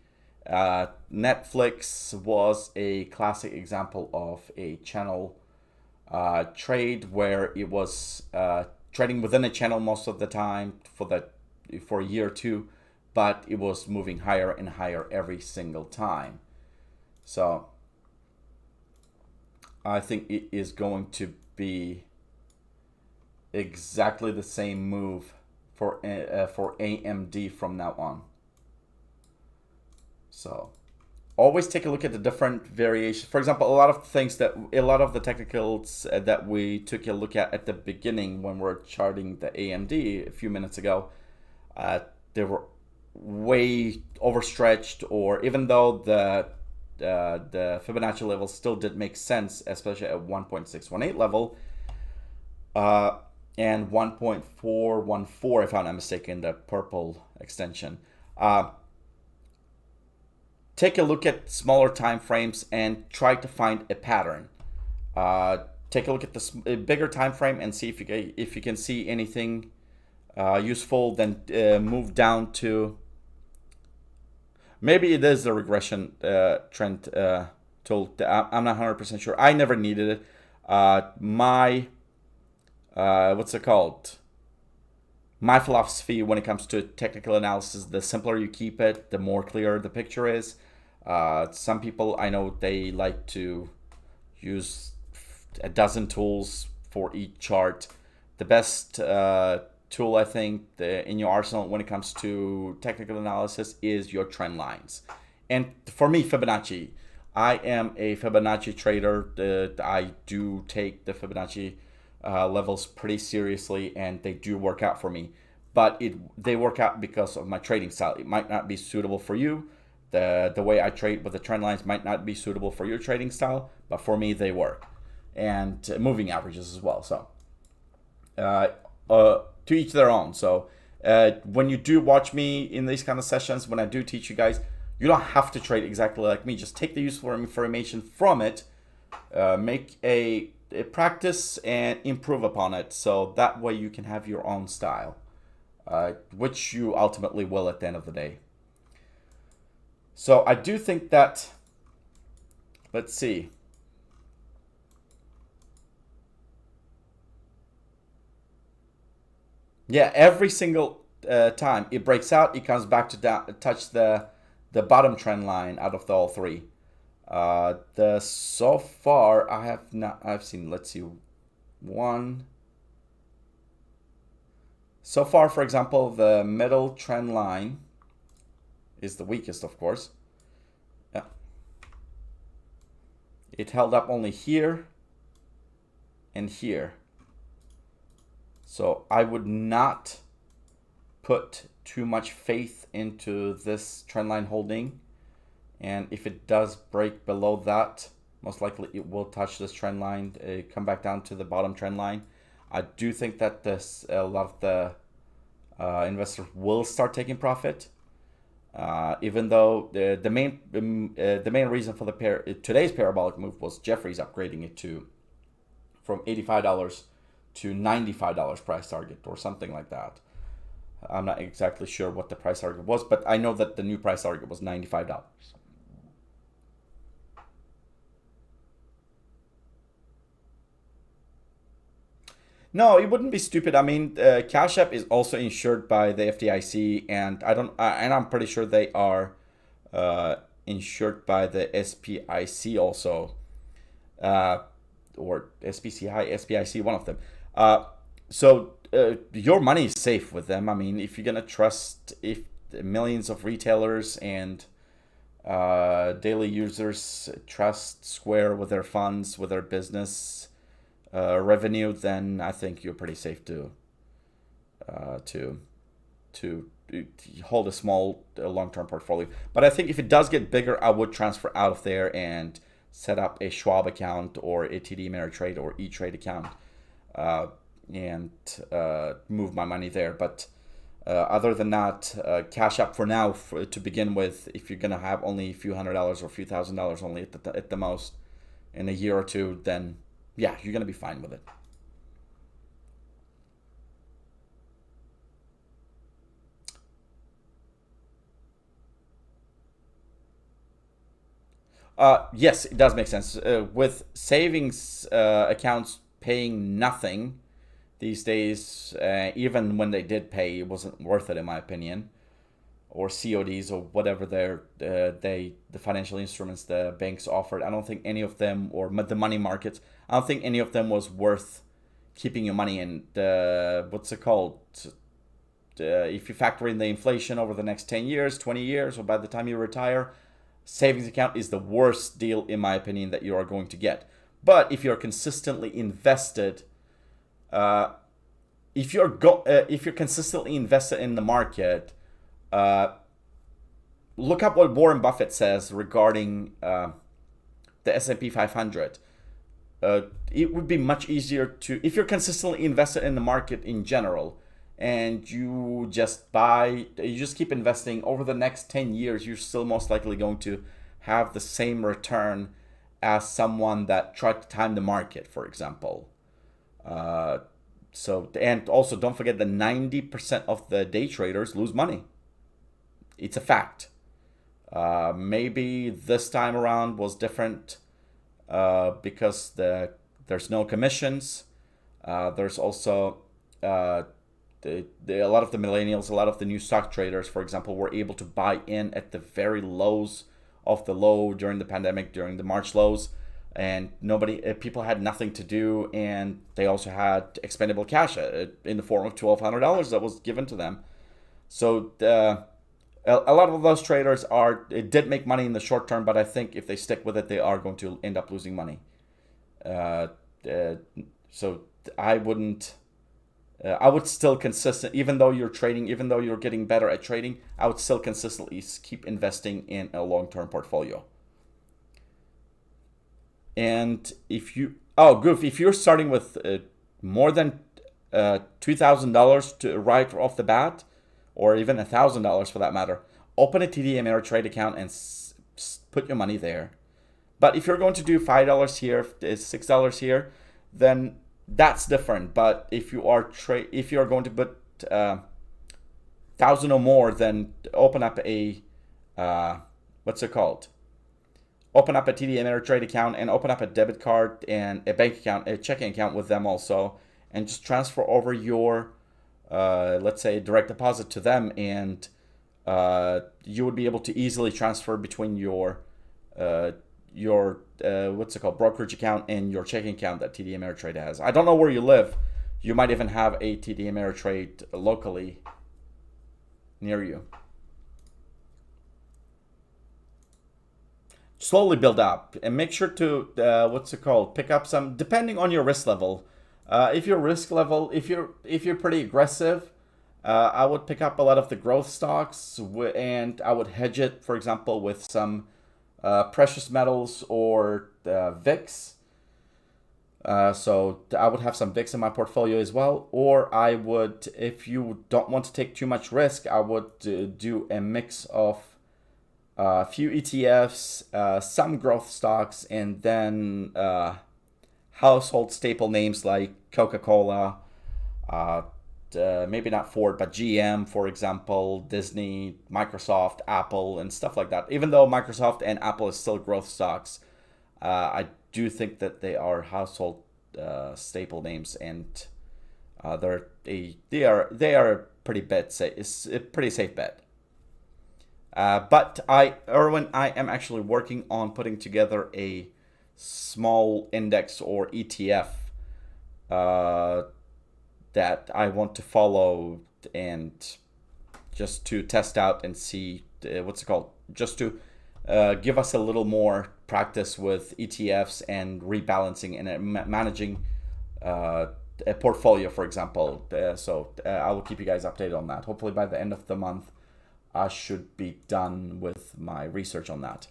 Netflix was a classic example of a channel trade where it was trading within a channel most of the time for a year or two, but it was moving higher and higher every single time. So I think it is going to be exactly the same move for AMD from now on. So always take a look at the different variations. For example, a lot of the technicals that we took a look at the beginning when we're charting the AMD a few minutes ago, they were way overstretched, or even though the Fibonacci level still did make sense, especially at 1.618 level and 1.414, if I'm not mistaken, the purple extension. Take a look at smaller time frames and try to find a pattern. Take a look at the bigger time frame and see if you can see anything useful. Then move down to, maybe it is the regression trend tool. I'm not 100% sure. I never needed it. My philosophy when it comes to technical analysis, the simpler you keep it, the more clear the picture is. Some people I know, they like to use a dozen tools for each chart. The best tool, I think, in your arsenal when it comes to technical analysis is your trend lines. And for me, Fibonacci. I am a Fibonacci trader. I do take the Fibonacci levels pretty seriously, and they do work out for me. But they work out because of my trading style. It might not be suitable for you. The way I trade with the trend lines might not be suitable for your trading style, but for me they work. And moving averages as well. So to each their own. So when you do watch me in these kind of sessions, when I do teach you guys, you don't have to trade exactly like me. Just take the useful information from it, make a practice and improve upon it. So that way you can have your own style, which you ultimately will at the end of the day. So I do think that, let's see. Yeah, every single time it breaks out, it comes back to touch the bottom trend line out of all three. So far I've seen, let's see, one. So far, for example, the middle trend line is the weakest, of course. Yeah. It held up only here and here. So I would not put too much faith into this trend line holding. And if it does break below that, most likely it will touch this trend line, come back down to the bottom trend line. I do think that a lot of the investors will start taking profit. Even though the main reason for today's parabolic move was Jeffrey's upgrading it from $85 to $95 price target or something like that. I'm not exactly sure what the price target was, but I know that the new price target was $95. No, it wouldn't be stupid. I mean, Cash App is also insured by the FDIC, and I'm pretty sure they are insured by the SPIC also. or SPCI, SPIC, one of them. So your money is safe with them. I mean, if you're gonna trust if millions of retailers and daily users trust Square with their funds, with their business revenue, then I think you're pretty safe to hold a small long-term portfolio. But I think if it does get bigger, I would transfer out of there and set up a Schwab account or a TD Ameritrade or E-Trade account and move my money there. But other than that, Cash App for now to begin with, if you're going to have only a few $100s or a few $1,000s only at the most in a year or two, then yeah, you're going to be fine with it. Yes, it does make sense. With savings accounts paying nothing these days, even when they did pay, it wasn't worth it in my opinion. Or CODs or whatever the financial instruments the banks offered. I don't think any of them, or the money markets, I don't think any of them was worth keeping your money in. What's it called? If you factor in the inflation over the next 10 years, 20 years, or by the time you retire, savings account is the worst deal in my opinion that you are going to get. But if you're consistently invested, if you're consistently invested in the market, look up what Warren Buffett says regarding the S&P 500. It would be much easier to, if you're consistently invested in the market in general, and you just keep investing over the next 10 years, you're still most likely going to have the same return as someone that tried to time the market, for example. And also don't forget that 90% of the day traders lose money. It's a fact. Maybe this time around was different because there's no commissions. There's also a lot of the millennials, a lot of the new stock traders, for example, were able to buy in at the very lows of the low during the pandemic, during the March lows, and people had nothing to do, and they also had expendable cash in the form of $1,200 that was given to them. So a lot of those traders did make money in the short term, but I think if they stick with it, they are going to end up losing money. So I wouldn't. I would still even though you're trading, even though you're getting better at trading, I would still consistently keep investing in a long-term portfolio. And if you're starting with more than $2,000 to right off the bat, or even $1,000 for that matter, open a TD Ameritrade account and put your money there. But if you're going to do $5 here, $6 here, then that's different. But if you are going to put 1,000 or more, then open up a open up a TD Ameritrade account and open up a debit card and a bank account, a checking account with them also, and just transfer over your let's say direct deposit to them, and you would be able to easily transfer between your brokerage account and your checking account that TD Ameritrade has. I don't know where you live. You might even have a TD Ameritrade locally near you. Slowly build up and make sure to pick up some, depending on your risk level. If you're pretty aggressive, I would pick up a lot of the growth stocks, and I would hedge it, for example, with some precious metals or VIX. So I would have some VIX in my portfolio as well. Or I would, if you don't want to take too much risk, I would do a mix of a few ETFs, some growth stocks, and then household staple names like Coca-Cola, maybe not Ford, but GM, for example, Disney, Microsoft, Apple, and stuff like that. Even though Microsoft and Apple is still growth stocks, I do think that they are household staple names, and they are a pretty safe bet. But Erwin, I am actually working on putting together a small index or ETF that I want to follow, and just to test out and see what's it called, just to give us a little more practice with ETFs and rebalancing and managing a portfolio, for example. So I will keep you guys updated on that. Hopefully by the end of the month, I should be done with my research on that.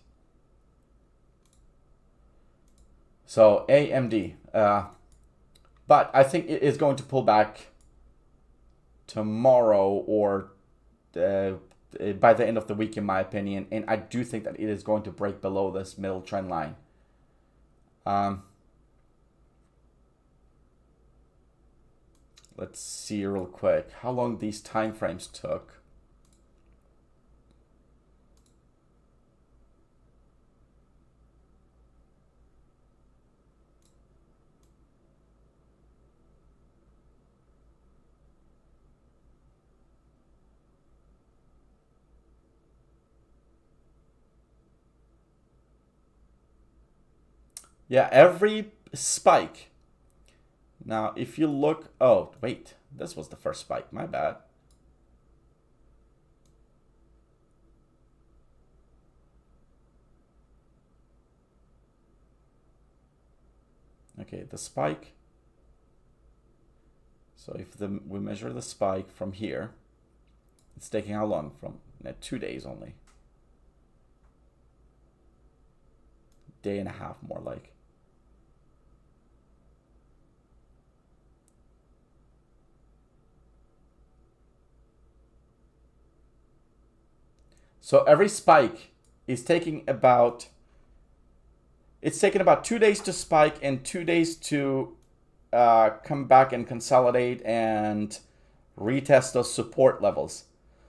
So AMD, but I think it is going to pull back tomorrow or by the end of the week, in my opinion, and I do think that it is going to break below this middle trend line. Let's see real quick how long these time frames took. Yeah, every spike. Now, if you look, oh, wait, this was the first spike, my bad. Okay, the spike. So if we measure the spike from here, it's taking how long? From 2 days only. Day and a half, more like. So every spike is taking about, it's taken about 2 days to spike and 2 days to come back and consolidate and retest those support levels.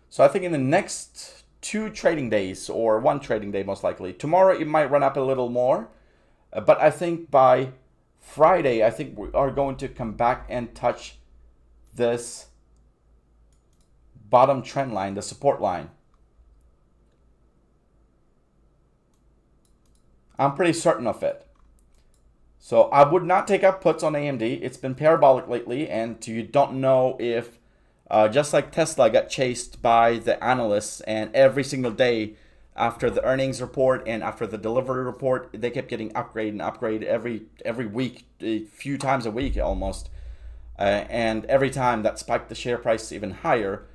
So I think in the next 2 trading days, or 1 trading day most likely, tomorrow it might run up a little more, but I think by Friday, I think we are going to come back and touch this bottom trend line, the support line. I'm pretty certain of it. So I would not take out puts on AMD. It's been parabolic lately, and you don't know if, just like Tesla got chased by the analysts, and every single day after the earnings report and after the delivery report, they kept getting upgraded and upgraded every week, a few times a week almost. And every time that spiked the share price even higher.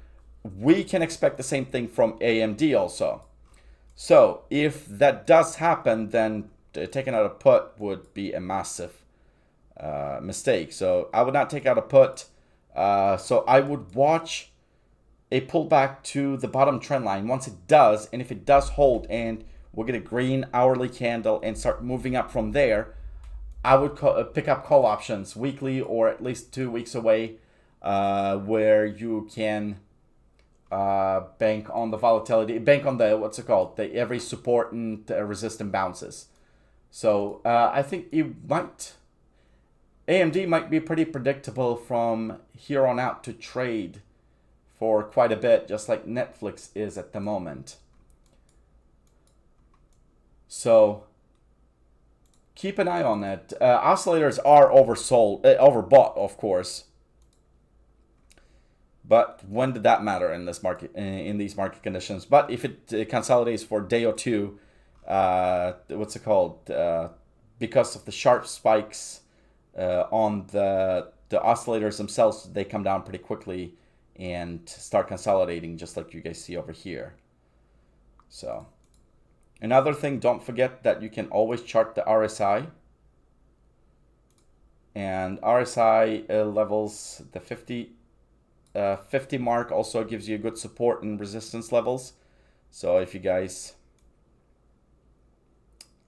We can expect the same thing from AMD also. So if that does happen, then taking out a put would be a massive mistake. So I would not take out a put. So I would watch a pullback to the bottom trend line once it does, and if it does hold and we'll get a green hourly candle and start moving up from there, I would pick up call options weekly or at least 2 weeks away, where you can bank on the volatility, bank on the, what's it called, the every support and resistance bounces. So I think AMD might be pretty predictable from here on out to trade for quite a bit, just like Netflix is at the moment. So keep an eye on that. Oscillators are overbought, of course. But when did that matter in this market, in these market conditions? But if it consolidates for a day or two, what's it called? Because of the sharp spikes on the oscillators themselves, they come down pretty quickly and start consolidating, just like you guys see over here. So another thing, don't forget that you can always chart the RSI. And RSI levels, the 50 mark also gives you good support and resistance levels. So if you guys,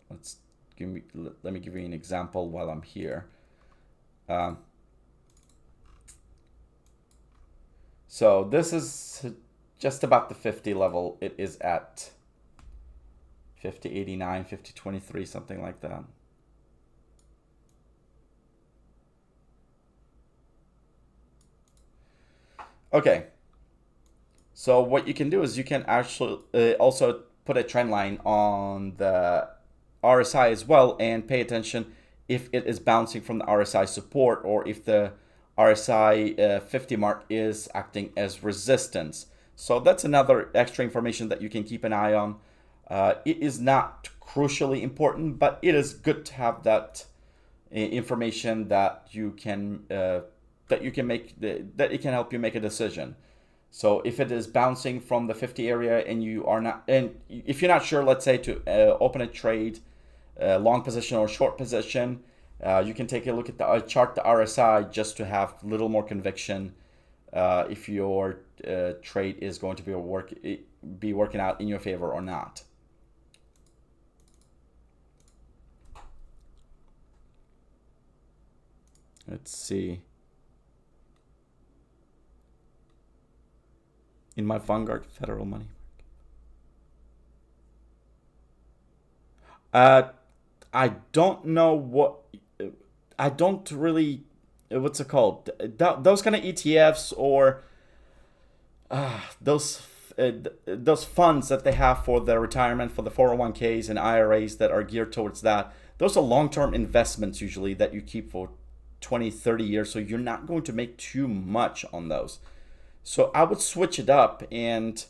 let me give you an example while I'm here. So this is just about the 50 level. It is at 50.89, 50.23, something like that. Okay, so what you can do is you can actually also put a trend line on the RSI as well, and pay attention if it is bouncing from the RSI support or if the RSI 50 mark is acting as resistance. So that's another extra information that you can keep an eye on. It is not crucially important, but it is good to have that information that you can make that it can help you make a decision. So if it is bouncing from the 50 area and you are not, and if you're not sure, let's say to open a trade, long position or short position, you can take a look at the chart, the RSI, just to have a little more conviction if your trade is going to be working out in your favor or not. Let's see. In my Vanguard Federal Money Market. I don't know what. I don't really. What's it called? Those kind of ETFs or those funds that they have for the retirement, for the 401ks and IRAs that are geared towards that. Those are long-term investments usually that you keep for 20, 30 years. So you're not going to make too much on those. So I would switch it up, and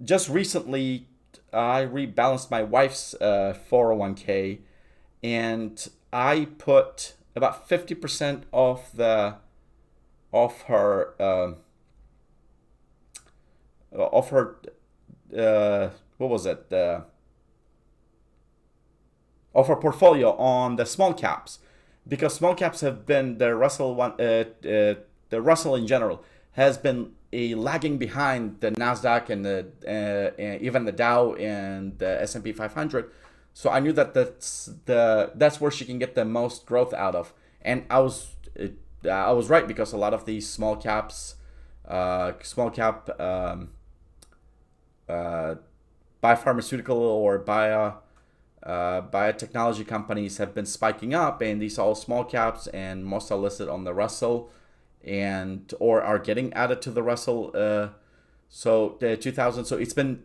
just recently I rebalanced my wife's 401k, and I put about 50% of her what was it, of her portfolio on the small caps, because small caps have been the Russell one. The Russell in general has been lagging behind the Nasdaq and even the Dow and the S&P 500. So I knew that that's where she can get the most growth out of, and I was right, because a lot of these small cap biopharmaceutical or biotechnology companies have been spiking up, and these are all small caps, and most are listed on the Russell and or are getting added to the Russell. So the 2000. So it's been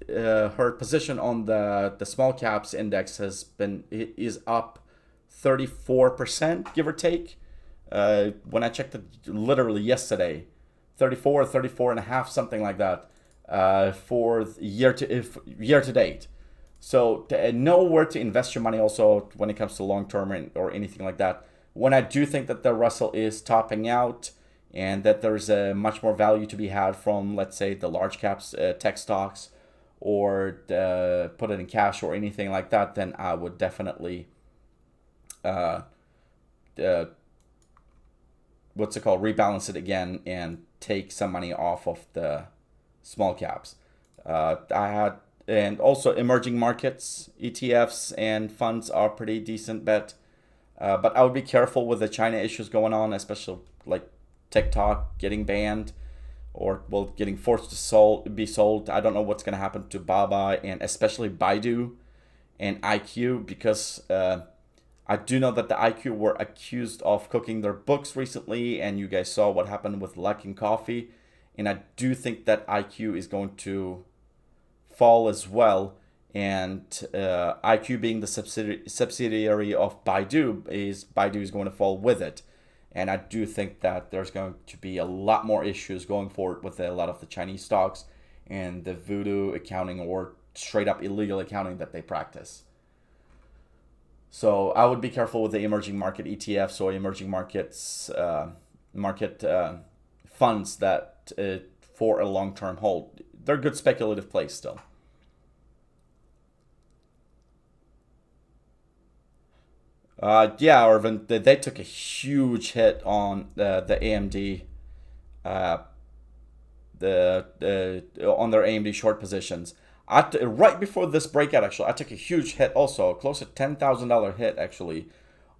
her position on the small caps index is up 34%, give or take. When I checked it literally yesterday, 34 and a half, something like that, for year to date. So know where to invest your money also when it comes to long term or anything like that. When I do think that the Russell is topping out and that there's a much more value to be had from, let's say, the large caps, tech stocks, or put it in cash or anything like that, then I would definitely rebalance it again and take some money off of the small caps. And also emerging markets, ETFs and funds are pretty decent bet. But I would be careful with the China issues going on, especially like TikTok getting banned or getting forced to be sold. I don't know what's going to happen to Baba and especially Baidu and IQ, because I do know that the IQ were accused of cooking their books recently, and you guys saw what happened with Luckin Coffee. And I do think that IQ is going to fall as well. And IQ being the subsidiary of Baidu is going to fall with it. And I do think that there's going to be a lot more issues going forward with a lot of the Chinese stocks and the voodoo accounting or straight up illegal accounting that they practice. So I would be careful with the emerging market ETFs or emerging markets funds that for a long-term hold. They're a good speculative plays still. Yeah, Irvin, they took a huge hit on the AMD, on their AMD short positions. Right before this breakout, actually, I took a huge hit also, close to $10,000 hit actually,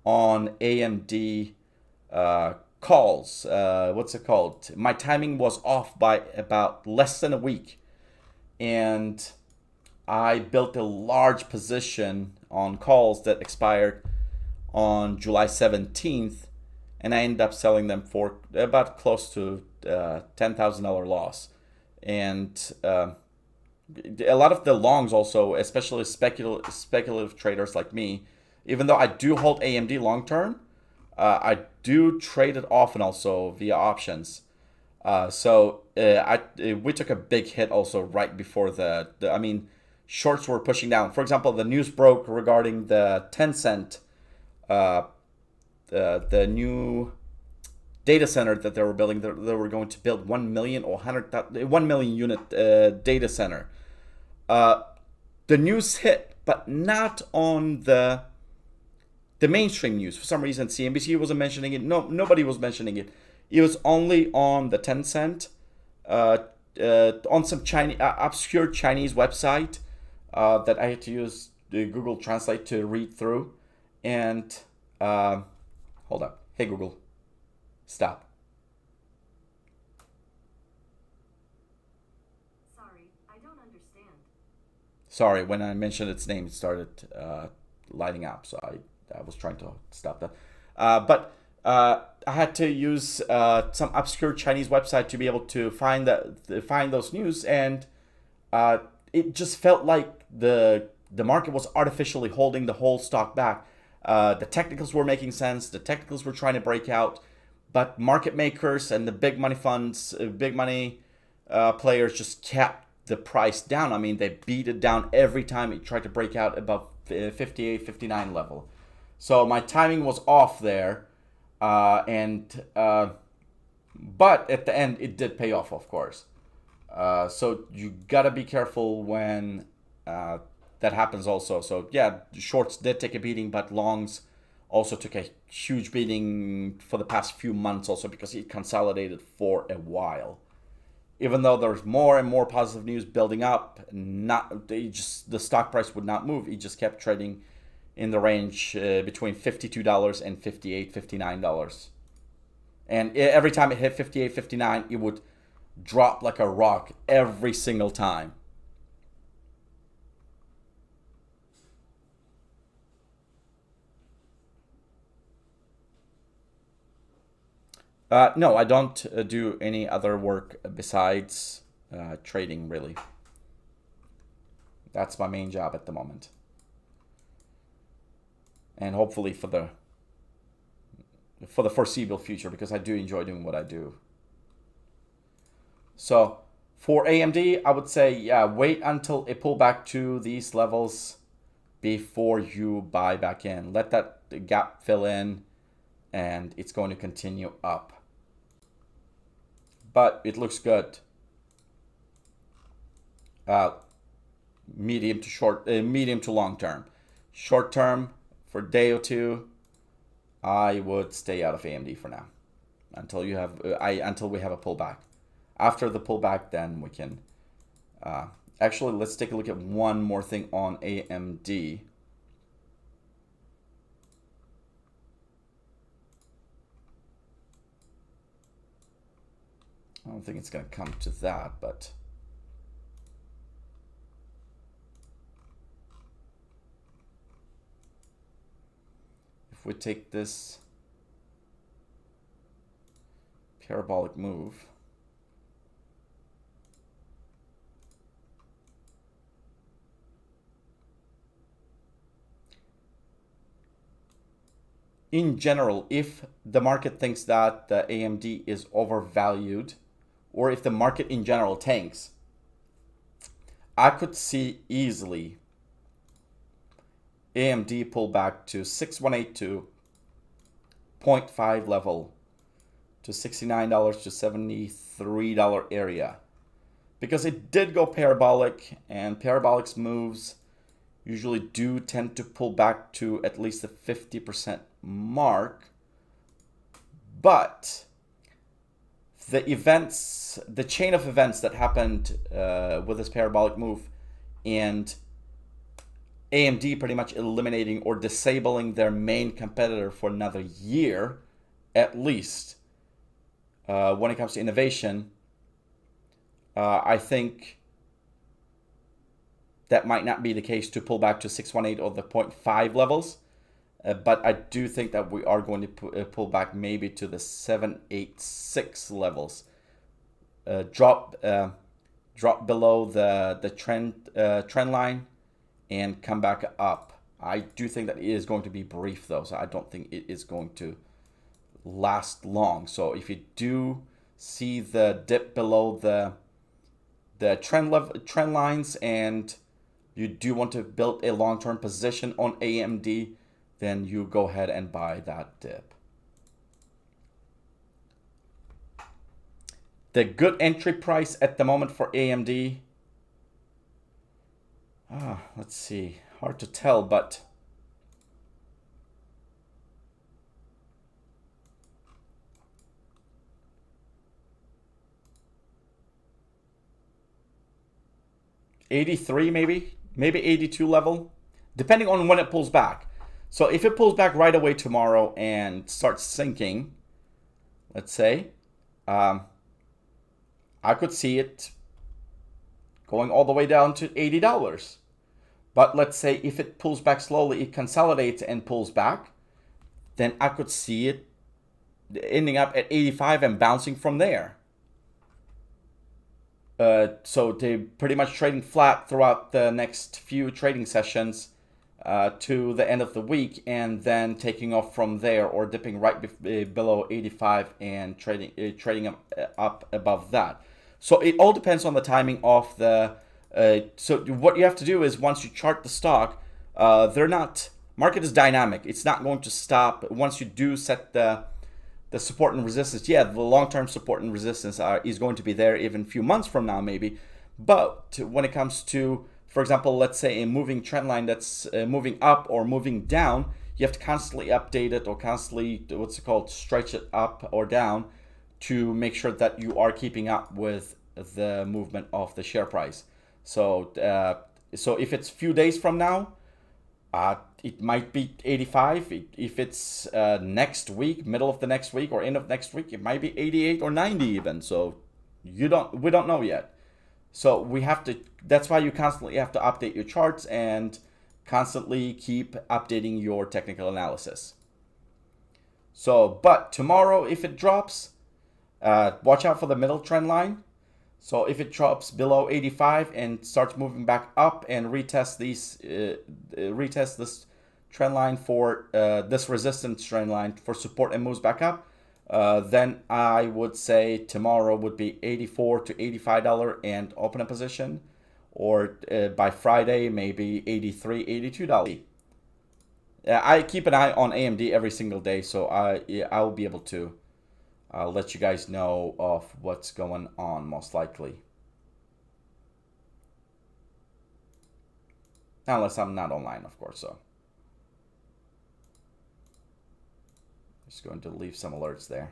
on AMD calls. What's it called? My timing was off by about less than a week, and I built a large position on calls that expired on July 17th, and I ended up selling them for about close to $10,000 loss. And A lot of the longs also, especially speculative traders like me, even though I do hold AMD long term, I do trade it often also via options. We took a big hit also right before I mean, shorts were pushing down. For example, the news broke regarding the Tencent, uh, the new data center that they were building. They were going to build 1 million or 1 million unit data center. Uh, the news hit, but not on the mainstream news. For some reason, CNBC wasn't mentioning it. No, nobody was mentioning it. It was only on the Tencent, on some Chinese obscure Chinese website that I had to use the Google Translate to read through. And hold up, hey Google, stop. Sorry, I don't understand. Sorry, when I mentioned its name, it started lighting up. So I was trying to stop that. But I had to use some obscure Chinese website to be able to find those news, and it just felt like the market was artificially holding the whole stock back. The technicals were making sense. The technicals were trying to break out, but market makers and the big money funds, big money players just kept the price down. I mean, they beat it down every time it tried to break out above 58, 59 level. So my timing was off there, but at the end it did pay off, of course. So you gotta be careful when that happens also. So yeah, shorts did take a beating, but longs also took a huge beating for the past few months also because it consolidated for a while. Even though there's more and more positive news building up, the stock price would not move. It just kept trading in the range between $52 and $58, $59. And every time it hit 58, 59, it would drop like a rock every single time. No, I don't do any other work besides trading, really. That's my main job at the moment. And hopefully for the foreseeable future, because I do enjoy doing what I do. So for AMD, I would say, yeah, wait until it pull back to these levels before you buy back in. Let that gap fill in, and it's going to continue up. But it looks good. Medium to long term. Short term, for a day or two, I would stay out of AMD for now until we have a pullback. After the pullback, then we can. Actually, let's take a look at one more thing on AMD. I don't think it's going to come to that, but if we take this parabolic move, in general, if the market thinks that the AMD is overvalued, or if the market in general tanks, I could see easily AMD pull back to 618 to 0.5 level to $69 to $73 area, because it did go parabolic, and parabolic moves usually do tend to pull back to at least the 50% mark. But the chain of events that happened with this parabolic move, and AMD pretty much eliminating or disabling their main competitor for another year, at least, when it comes to innovation, I think that might not be the case to pull back to 618 or the 0.5 levels. But I do think that we are going to pull back maybe to the 786 levels. Drop drop below the trend line and come back up. I do think that it is going to be brief though, so I don't think it is going to last long. So if you do see the dip below the trend lines and you do want to build a long-term position on AMD, then you go ahead and buy that dip. The good entry price at the moment for AMD, let's see, hard to tell, but $83 maybe 82 level, depending on when it pulls back. So if it pulls back right away tomorrow and starts sinking, let's say, I could see it going all the way down to $80. But let's say if it pulls back slowly, it consolidates and pulls back, then I could see it ending up at 85 and bouncing from there. So they're pretty much trading flat throughout the next few trading sessions to the end of the week, and then taking off from there or dipping right below 85 and trading up above that. So it all depends on the timing of the. So what you have to do is once you chart the stock, market is dynamic. It's not going to stop once you do set the support and resistance. Yeah, the long-term support and resistance is going to be there even a few months from now maybe. But when it comes to, for example, let's say a moving trend line that's moving up or moving down, you have to constantly update it or constantly, stretch it up or down to make sure that you are keeping up with the movement of the share price. So if it's a few days from now, it might be 85. If it's next week, middle of the next week or end of next week, it might be 88 or 90 even. So we don't know yet. So that's why you constantly have to update your charts and constantly keep updating your technical analysis. So, but tomorrow, if it drops, watch out for the middle trend line. So if it drops below 85 and starts moving back up and retest this trend line for this resistance trend line for support and moves back up, then I would say tomorrow would be $84 to $85 and open a position, or by Friday maybe $83, $82. I keep an eye on AMD every single day, so I'll be able to let you guys know of what's going on most likely. Unless I'm not online, of course, so. Just going to leave some alerts there.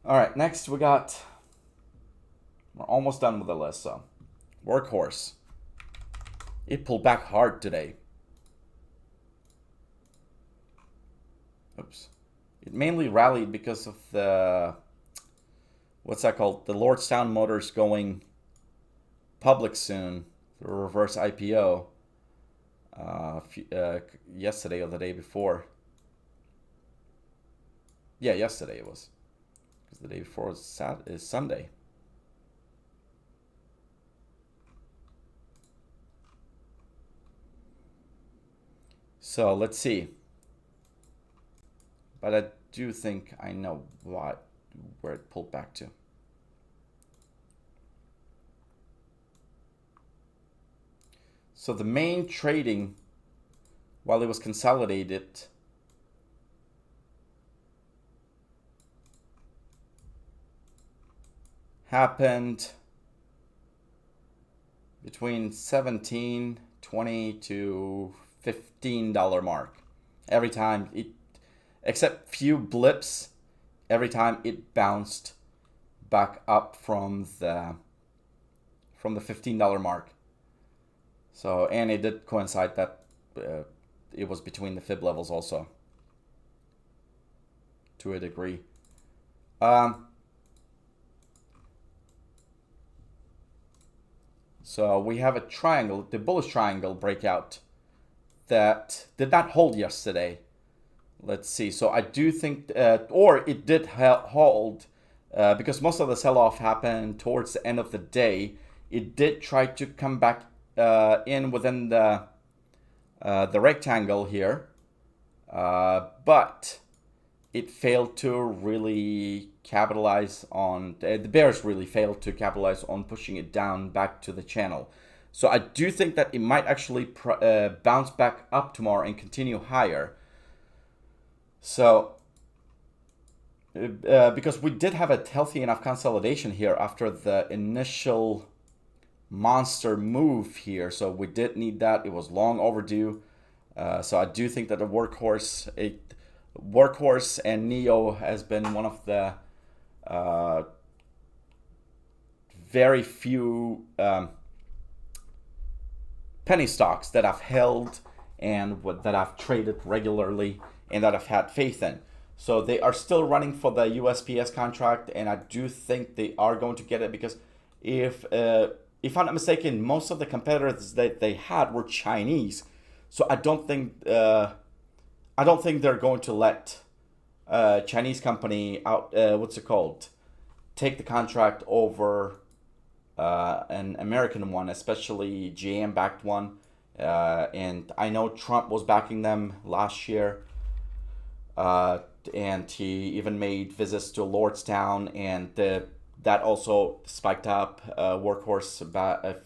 All right, next we're almost done with the list, so. Workhorse. It pulled back hard today. Oops. It mainly rallied because of the, what's that called? The Lordstown Motors going public soon, the reverse IPO, yesterday or the day before. Yeah, yesterday it was. Because the day before is Sunday. So let's see. But I do think I know where it pulled back to. So the main trading, while it was consolidated, happened between $17, $20 to $15 mark. Every time it, except few blips, every time it bounced back up from the $15 mark. So, and it did coincide that it was between the fib levels also, to a degree. So we have a triangle, the bullish triangle breakout that did not hold yesterday. let's see. So I do think, or it did hold, because most of the sell-off happened towards the end of the day. It did try to come back in within the rectangle here, but it failed to really capitalize on, the bears really failed to capitalize on pushing it down back to the channel. So I do think that it might actually bounce back up tomorrow and continue higher. So, because we did have a healthy enough consolidation here after the initial monster move here. So we did need that. It was long overdue. So I do think that the workhorse and Neo has been one of the very few penny stocks that I've held and that I've traded regularly and that I've had faith in. So they are still running for the USPS contract, and I do think they are going to get it, because if I'm not mistaken, most of the competitors that they had were Chinese. So I don't think they're going to let Chinese company out, take the contract over an American one, especially GM backed one. And I know Trump was backing them last year. And he even made visits to Lordstown, and that also spiked up. Workhorse about it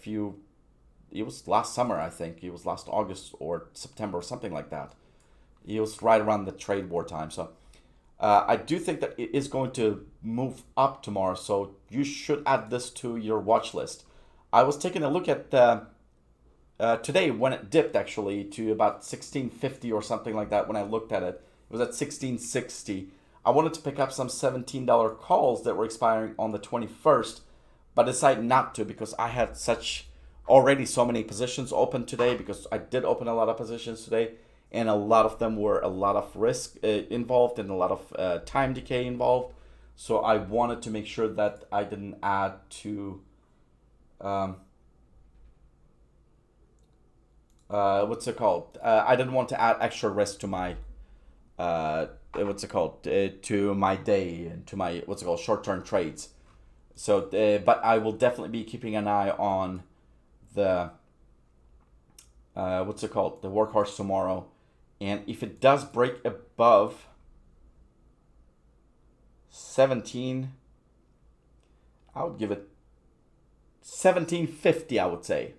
was last summer, I think. It was last August or September or something like that. It was right around the trade war time. So I do think that it is going to move up tomorrow. So you should add this to your watch list. I was taking a look at today when it dipped actually to about 1650 or something like that. When I looked at it, it was at 1660. I wanted to pick up some $17 calls that were expiring on the 21st, but decided not to, because I had already so many positions open today, because I did open a lot of positions today, and a lot of them were a lot of risk involved and a lot of time decay involved. So I wanted to make sure that I didn't add to I didn't want to add extra risk to my to my day and to my short-term trades. So but I will definitely be keeping an eye on the the workhorse tomorrow, and if it does break above 17, I would give it 1750. I would say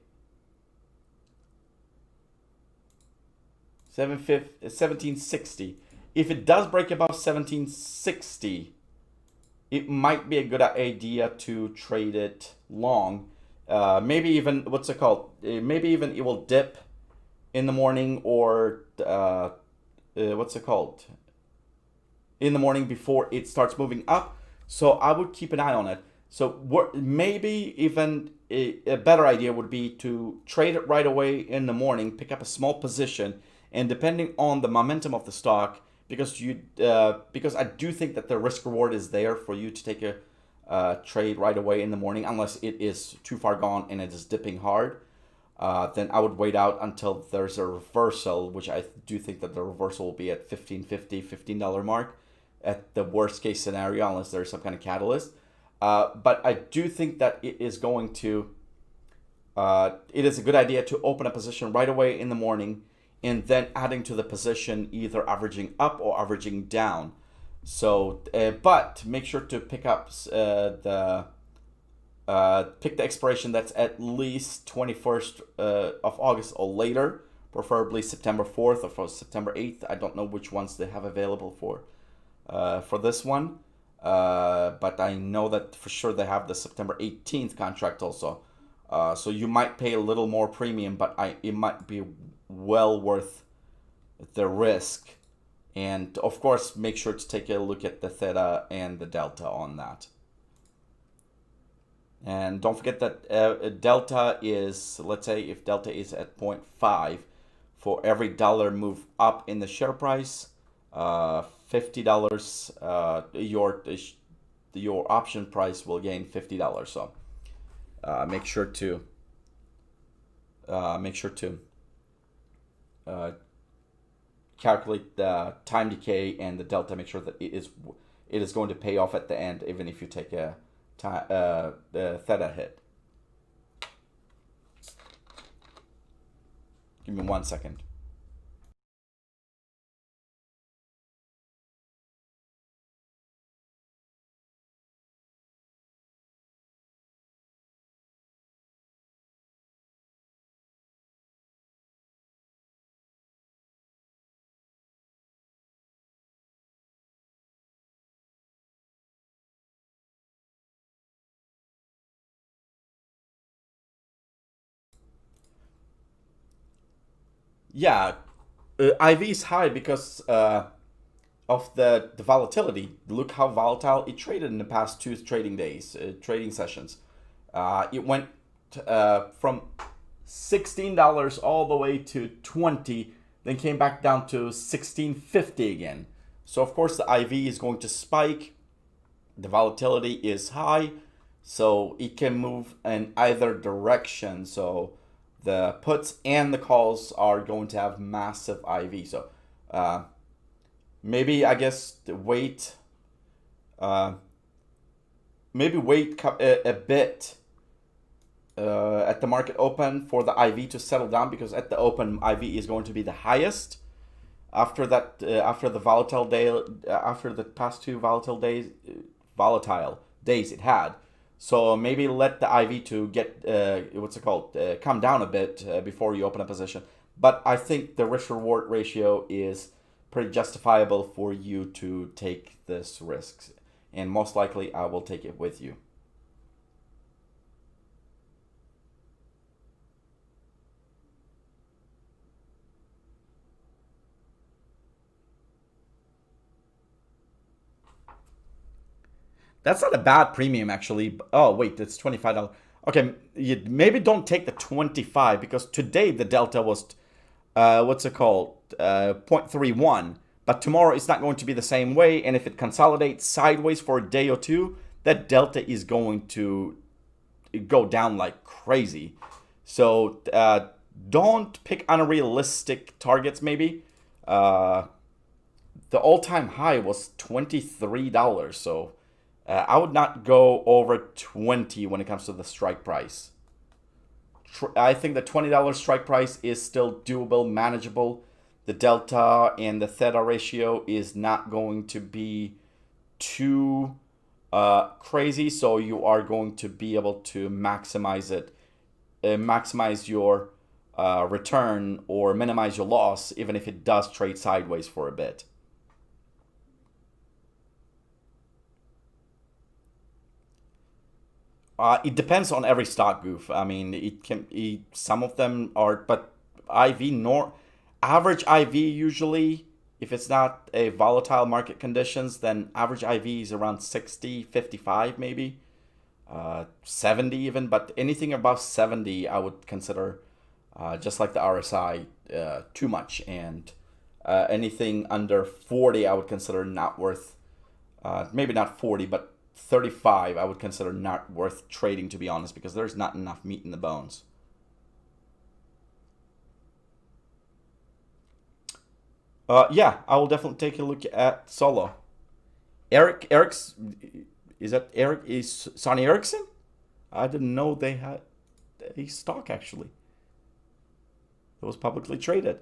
1760. If it does break above 1760, it might be a good idea to trade it long. Maybe even maybe even it will dip in the morning, or in the morning before it starts moving up. So I would keep an eye on it. So maybe even a better idea would be to trade it right away in the morning, pick up a small position, and depending on the momentum of the stock, because I do think that the risk reward is there for you to take a trade right away in the morning, unless it is too far gone and it is dipping hard. Then I would wait out until there's a reversal, which I do think that the reversal will be at $15 mark at the worst case scenario, unless there's some kind of catalyst. But I do think that it is going to, it is a good idea to open a position right away in the morning, and then adding to the position, either averaging up or averaging down. So, but make sure to pick up pick the expiration that's at least 21st of August or later, preferably September 4th or for September 8th. I don't know which ones they have available for this one, but I know that for sure they have the September 18th contract also. So you might pay a little more premium, but it might be well worth the risk. And of course, make sure to take a look at the theta and the delta on that. And don't forget that delta is, let's say if delta is at 0.5, for every dollar move up in the share price, $50, your option price will gain $50. So make sure to calculate the time decay and the delta, make sure that it is going to pay off at the end, even if you take a theta hit. Give me 1 second. Yeah, IV is high because of the volatility. Look how volatile it traded in the past 2 trading days, trading sessions. It went from $16 all the way to 20, then came back down to $16.50 again. So of course the IV is going to spike. The volatility is high, so it can move in either direction. So the puts and the calls are going to have massive IV. So maybe I guess wait. Maybe wait a bit at the market open for the IV to settle down, because at the open IV is going to be the highest after that. After the volatile day, after the past 2 volatile days it had. So maybe let the IV to get come down a bit before you open a position. But I think the risk reward ratio is pretty justifiable for you to take this risk, and most likely I will take it with you. That's not a bad premium, actually. Oh, wait, it's $25. Okay, maybe don't take the 25, because today the delta was, 0.31. But tomorrow it's not going to be the same way. And if it consolidates sideways for a day or two, that delta is going to go down like crazy. So don't pick unrealistic targets, maybe. The all-time high was $23. So I would not go over 20 when it comes to the strike price. I think the $20 strike price is still doable, manageable. The delta and the theta ratio is not going to be too crazy, so you are going to be able to maximize it, maximize your return or minimize your loss, even if it does trade sideways for a bit. It depends on every stock, Goof. I mean, some of them are, but average IV usually, if it's not a volatile market conditions, then average IV is around 60, 55 maybe, 70 even. But anything above 70, I would consider, just like the RSI, too much. And anything under 40, I would consider not worth, maybe not 40, but 35 I would consider not worth trading, to be honest, because there's not enough meat in the bones. Yeah, I will definitely take a look at Solo. Is Sony Ericsson? I didn't know they had a stock, actually. It was publicly traded.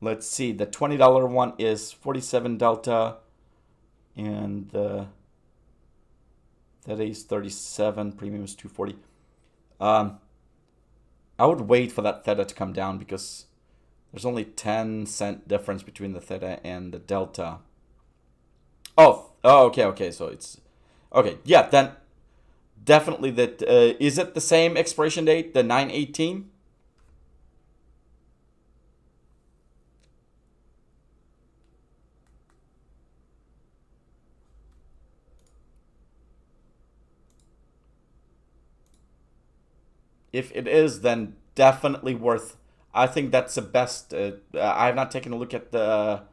Let's see, the $20 one is 47 delta, and that is 37, premium is 240. I would wait for that theta to come down, because there's only 10-cent difference between the theta and the delta. Oh, okay, so it's, okay, yeah, then definitely that, is it the same expiration date, the 9/18? If it is, then definitely worth. I think that's the best. I have not taken a look at the.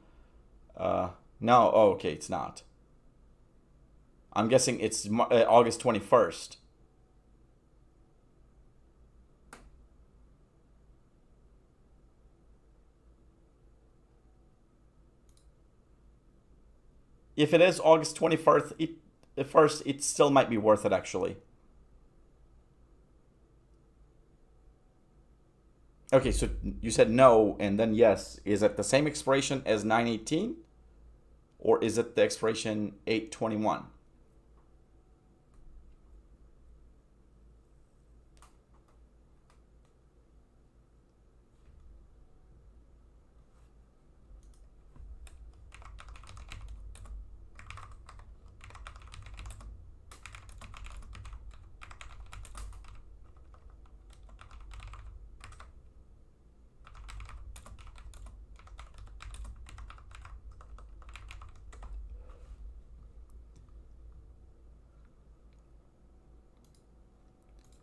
No, oh, okay, it's not. I'm guessing it's August 21st. if it is August 21st, it still might be worth it actually. Okay, so you said no and then yes. Is it the same expiration as 9/18? Or is it the expiration 8/21?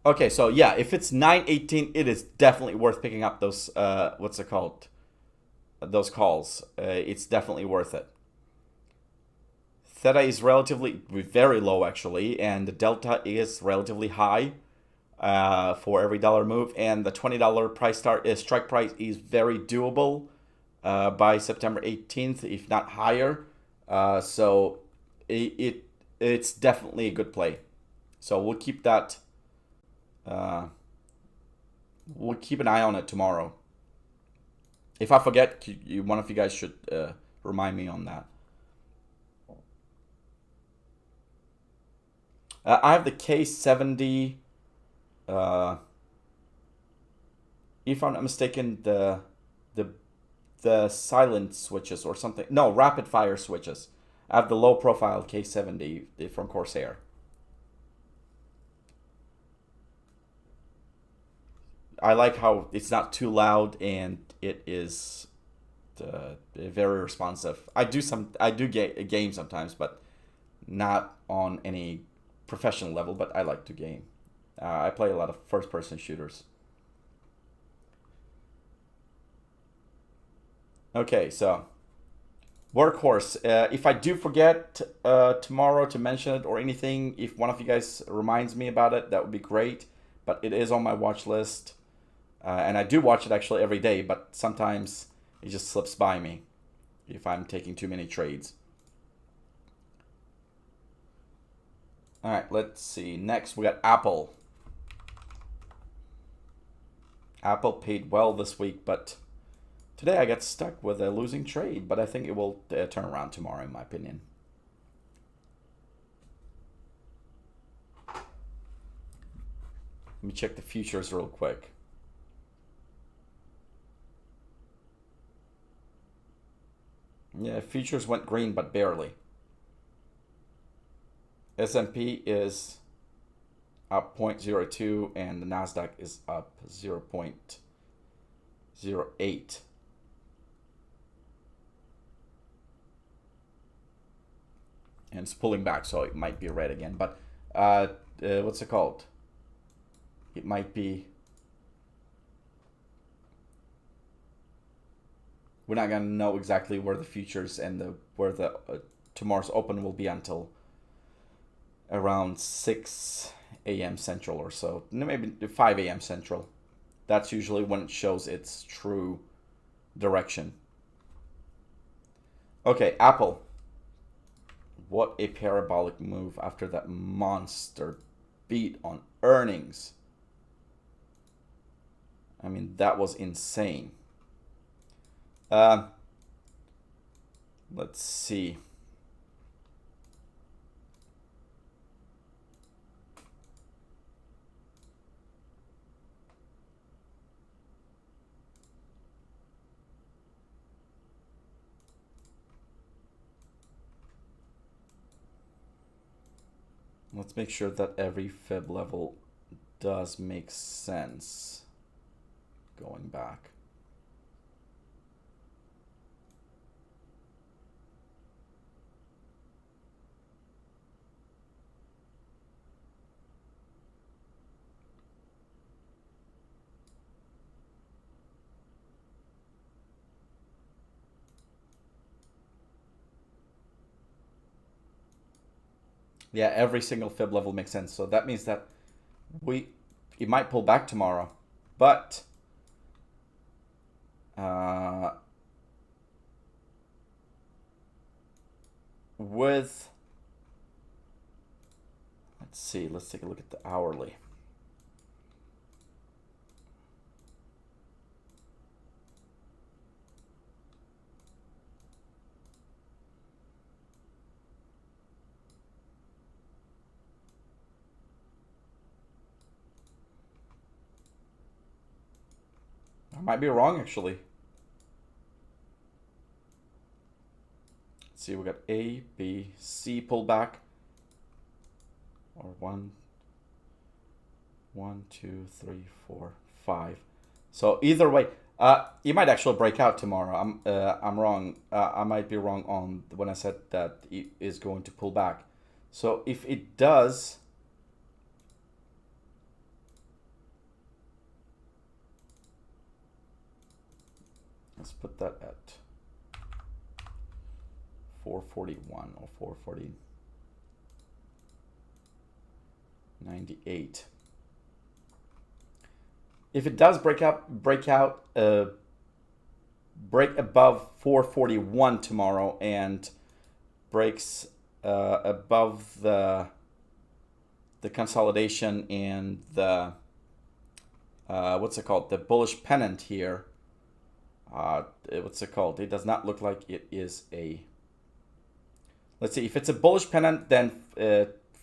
Okay, so yeah, if it's 9/18, it is definitely worth picking up those what's it called? Those calls. It's definitely worth it. Theta is relatively very low actually, and the delta is relatively high for every dollar move, and the $20 price strike price is very doable by September 18th, if not higher. So it's definitely a good play. So we'll keep that. We'll keep an eye on it tomorrow. If I forget, one of you guys should remind me on that. I have the K70. If I'm not mistaken, the silent switches or something. No, rapid fire switches. I have the low profile K70 from Corsair. I like how it's not too loud and it is very responsive. I do game sometimes, but not on any professional level. But I like to game. I play a lot of first-person shooters. Okay, so Workhorse. If I do forget tomorrow to mention it or anything, if one of you guys reminds me about it, that would be great. But it is on my watch list. And I do watch it actually every day, but sometimes it just slips by me if I'm taking too many trades. All right, let's see. Next, we got Apple. Apple paid well this week, but today I got stuck with a losing trade, but I think it will turn around tomorrow, in my opinion. Let me check the futures real quick. Yeah, futures went green, but barely. S&P is up 0.02 and the Nasdaq is up 0.08. And it's pulling back, so it might be red again. But what's it called? It might be. We're not gonna know exactly where the futures and where the tomorrow's open will be until around 6 a.m. Central or so. Maybe 5 a.m. Central. That's usually when it shows its true direction. Okay, Apple. What a parabolic move after that monster beat on earnings. I mean, that was insane. Let's see. Let's make sure that every fib level does make sense going back. Yeah, every single fib level makes sense. So that means that it might pull back tomorrow, but with, let's see, let's take a look at the hourly. I might be wrong, actually. Let's see, we got A, B, C pullback. Or 1, 2, 3, 4, 5. So either way, you might actually break out tomorrow. I'm wrong. I might be wrong on when I said that it is going to pull back. So if it does, let's put that at 441 or 440. 98. If it does break above 441 tomorrow and breaks above the consolidation and the what's it called, the bullish pennant here, what's it called, it does not look like it is a, let's see, if it's a bullish pennant, then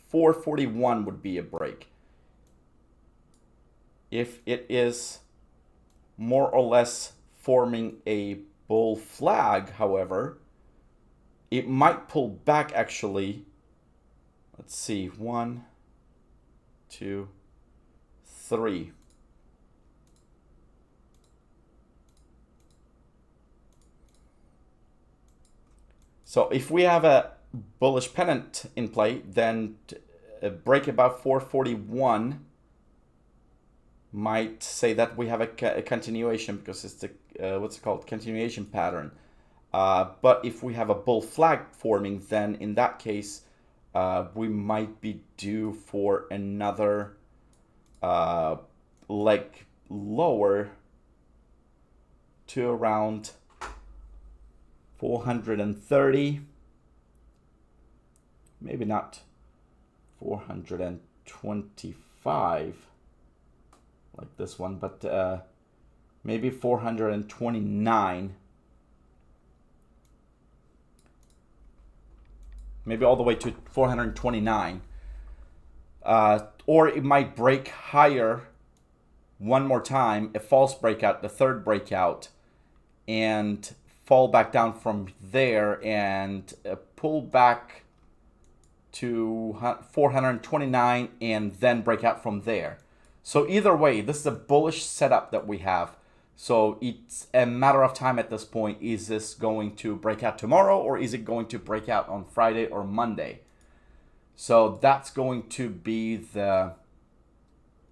441 would be a break. If it is more or less forming a bull flag, however, it might pull back actually. Let's see, 1, 2, 3. So if we have a bullish pennant in play, then a break above 441 might say that we have a continuation, because it's the what's it called, continuation pattern. But if we have a bull flag forming, then in that case we might be due for another leg lower to around 430, maybe not 425 like this one, but maybe 429, maybe all the way to 429, or it might break higher one more time, a false breakout, the third breakout, and fall back down from there and pull back to 429 and then break out from there. So either way, this is a bullish setup that we have. So it's a matter of time at this point. Is this going to break out tomorrow, or is it going to break out on Friday or Monday? So that's going to be the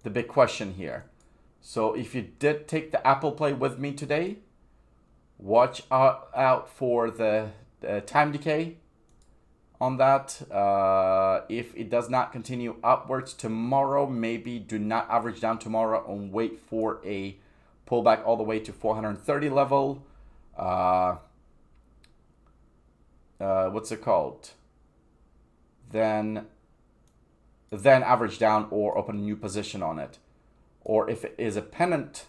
big question here. So if you did take the Apple play with me today, watch out for the time decay on that. If it does not continue upwards tomorrow, maybe do not average down tomorrow and wait for a pullback all the way to 430 level. What's it called? Then average down or open a new position on it. Or if it is a pennant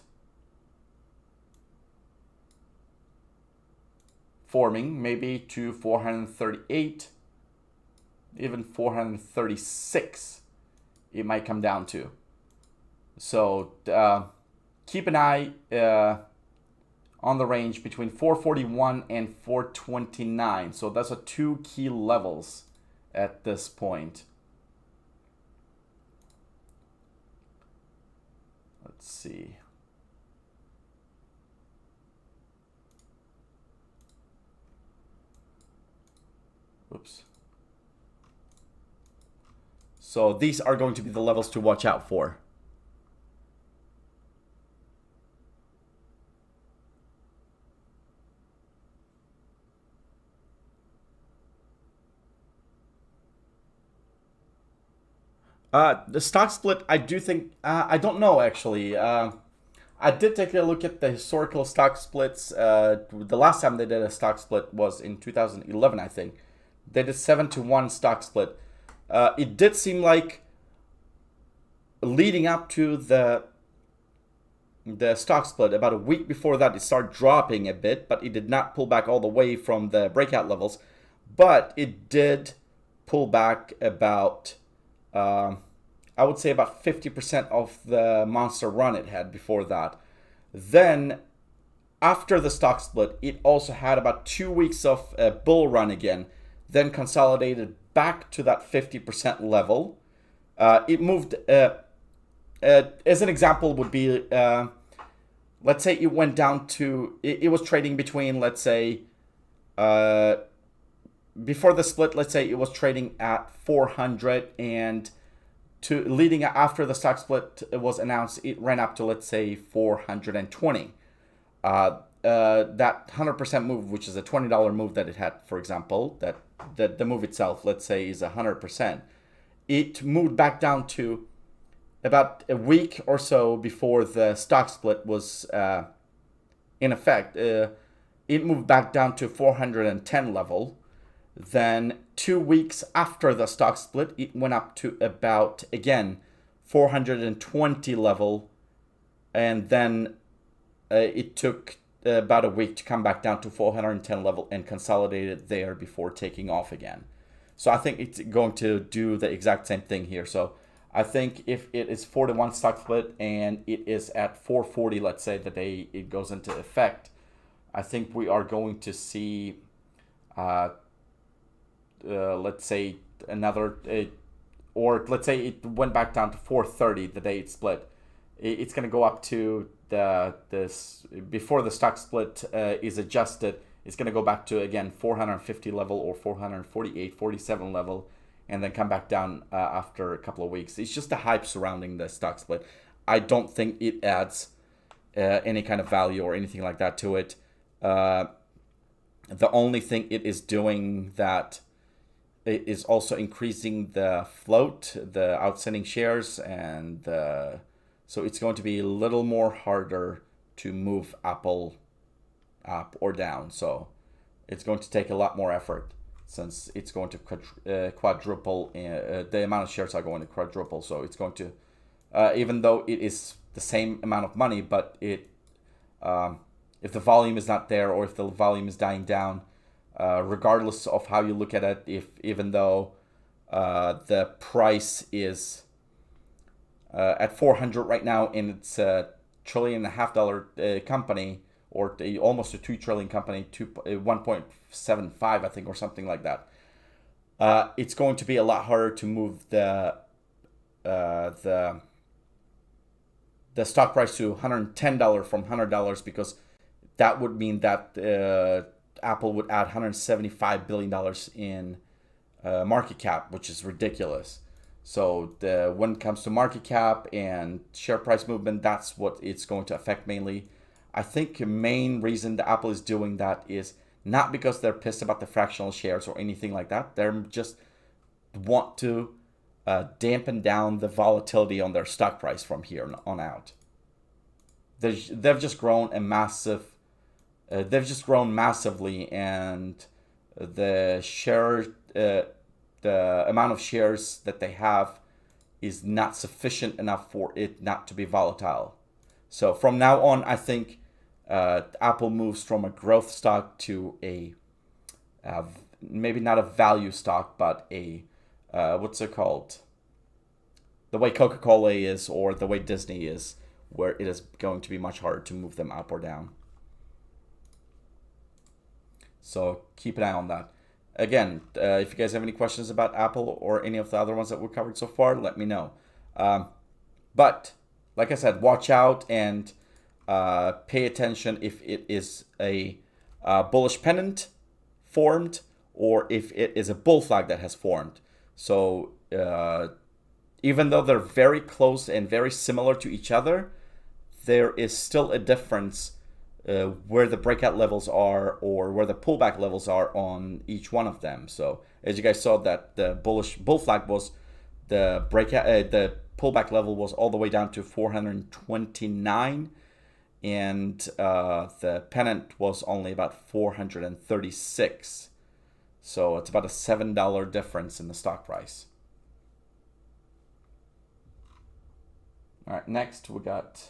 forming, maybe to 438, even 436, it might come down to. So keep an eye on the range between 441 and 429. So that's a two key levels at this point. Let's see. Oops. So these are going to be the levels to watch out for. The stock split, I do think, I don't know actually. I did take a look at the historical stock splits. The last time they did a stock split was in 2011, I think. They did 7-to-1 stock split. It did seem like leading up to the stock split, about a week before that, it started dropping a bit, but it did not pull back all the way from the breakout levels. But it did pull back about, I would say about 50% of the monster run it had before that. Then, after the stock split, it also had about 2 weeks of a bull run again, then consolidated back to that 50% level. It moved, as an example would be, let's say it went down to, it was trading between, let's say, before the split, let's say it was trading at 400, and leading after the stock split was announced, it ran up to, let's say, 420. That 100% move, which is a $20 move that it had, for example, that the move itself, let's say, is 100%. It moved back down to about a week or so before the stock split was in effect. It moved back down to 410 level. Then 2 weeks after the stock split, it went up to about, again, 420 level. And then it took about a week to come back down to 410 level and consolidated there before taking off again. So I think it's going to do the exact same thing here. So I think if it is 4-to-1 stock split and it is at 440, let's say, the day it goes into effect, I think we are going to see, let's say, another, or let's say it went back down to 430 the day it split. It's going to go up to this before the stock split is adjusted. It's going to go back to, again, 450 level or 448, 47 level, and then come back down after a couple of weeks. It's just the hype surrounding the stock split. I don't think it adds any kind of value or anything like that to it. The only thing it is doing that it is also increasing the float, the outstanding shares, and so it's going to be a little more harder to move Apple up or down. So it's going to take a lot more effort, since it's going to quadruple, the amount of shares are going to quadruple. So it's going to, even though it is the same amount of money, but it, if the volume is not there, or if the volume is dying down, regardless of how you look at it, even though the price is at 400 right now, and it's a $1.5 trillion company, or almost a $2 trillion company, 1.75, I think, or something like that. It's going to be a lot harder to move the stock price to $110 from $100, because that would mean that Apple would add $175 billion in market cap, which is ridiculous. So when it comes to market cap and share price movement, that's what it's going to affect mainly. I think the main reason that Apple is doing that is not because they're pissed about the fractional shares or anything like that. They're just want to dampen down the volatility on their stock price from here on out. They've just grown a massive. They've just grown massively, and the amount of shares that they have is not sufficient enough for it not to be volatile. So from now on, I think Apple moves from a growth stock to a maybe not a value stock, but a what's it called? The way Coca-Cola is, or the way Disney is, where it is going to be much harder to move them up or down. So keep an eye on that. Again, if you guys have any questions about Apple or any of the other ones that we covered so far, let me know. But like I said, watch out and pay attention if it is a bullish pennant formed, or if it is a bull flag that has formed. So even though they're very close and very similar to each other, there is still a difference where the breakout levels are, or where the pullback levels are on each one of them. So as you guys saw, that the bullish bull flag was the breakout, the pullback level was all the way down to 429, and the pennant was only about 436. So it's about a $7 difference in the stock price. All right, next we got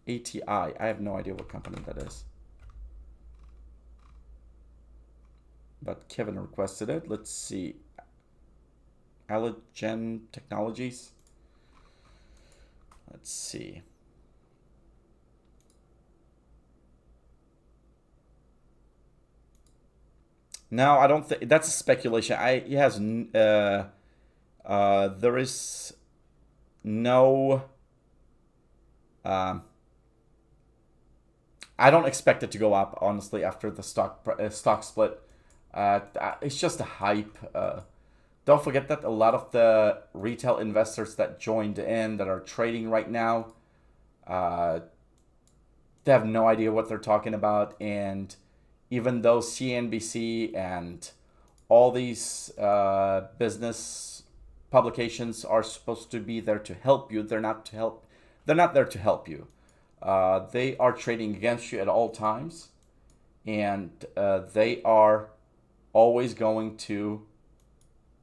ATI. I have no idea what company that is. But Kevin requested it. Let's see. AMZN Technologies. Let's see. No, I don't think that's a speculation. He has there is no I don't expect it to go up, honestly, after the stock split. It's just a hype. Don't forget that a lot of the retail investors that joined in, that are trading right now, they have no idea what they're talking about. And even though CNBC and all these business publications are supposed to be there to help you, they're not there to help you. They are trading against you at all times, and they are always going to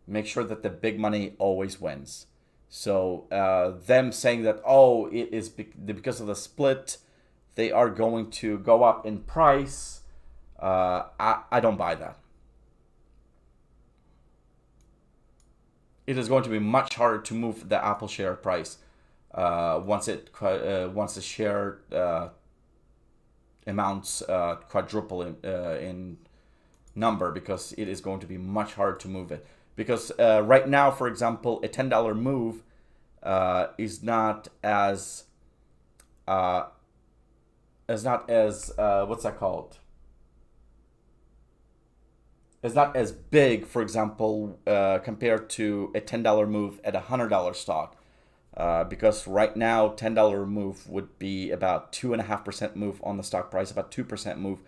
make sure that the big money always wins. So them saying that, oh, it is because of the split, they are going to go up in price, I don't buy that. It is going to be much harder to move the Apple share price once the share amounts quadruple in number, because it is going to be much harder to move it. Because right now, for example, a $10 move is not as what's that called? Is not as big, for example, compared to a $10 move at a $100 stock. Because right now, $10 move would be about 2.5% move on the stock price, about 2% move,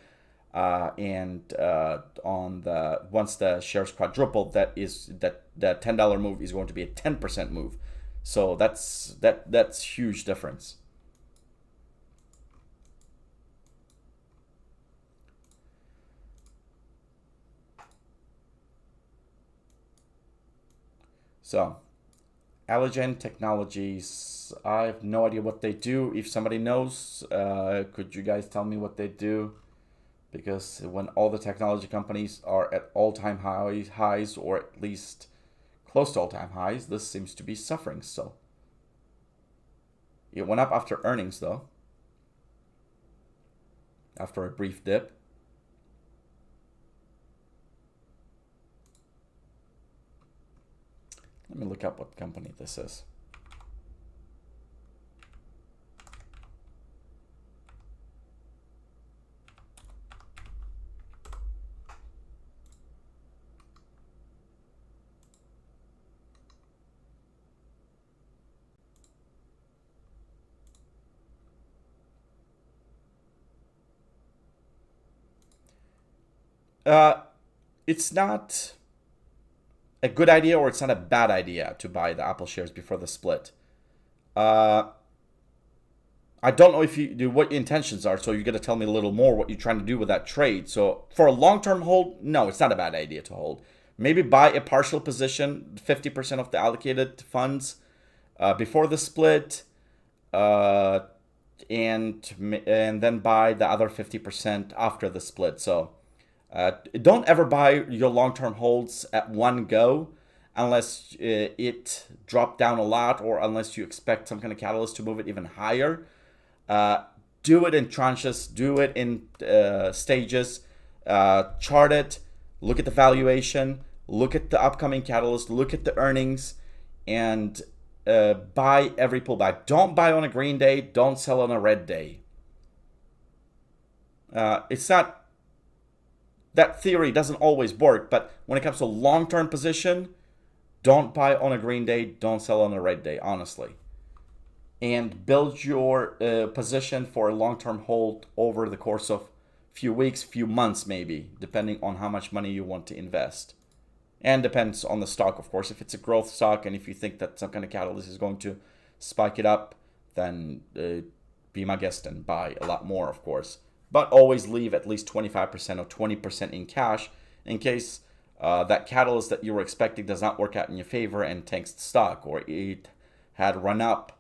and on the once the shares quadruple, that $10 move is going to be a 10% move. So that's huge difference. So, AMZN Technologies, I have no idea what they do. If somebody knows, could you guys tell me what they do? Because when all the technology companies are at all-time highs, or at least close to all-time highs, this seems to be suffering. So it went up after earnings, though, after a brief dip. Let me look up what company this is. It's not a good idea, or it's not a bad idea to buy the Apple shares before the split. I don't know if you do what your intentions are, so you got to tell me a little more what you're trying to do with that trade. So for a long-term hold, no, it's not a bad idea to hold. Maybe buy a partial position, 50% of the allocated funds before the split, and then buy the other 50% after the split. So don't ever buy your long-term holds at one go, unless it dropped down a lot, or unless you expect some kind of catalyst to move it even higher. Do it in tranches, do it in stages, chart it, look at the valuation, look at the upcoming catalyst, look at the earnings, and buy every pullback. Don't buy on a green day, don't sell on a red day. It's not, that theory doesn't always work, but when it comes to long-term position, don't buy on a green day, don't sell on a red day, honestly. And build your position for a long-term hold over the course of few weeks, few months maybe, depending on how much money you want to invest. And depends on the stock, of course. If it's a growth stock and if you think that some kind of catalyst is going to spike it up, then be my guest and buy a lot more, of course. But always leave at least 25% or 20% in cash in case that catalyst that you were expecting does not work out in your favor and tanks the stock, or it had run up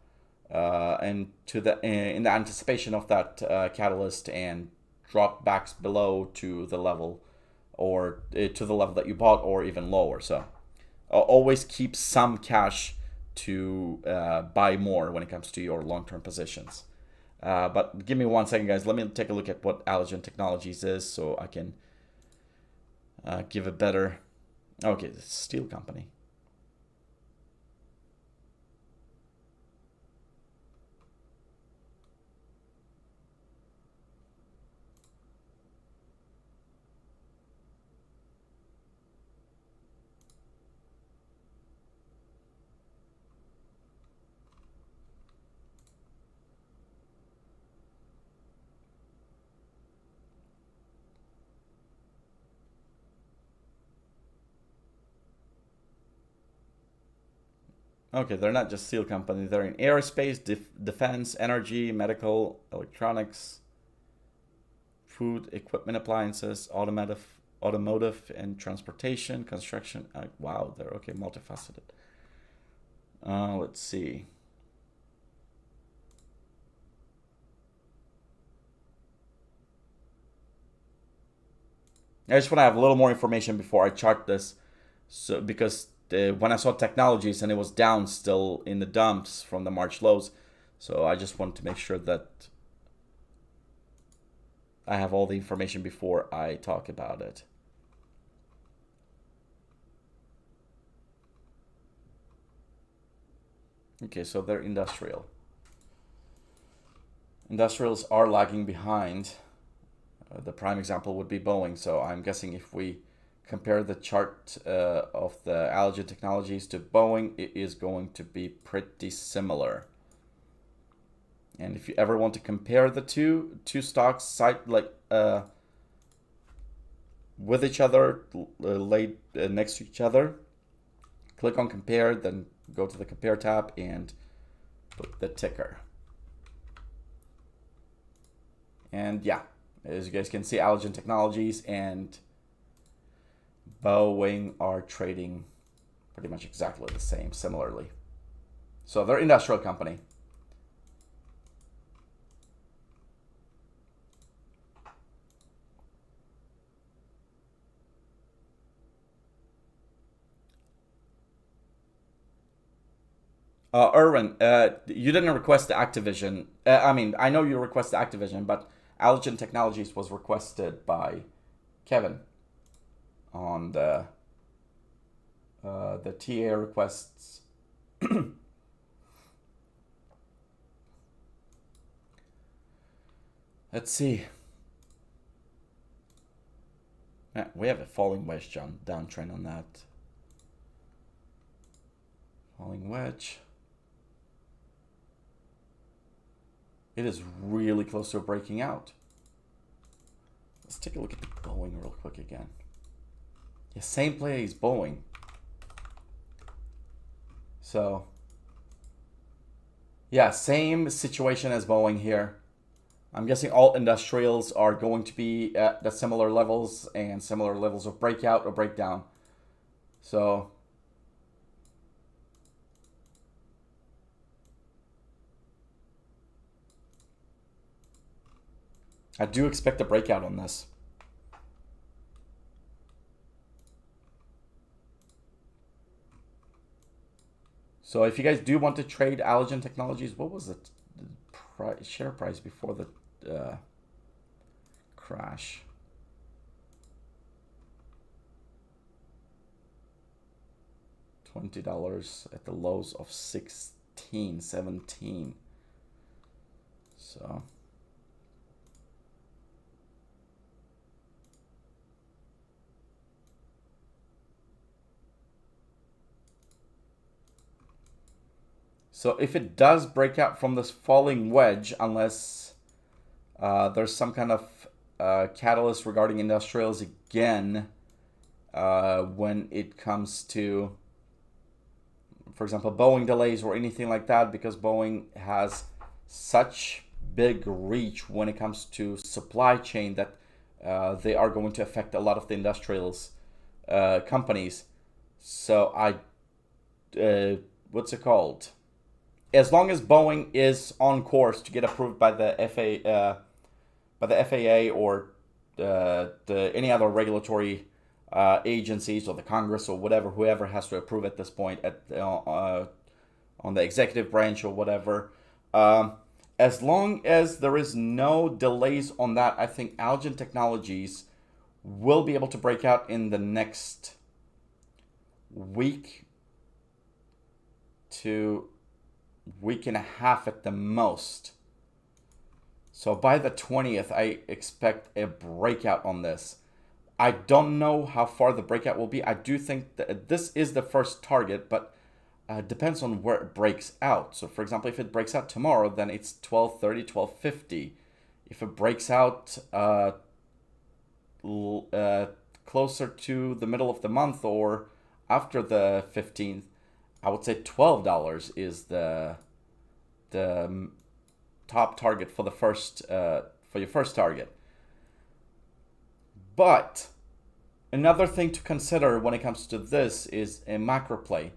in the anticipation of that catalyst and drop back below to the level, or to the level that you bought, or even lower. So always keep some cash to buy more when it comes to your long-term positions. But give me 1 second, guys. Let me take a look at what Allergen Technologies is so I can give a better... Okay, the steel company. Okay, they're not just steel company. They're in aerospace, defense, energy, medical, electronics, food, equipment, appliances, automotive and transportation, construction. Wow, they're okay, multifaceted. Let's see. I just want to have a little more information before I chart this. So because when I saw technologies and it was down still in the dumps from the March lows, so I just want to make sure that I have all the information before I talk about it. Okay, so they're industrial. Industrials are lagging behind. The prime example would be Boeing. So I'm guessing if we compare the chart of the Allergen Technologies to Boeing, it is going to be pretty similar. And if you ever want to compare the two stocks with each other, laid next to each other, click on compare, then go to the compare tab and put the ticker. And yeah, as you guys can see, Allergen Technologies and Boeing are trading pretty much exactly the same, similarly. So they're industrial company. Erwin, you didn't request the Activision. I know you requested Activision, but Allergen Technologies was requested by Kevin on the TA requests. Let's see. We have a falling wedge downtrend on that. Falling wedge. It is really close to breaking out. Let's take a look at the Boeing real quick again. Yeah, same play as Boeing. So, yeah, same situation as Boeing here. I'm guessing all industrials are going to be at the similar levels and similar levels of breakout or breakdown. So, I do expect a breakout on this. So if you guys do want to trade Allergen Technologies, what was the share price before the crash? $20 at the lows of 16, 17. So if it does break out from this falling wedge, unless there's some kind of catalyst regarding industrials again, when it comes to, for example, Boeing delays or anything like that, because Boeing has such big reach when it comes to supply chain that they are going to affect a lot of the industrials companies. So what's it called? As long as Boeing is on course to get approved by the FAA or any other regulatory agencies or the Congress or whatever, whoever has to approve at this point on the executive branch or whatever. As long as there is no delays on that, I think Algen Technologies will be able to break out in the next week to week and a half at the most. So by the 20th, I expect a breakout on this. I don't know how far the breakout will be. I do think that this is the first target, but depends on where it breaks out. So for example, if it breaks out tomorrow, then it's 1230, 1250. If it breaks out closer to the middle of the month or after the 15th, I would say $12 is the top target for the first for your first target. But another thing to consider when it comes to this is a macro play.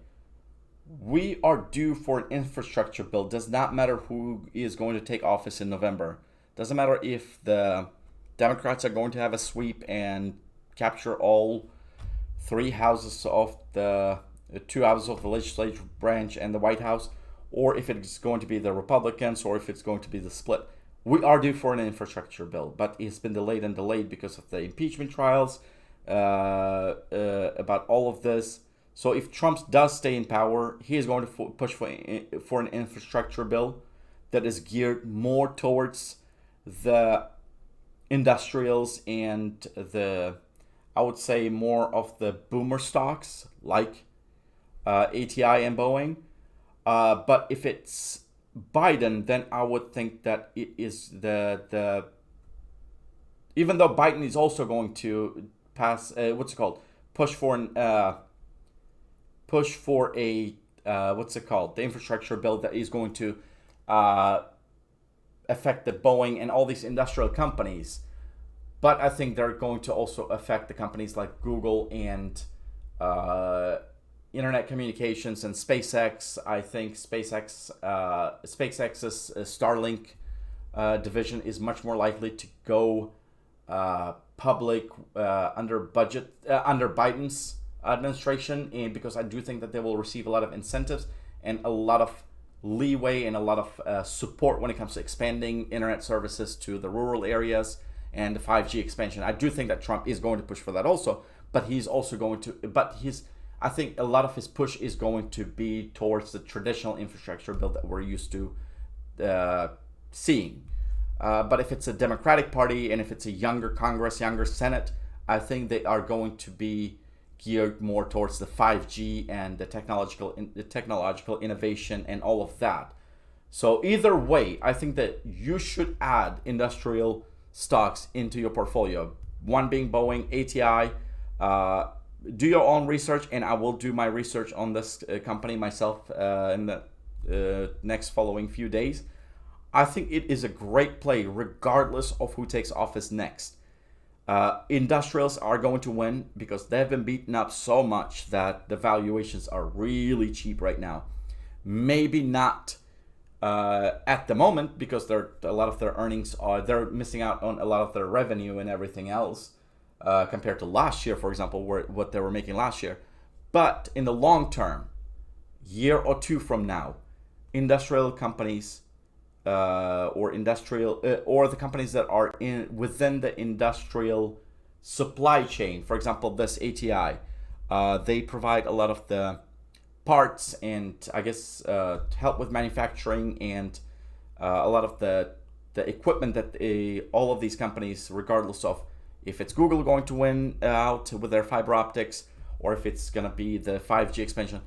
We are due for an infrastructure bill. Does not matter who is going to take office in November. Doesn't matter if the Democrats are going to have a sweep and capture all two houses of the legislative branch and the White House, or if it's going to be the Republicans, or if it's going to be the split. We are due for an infrastructure bill, but it's been delayed and delayed because of the impeachment trials about all of this. So if Trump does stay in power, he is going to push for an infrastructure bill that is geared more towards the industrials and I would say more of the boomer stocks like ATI and Boeing. But if it's Biden, then I would think that it is the even though Biden is also going to pass push for a the infrastructure bill that is going to affect the Boeing and all these industrial companies. But I think they're going to also affect the companies like Google and Internet Communications and SpaceX. I think SpaceX's Starlink division is much more likely to go public under Biden's administration, and because I do think that they will receive a lot of incentives and a lot of leeway and a lot of support when it comes to expanding internet services to the rural areas and the 5G expansion. I do think that Trump is going to push for that also, but he's also going to, I think a lot of his push is going to be towards the traditional infrastructure bill that we're used to seeing. But if it's a Democratic Party and if it's a younger Congress, younger Senate, I think they are going to be geared more towards the 5G and the technological innovation and all of that. So either way, I think that you should add industrial stocks into your portfolio. One being Boeing, ATI. Do your own research, and I will do my research on this company myself in the next following few days. I think it is a great play regardless of who takes office next. Industrials are going to win because they've been beaten up so much that the valuations are really cheap right now. Maybe not at the moment because a lot of their earnings they're missing out on a lot of their revenue and everything else compared to last year, for example, what they were making last year. But in the long term, year or two from now, industrial companies or the companies that are within the industrial supply chain. For example, this ATI, they provide a lot of the parts and I guess help with manufacturing and a lot of the equipment that all of these companies, regardless of if it's Google going to win out with their fiber optics or if it's gonna be the 5G expansion,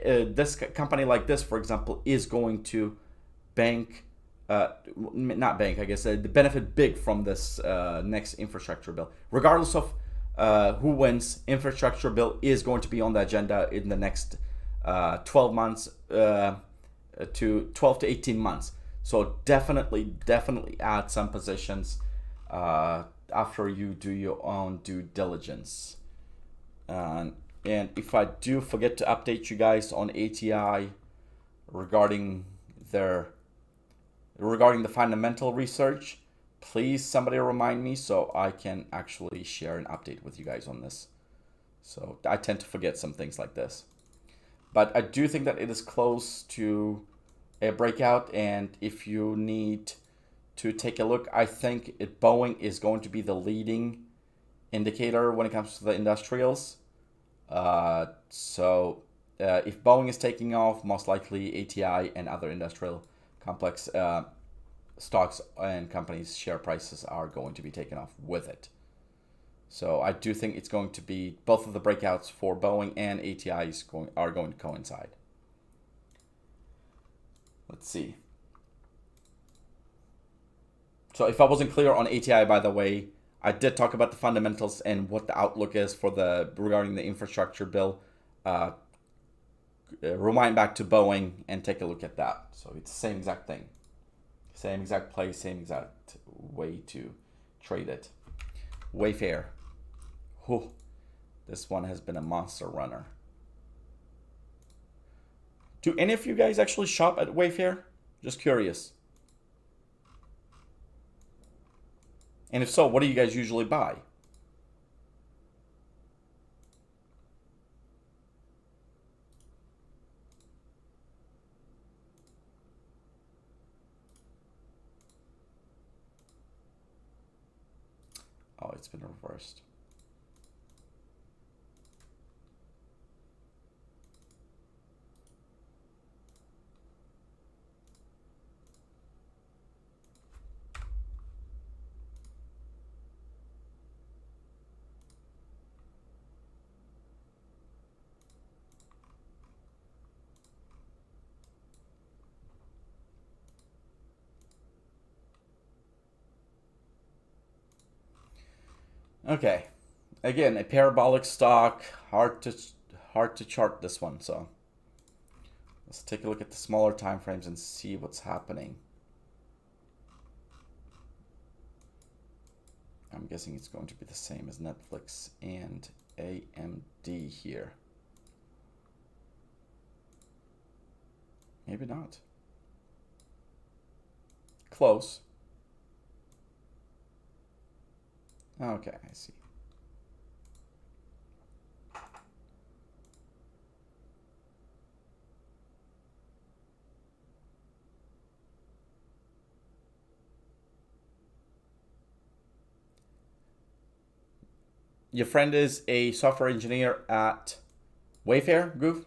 this company like this, for example, is going to benefit big from this next infrastructure bill. Regardless of who wins, infrastructure bill is going to be on the agenda in the next 12 months to 12 to 18 months. So definitely add some positions after you do your own due diligence. And if I do forget to update you guys on ATI regarding the fundamental research, please somebody remind me so I can actually share an update with you guys on this. So I tend to forget some things like this. But I do think that it is close to a breakout, and if you need to take a look, I think Boeing is going to be the leading indicator when it comes to the industrials. So if Boeing is taking off, most likely ATI and other industrial complex stocks and companies' share prices are going to be taken off with it. So I do think it's going to be both of the breakouts for Boeing and ATI are going to coincide. Let's see. So if I wasn't clear on ATI, by the way, I did talk about the fundamentals and what the outlook is for regarding the infrastructure bill. Rewind back to Boeing and take a look at that. So it's the same exact thing. Same exact place, same exact way to trade it. Wayfair. Whew. This one has been a monster runner. Do any of you guys actually shop at Wayfair? Just curious. And if so, what do you guys usually buy? Oh, it's been reversed. Okay, again, a parabolic stock, hard to chart this one. So let's take a look at the smaller time frames and see what's happening. I'm guessing it's going to be the same as Netflix and AMD here. Maybe not. Close. Okay, I see. Your friend is a software engineer at Wayfair, Goof?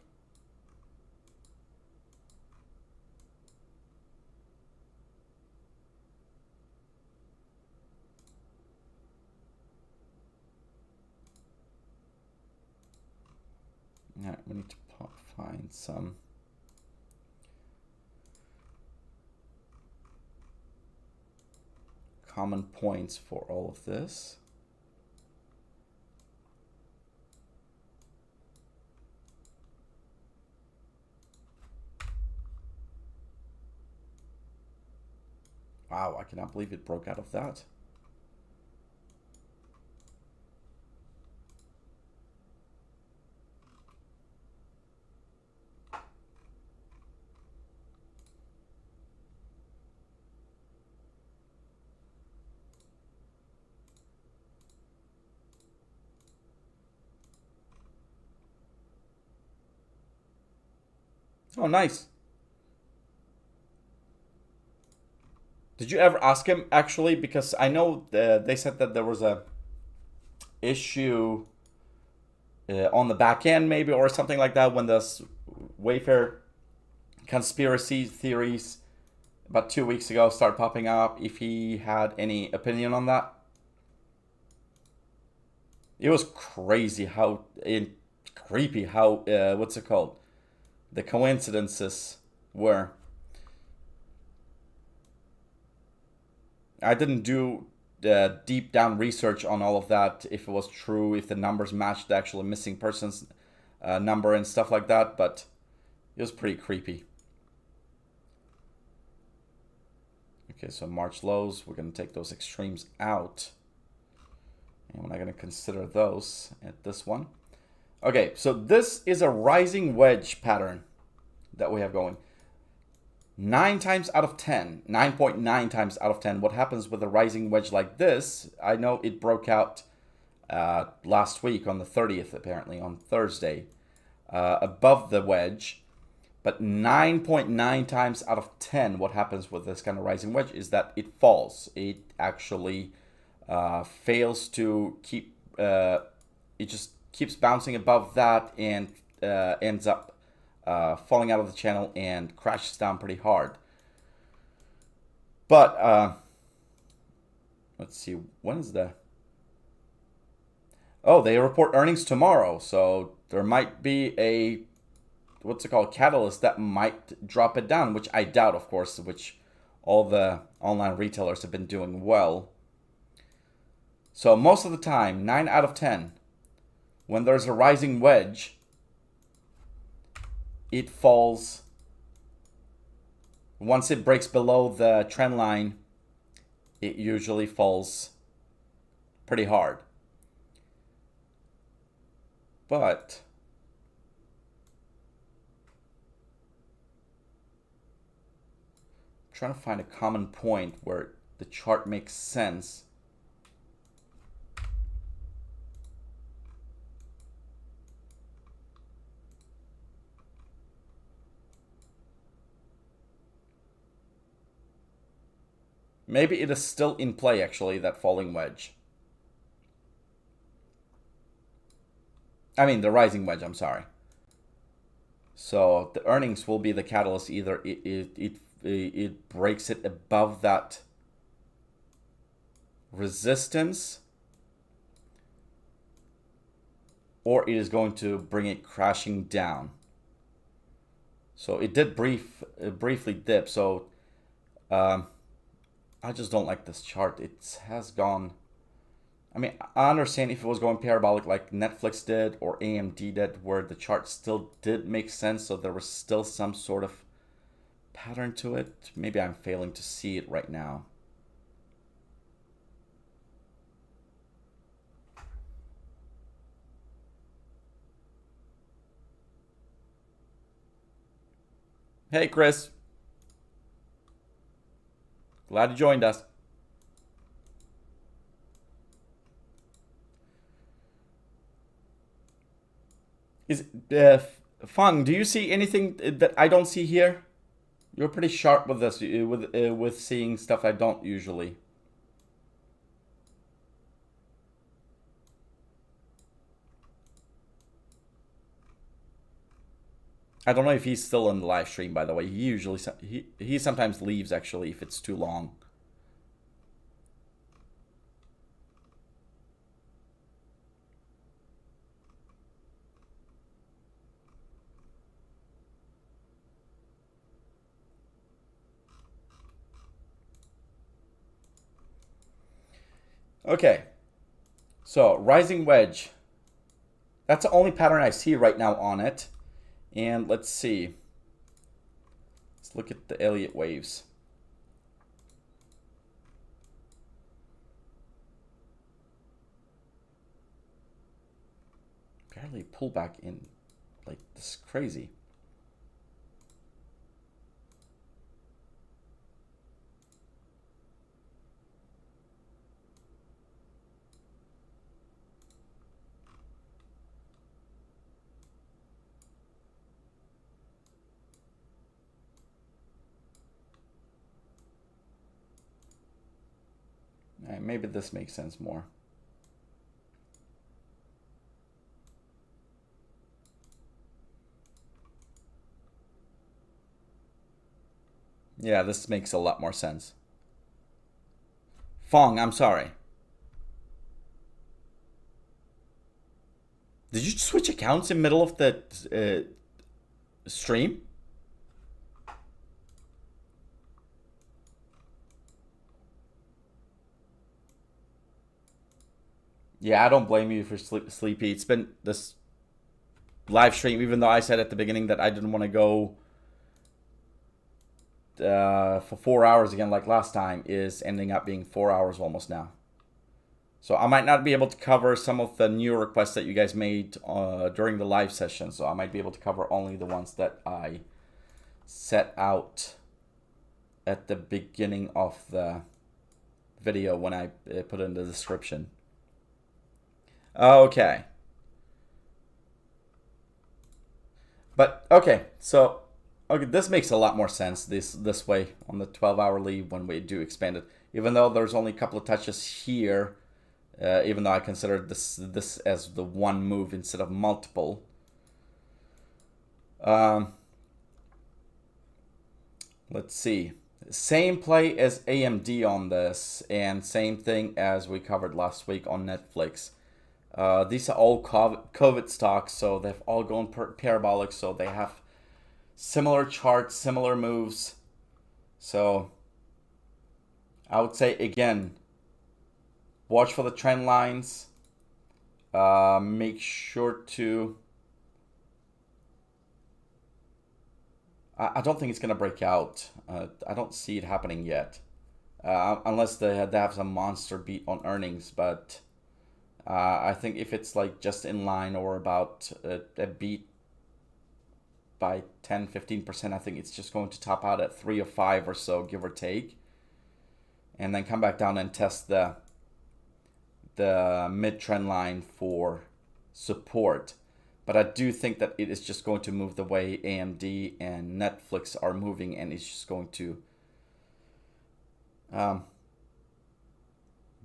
All right, we need to find some common points for all of this. Wow, I cannot believe it broke out of that. Oh, nice. Did you ever ask him, actually? Because I know they said that there was a issue on the back end, maybe, or something like that, when this Wayfair conspiracy theories about 2 weeks ago started popping up. If he had any opinion on that. It was crazy how, creepy how, what's it called? The coincidences were. I didn't do deep down research on all of that, if it was true, if the numbers matched the actual missing persons number and stuff like that, but it was pretty creepy. Okay, so March lows, we're going to take those extremes out. And we're not going to consider those at this one. Okay, so this is a rising wedge pattern that we have going. 9 times out of 10, 9.9 times out of 10, what happens with a rising wedge like this, I know it broke out last week on the 30th, apparently, on Thursday, above the wedge. But 9.9 times out of 10, what happens with this kind of rising wedge is that it falls. It actually fails to keep, it just keeps bouncing above that and ends up falling out of the channel and crashes down pretty hard. But let's see, when is the... Oh, they report earnings tomorrow, so there might be a, what's it called, catalyst that might drop it down, which I doubt, of course, which all the online retailers have been doing well. So most of the time, 9 out of 10, when there's a rising wedge, it falls. Once it breaks below the trend line, it usually falls pretty hard. But I'm trying to find a common point where the chart makes sense. Maybe it is still in play, actually, that falling wedge. I mean, the rising wedge, I'm sorry. So the earnings will be the catalyst. Either it breaks it above that resistance, or it is going to bring it crashing down. So it did briefly dip. So I just don't like this chart. It has gone... I mean, I understand if it was going parabolic like Netflix did or AMD did, where the chart still did make sense, so there was still some sort of pattern to it. Maybe I'm failing to see it right now. Hey, Chris. Glad you joined us. Is Fung, do you see anything that I don't see here? You're pretty sharp with this, with seeing stuff I don't usually. I don't know if he's still in the live stream, by the way. He usually he sometimes leaves, actually, if it's too long. Okay, so rising wedge. That's the only pattern I see right now on it. And let's see. Let's look at the Elliott waves. Barely pull back in. Like, this is crazy. Maybe this makes sense more. Yeah, this makes a lot more sense. Fong, I'm sorry. Did you switch accounts in the middle of the stream? Yeah, I don't blame you for sleepy. It's been this live stream, even though I said at the beginning that I didn't want to go for 4 hours again like last time, is ending up being 4 hours almost now. So I might not be able to cover some of the new requests that you guys made during the live session. So I might be able to cover only the ones that I set out at the beginning of the video when I put in the description. Okay. But okay, so this makes a lot more sense this way on the 12-hour leave when we do expand it. Even though there's only a couple of touches here, even though I consider this as the one move instead of multiple. Let's see. Same play as AMD on this, and same thing as we covered last week on Netflix. These are all COVID stocks, so they've all gone parabolic, so they have similar charts, similar moves. So I would say, again, watch for the trend lines. Make sure to... I don't think it's going to break out. I don't see it happening yet. Unless they have some monster beat on earnings, but... I think if it's like just in line or about a beat by 10-15%, I think it's just going to top out at 3 or 5 or so, give or take, and then come back down and test the mid-trend line for support. But I do think that it is just going to move the way AMD and Netflix are moving, and it's just going to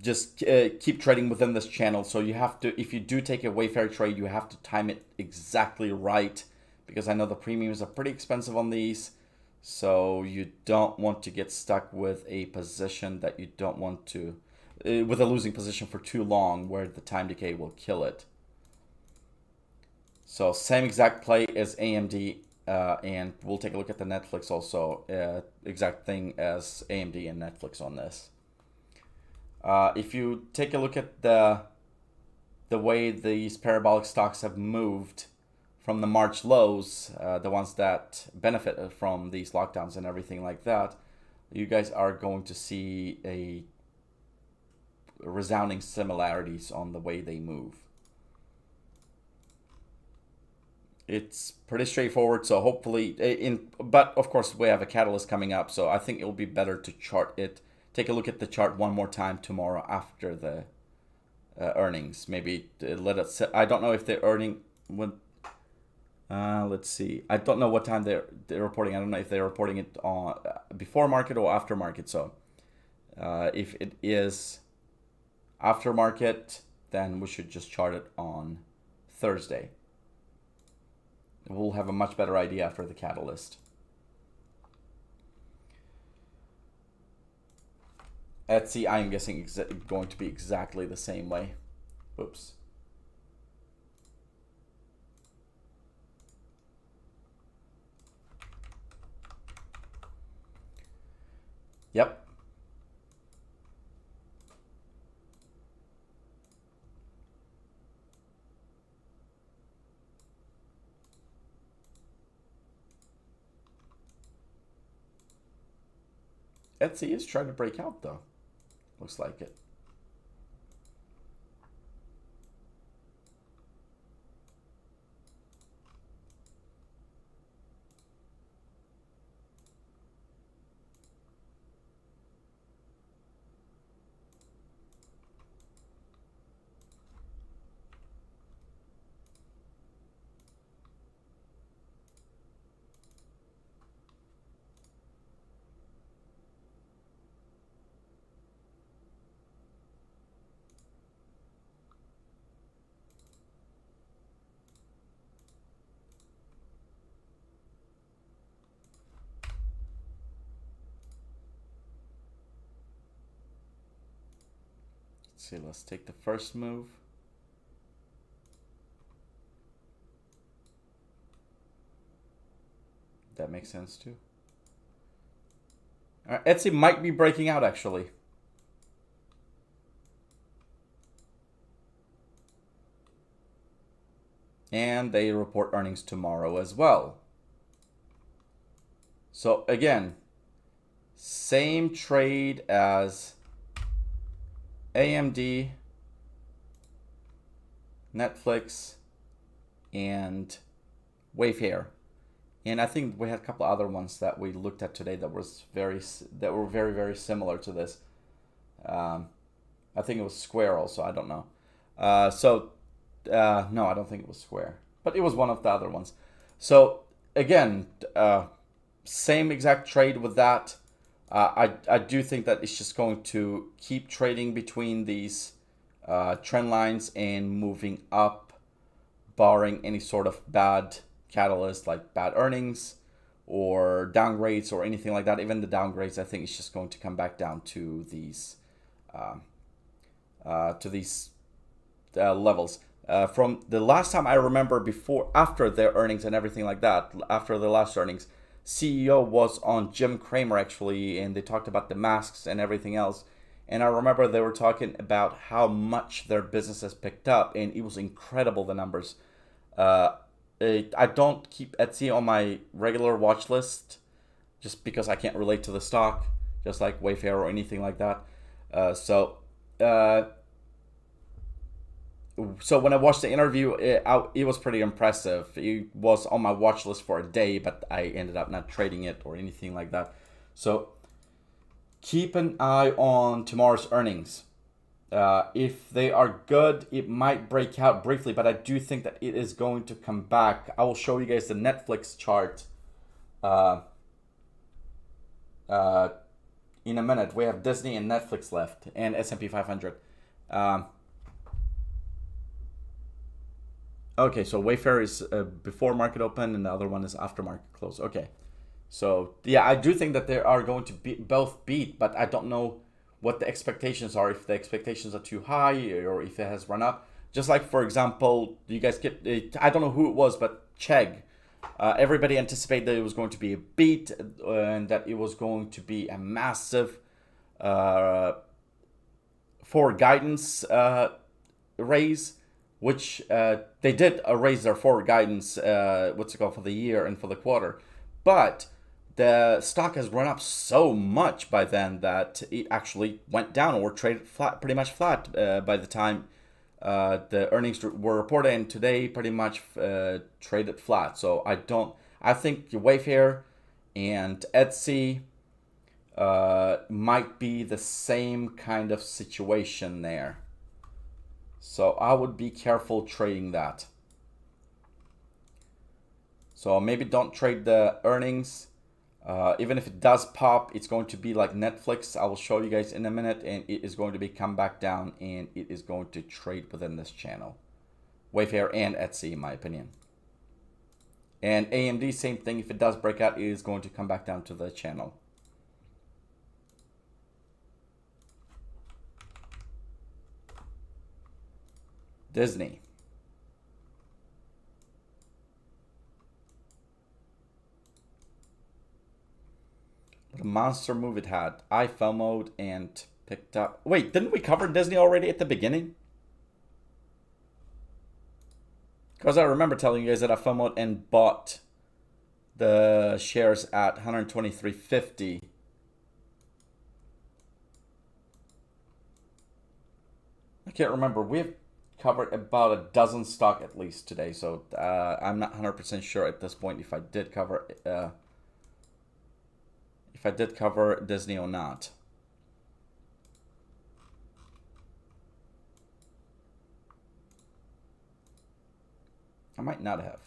just keep trading within this channel. So you have to, if you do take a Wayfair trade, you have to time it exactly right, because I know the premiums are pretty expensive on these. So you don't want to get stuck with a position that you don't want to, with a losing position for too long, where the time decay will kill it. So same exact play as AMD, and we'll take a look at the Netflix also, exact thing as AMD and Netflix on this. If you take a look at the way these parabolic stocks have moved from the March lows, the ones that benefited from these lockdowns and everything like that, you guys are going to see a resounding similarities on the way they move. It's pretty straightforward, so hopefully, but of course we have a catalyst coming up, so I think it will be better to chart it. Take a look at the chart one more time tomorrow after the earnings. Maybe let it sit. I don't know if they're earning when. Let's see. I don't know what time they're reporting. I don't know if they're reporting it on before market or after market. So if it is after market, then we should just chart it on Thursday. We'll have a much better idea after the catalyst. Etsy, I'm guessing, going to be exactly the same way. Oops. Yep. Etsy is trying to break out, though. Looks like it. Let's see, let's take the first move. That makes sense too. All right, Etsy might be breaking out actually. And they report earnings tomorrow as well. So again, same trade as AMD Netflix, and Wayfair. And I think we had a couple other ones that we looked at today that were very, very similar to this. I think it was Square also. I don't know. No, I don't think it was Square, but it was one of the other ones. So again, same exact trade with that. I do think that it's just going to keep trading between these trend lines and moving up, barring any sort of bad catalyst like bad earnings or downgrades or anything like that. Even the downgrades, I think it's just going to come back down to these levels. From the last time I remember, after their earnings and everything like that, after the last earnings, CEO was on Jim Cramer actually, and they talked about the masks and everything else. And I remember they were talking about how much their business has picked up, and it was incredible, the numbers. I don't keep Etsy on my regular watch list just because I can't relate to the stock, just like Wayfair or anything like that. So when I watched the interview, it was pretty impressive. It was on my watch list for a day, but I ended up not trading it or anything like that. So keep an eye on tomorrow's earnings. If they are good, it might break out briefly, but I do think that it is going to come back. I will show you guys the Netflix chart in a minute. We have Disney and Netflix left, and S&P 500. Okay, so Wayfair is before market open, and the other one is after market close. Okay, so yeah, I do think that they are going to both beat, but I don't know what the expectations are, if the expectations are too high or if it has run up. Just like, for example, you guys get, I don't know who it was, but Chegg. Everybody anticipated that it was going to be a beat and that it was going to be a massive forward guidance raise, which they did raise their forward guidance, for the year and for the quarter. But the stock has run up so much by then that it actually went down or traded flat, pretty much flat by the time the earnings were reported, and today pretty much traded flat. So I think Wayfair and Etsy might be the same kind of situation there. So I would be careful trading that. So maybe don't trade the earnings. Even if it does pop, it's going to be like Netflix. I will show you guys in a minute, and it is going to be come back down, and it is going to trade within this channel. Wayfair and Etsy, in my opinion. And AMD, same thing. If it does break out, it is going to come back down to the channel. Disney. What a monster move it had. I FOMO'd and picked up. Wait, didn't we cover Disney already at the beginning? Because I remember telling you guys that I FOMO'd and bought the shares at 123.50. I can't remember. We've covered about a dozen stock at least today, so I'm not 100% sure at this point if I did cover Disney or not. I might not have.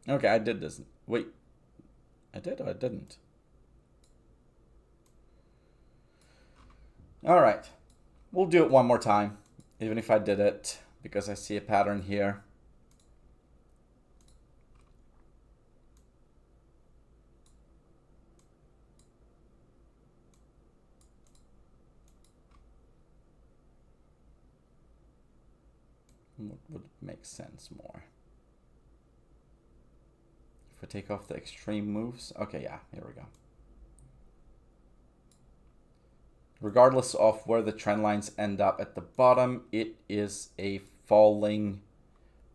Okay, I did this. Wait, I did or I didn't? All right, we'll do it one more time, even if I did it, because I see a pattern here. What would make sense more? If we take off the extreme moves. Okay, yeah, here we go. Regardless of where the trend lines end up at the bottom, it is a falling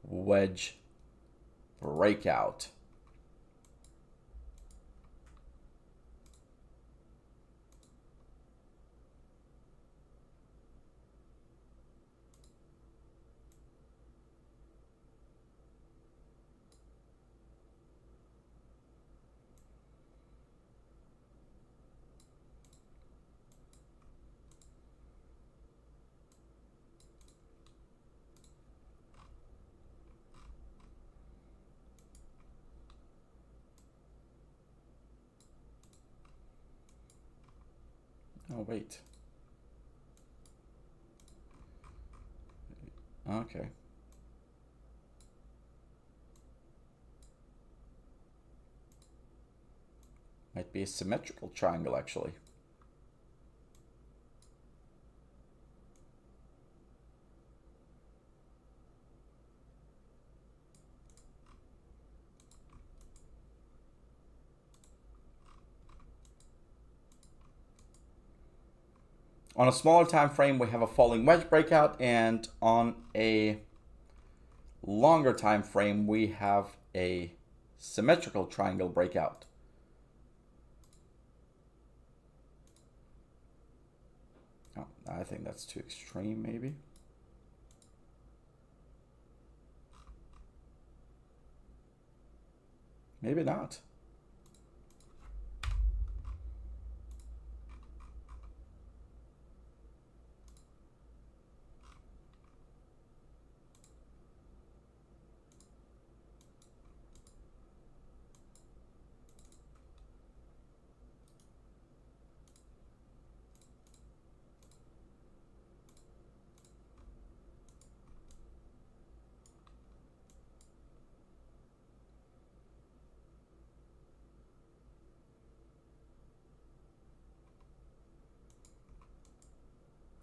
wedge breakout. Oh, wait. Okay. Might be a symmetrical triangle, actually. On a smaller time frame, we have a falling wedge breakout, and on a longer time frame, we have a symmetrical triangle breakout. Oh, I think that's too extreme, maybe. Maybe not.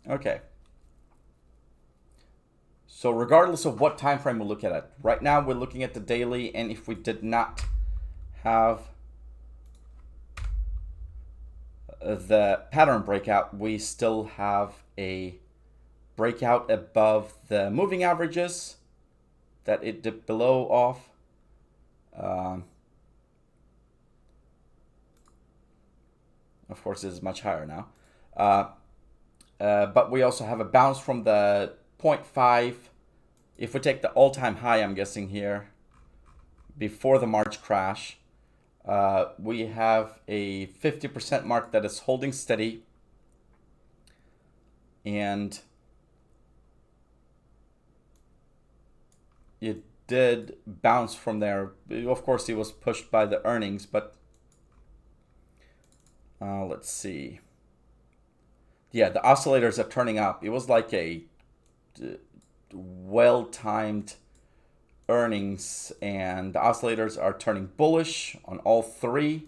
Okay. So regardless of what time frame we look at it, right now we're looking at the daily, and if we did not have the pattern breakout, we still have a breakout above the moving averages that it dipped below off. Of course, it is much higher now. But we also have a bounce from the 0.5. If we take the all-time high, I'm guessing here, before the March crash, we have a 50% mark that is holding steady. And it did bounce from there. Of course, it was pushed by the earnings, but let's see. Yeah, the oscillators are turning up. It was like a well-timed earnings, and the oscillators are turning bullish on all three.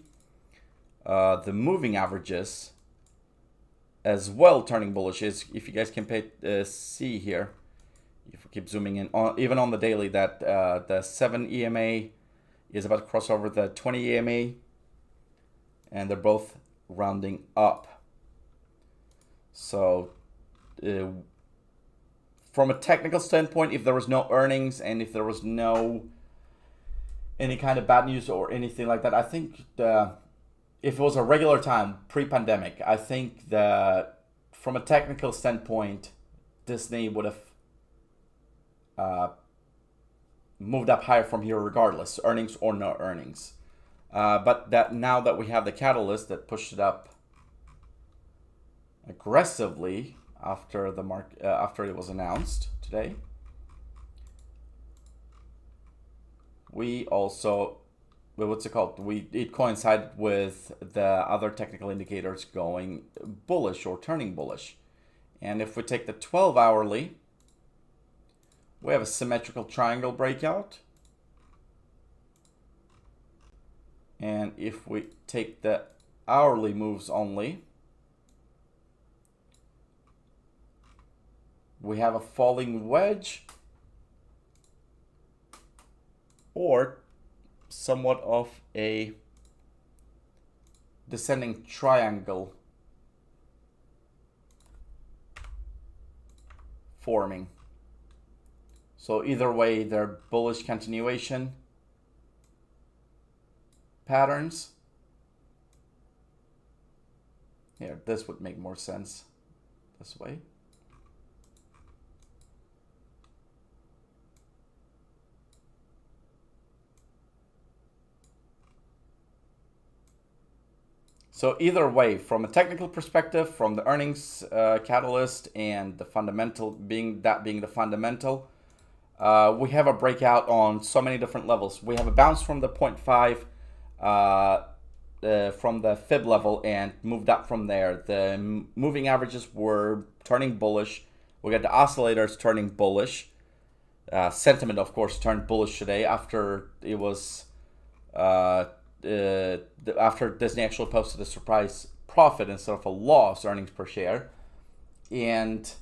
The moving averages as well turning bullish. Is if you guys can see here, if we keep zooming in, even on the daily, that the 7 EMA is about to cross over the 20 EMA, and they're both rounding up. So from a technical standpoint, if there was no earnings and if there was no any kind of bad news or anything like that, I think if it was a regular time pre-pandemic, I think that from a technical standpoint, Disney would have moved up higher from here regardless, earnings or no earnings. But that now that we have the catalyst that pushed it up aggressively after the after it was announced today, we also, what's it called? It coincided with the other technical indicators going bullish or turning bullish. And if we take the 12 hourly, we have a symmetrical triangle breakout. And if we take the hourly moves only, we have a falling wedge or somewhat of a descending triangle forming. So either way, they're bullish continuation patterns. Here, this would make more sense this way. So either way, from a technical perspective, from the earnings catalyst and the fundamental being the fundamental, we have a breakout on so many different levels. We have a bounce from the 0.5 from the fib level and moved up from there. The moving averages were turning bullish. We got the oscillators turning bullish. Sentiment, of course, turned bullish today after it was after Disney actually posted a surprise profit instead of a loss, earnings per share, and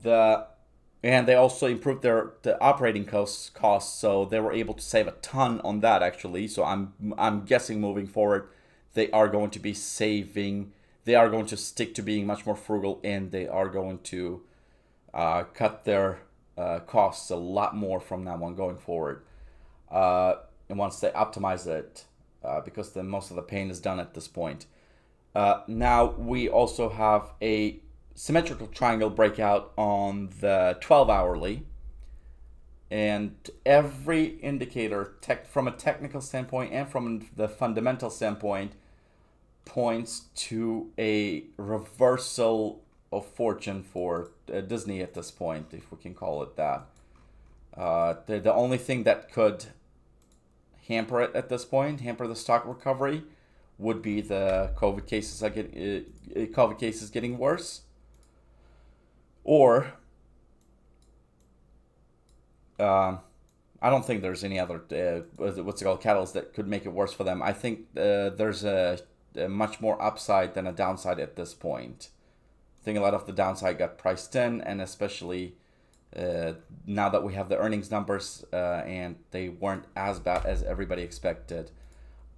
they also improved the operating costs, so they were able to save a ton on that actually. So I'm guessing moving forward, they are going to be saving. They are going to stick to being much more frugal, and they are going to cut their costs a lot more from now on going forward. And once they optimize it, because most of the pain is done at this point. Now we also have a symmetrical triangle breakout on the 12-hourly, and every indicator from a technical standpoint and from the fundamental standpoint points to a reversal of fortune for Disney at this point, if we can call it that. The only thing that could hamper it at this point, hamper the stock recovery, would be the COVID cases getting worse, or I don't think there's any other catalyst that could make it worse for them. I think there's a much more upside than a downside at this point. I think a lot of the downside got priced in, and especially now that we have the earnings numbers and they weren't as bad as everybody expected,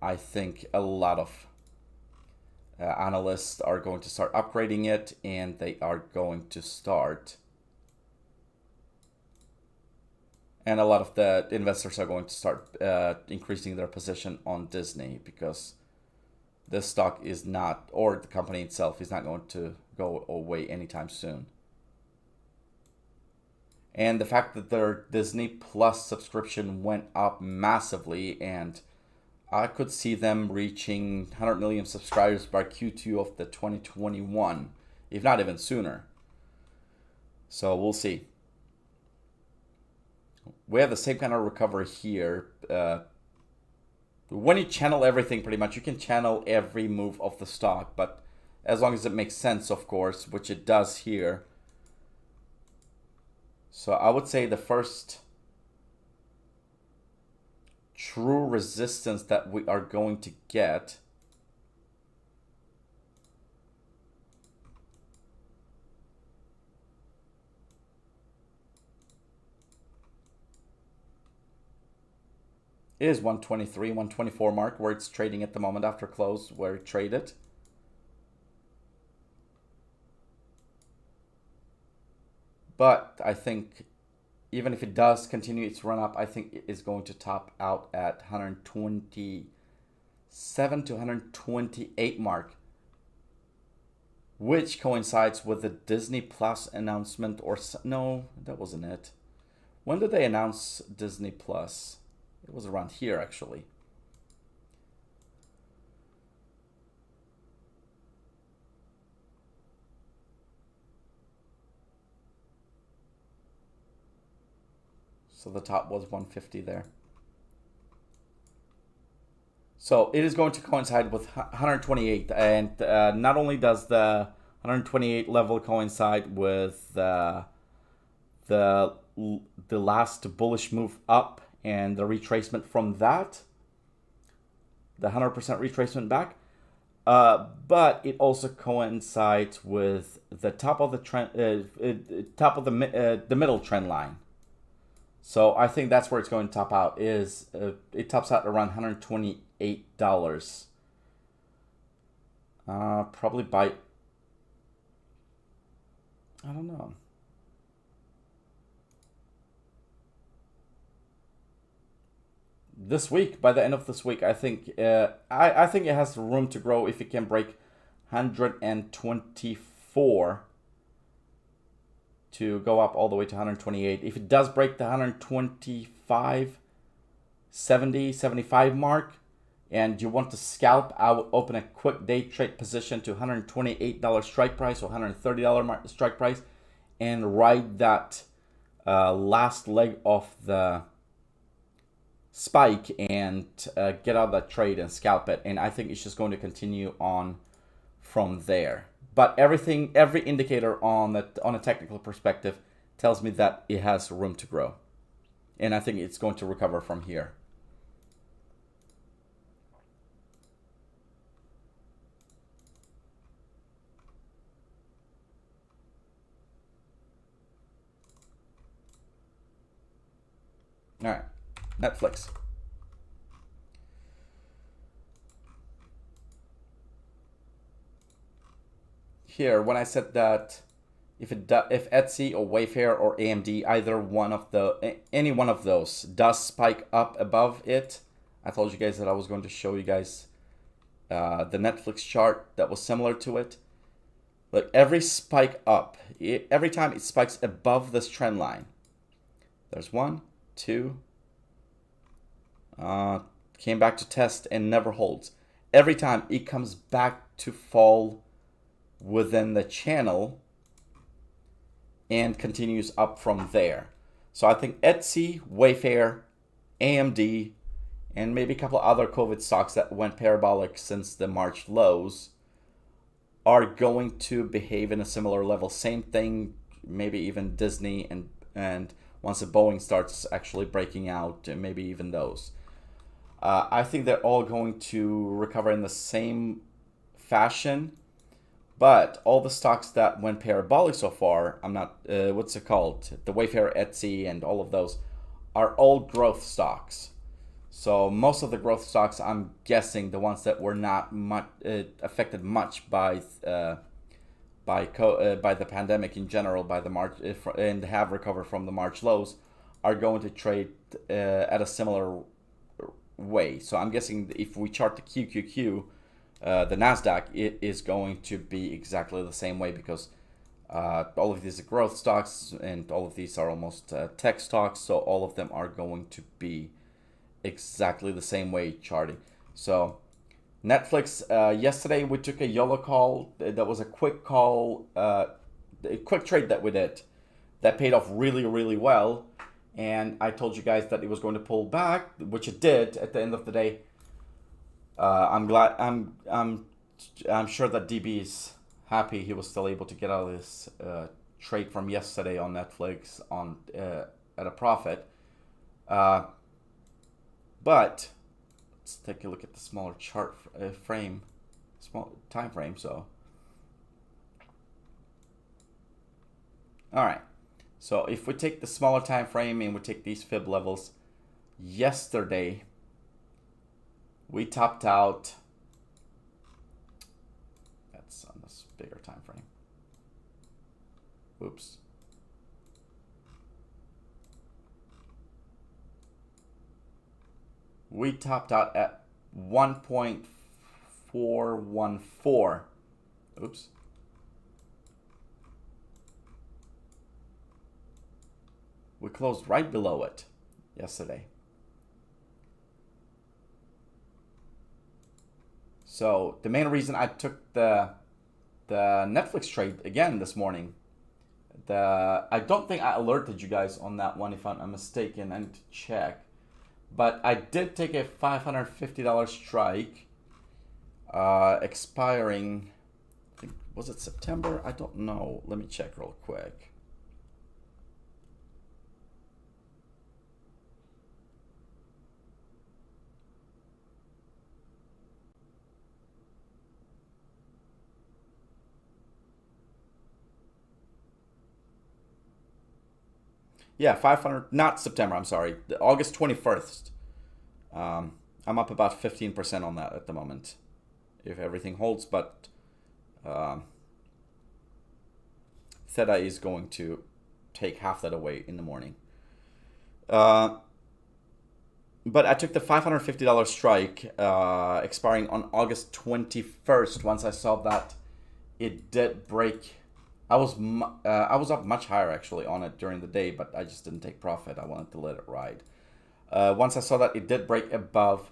I think a lot of analysts are going to start upgrading it, and they are going to start, and a lot of the investors are going to start increasing their position on Disney, because this stock is not, or the company itself is not going to go away anytime soon. And the fact that their Disney Plus subscription went up massively, and I could see them reaching 100 million subscribers by Q2 of the 2021, if not even sooner. So we'll see. We have the same kind of recovery here. When you channel everything, pretty much, you can channel every move of the stock, but as long as it makes sense, of course, which it does here. So I would say the first true resistance that we are going to get is 123, 124 mark, where it's trading at the moment after close, where it traded. But I think even if it does continue its run up, I think it is going to top out at 127 to 128 mark, which coincides with the Disney Plus announcement. Or no, that wasn't it. When did they announce Disney Plus? It was around here, actually. So the top was 150 there. So it is going to coincide with 128. And not only does the 128 level coincide with the last bullish move up and the retracement from that, the 100% retracement back, but it also coincides with the top of the trend, the middle trend line. So I think that's where it's going to top out. It tops out around $128. Probably by, I don't know. This week, by the end of this week, I think I think it has room to grow if it can break 124 to go up all the way to 128. If it does break the 125, 70, 75 mark, and you want to scalp, I will open a quick day trade position to $128 strike price or $130 strike price, and ride that last leg of the spike and get out of that trade and scalp it. And I think it's just going to continue on from there. But every indicator on a technical perspective tells me that it has room to grow. And I think it's going to recover from here. All right, Netflix. Here, when I said that if Etsy or Wayfair or AMD, any one of those does spike up above it, I told you guys that I was going to show you guys the Netflix chart that was similar to it. Look, every spike up, every time it spikes above this trend line, there's one, two, came back to test and never holds. Every time it comes back to fall within the channel and continues up from there. So I think Etsy, Wayfair, AMD, and maybe a couple other COVID stocks that went parabolic since the March lows are going to behave in a similar level. Same thing, maybe even Disney, and once the Boeing starts actually breaking out, maybe even those. I think they're all going to recover in the same fashion, but all the stocks that went parabolic so far, I'm not, what's it called? The Wayfair, Etsy, and all of those are all growth stocks. So most of the growth stocks, I'm guessing the ones that were not much affected much by the pandemic in general, by the March, and have recovered from the March lows, are going to trade at a similar way. So I'm guessing if we chart the QQQ, the Nasdaq, it is going to be exactly the same way, because all of these are growth stocks and all of these are almost tech stocks. So all of them are going to be exactly the same way charting. So Netflix, yesterday we took a YOLO call. That was a quick call, a quick trade that we did that paid off really, really well. And I told you guys that it was going to pull back, which it did at the end of the day. I'm glad. I'm sure that DB is happy he was still able to get out of this trade from yesterday on Netflix at a profit. But let's take a look at the smaller chart frame, small time frame. So, all right. So if we take the smaller time frame and we take these fib levels, yesterday we topped out. That's on this bigger time frame. Oops. We topped out at 1.414. Oops. We closed right below it yesterday. So the main reason I took the Netflix trade again this morning, I don't think I alerted you guys on that one, if I'm mistaken. I need to check. But I did take a $550 strike, expiring, I think, was it September? I don't know. Let me check real quick. Yeah, 500, not September, I'm sorry. August 21st. I'm up about 15% on that at the moment, if everything holds, but Theta is going to take half that away in the morning. But I took the $550 strike, expiring on August 21st. Once I saw that it did break, I was up much higher actually on it during the day, but I just didn't take profit. I wanted to let it ride. Once I saw that it did break above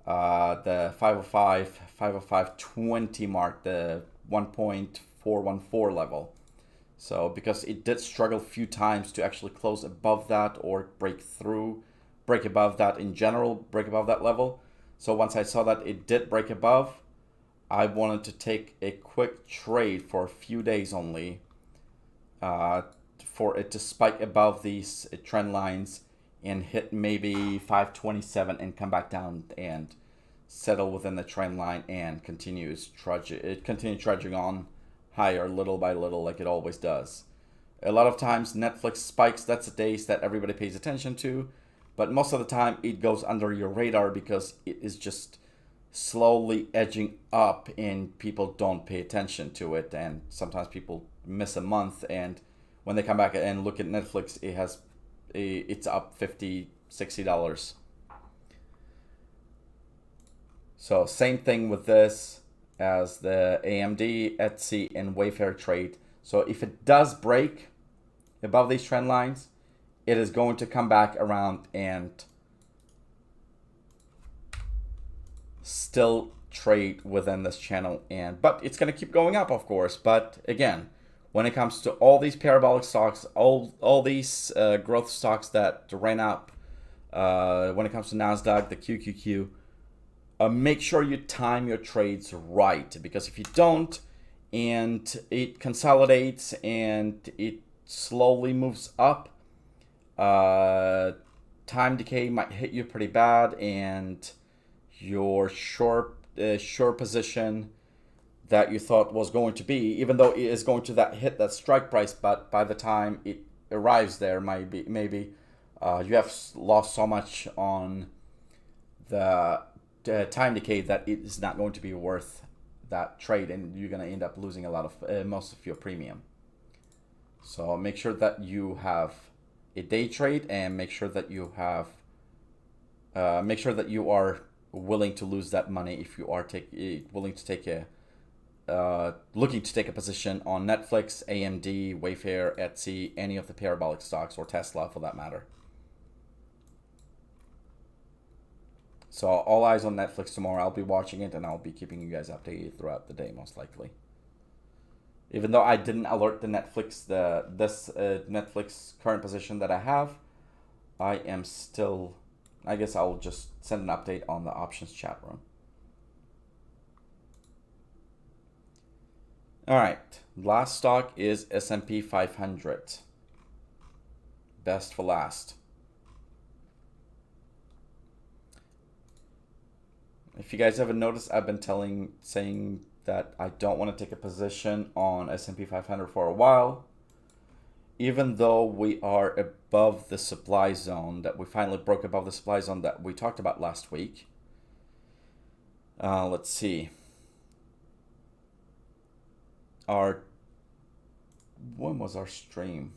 the 505.20 mark, the 1.414 level. So because it did struggle a few times to actually close above that or break through, break above that in general, break above that level. So once I saw that it did break above, I wanted to take a quick trade for a few days only, for it to spike above these trend lines and hit maybe 527 and come back down and settle within the trend line and continue trudging on higher little by little like it always does. A lot of times Netflix spikes, that's the days that everybody pays attention to, but most of the time it goes under your radar because it is just slowly edging up and people don't pay attention to it, and sometimes people miss a month, and when they come back and look at Netflix, it's up $50-$60. So same thing with this as the AMD, Etsy, and Wayfair trade. So if it does break above these trend lines, it is going to come back around and still trade within this channel, but it's going to keep going up, of course. But again, when it comes to all these parabolic stocks, all these growth stocks that ran up, when it comes to NASDAQ, the QQQ, make sure you time your trades right, because if you don't and it consolidates and it slowly moves up, time decay might hit you pretty bad, and your short position that you thought was going to be, even though it is going to hit that strike price, but by the time it arrives there, maybe you have lost so much on the time decay that it is not going to be worth that trade, and you're going to end up losing a lot of most of your premium. So make sure that you have a day trade, and make sure that you have willing to lose that money if you are willing to take looking to take a position on Netflix, AMD, Wayfair, Etsy, any of the parabolic stocks, or Tesla for that matter. So all eyes on Netflix tomorrow. I'll be watching it, and I'll be keeping you guys updated throughout the day, most likely. Even though I didn't alert the Netflix Netflix current position that I have, I am still. I guess I'll just send an update on the options chat room. All right, last stock is S&P 500. Best for last. If you guys haven't noticed, I've been saying that I don't want to take a position on S&P 500 for a while, even though we are above the supply zone, that we finally broke above the supply zone that we talked about last week. Let's see. When was our stream?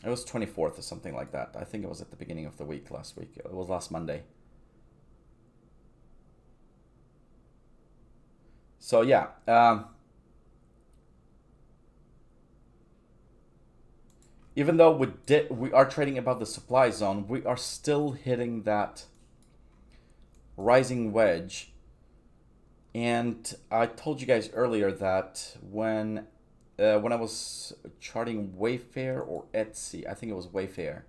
It was 24th or something like that. I think it was at the beginning of the week last week. It was last Monday. So yeah, even though we are trading above the supply zone, we are still hitting that rising wedge. And I told you guys earlier that when I was charting Wayfair or Etsy, I think it was Wayfair,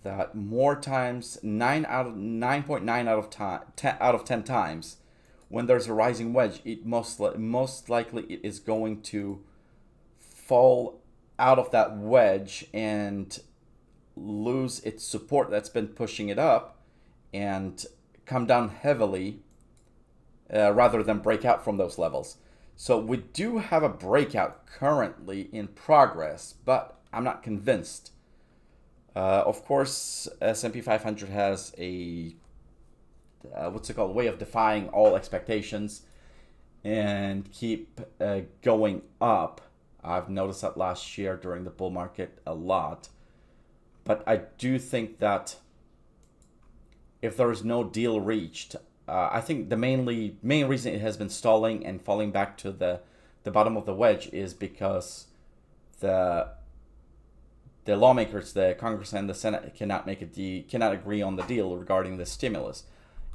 that more times 9.9 out of 10 times, when there's a rising wedge, it most likely it is going to fall out of that wedge and lose its support that's been pushing it up and come down heavily, rather than break out from those levels. So we do have a breakout currently in progress, but I'm not convinced. Of course, S&P 500 has a way of defying all expectations and keep going up. I've noticed that last year during the bull market a lot. But I do think that if there is no deal reached, I think the main reason it has been stalling and falling back to the bottom of the wedge is because the lawmakers, the Congress and the Senate, cannot agree on the deal regarding the stimulus.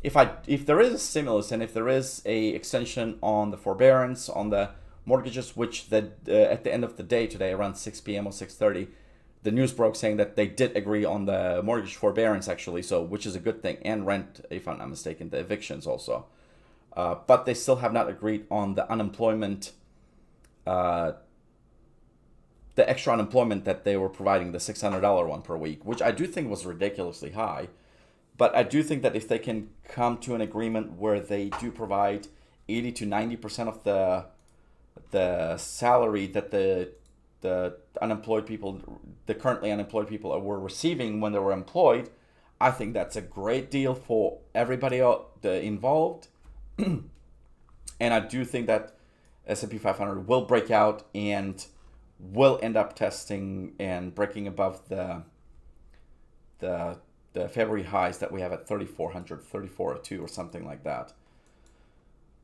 If there is a stimulus, and if there is a extension on the forbearance, on the mortgages, which at the end of the day today, around 6 p.m. or 6:30, the news broke saying that they did agree on the mortgage forbearance actually, so which is a good thing, and rent, if I'm not mistaken, the evictions also. But they still have not agreed on the unemployment, the extra unemployment that they were providing, the $600 one per week, which I do think was ridiculously high. But I do think that if they can come to an agreement where they do provide 80 to 90% of the salary that the unemployed people, the currently unemployed people were receiving when they were employed, I think that's a great deal for everybody involved. And I do think that S&P 500 will break out and will end up testing and breaking above the February highs that we have at 3,400, 3,402 or something like that.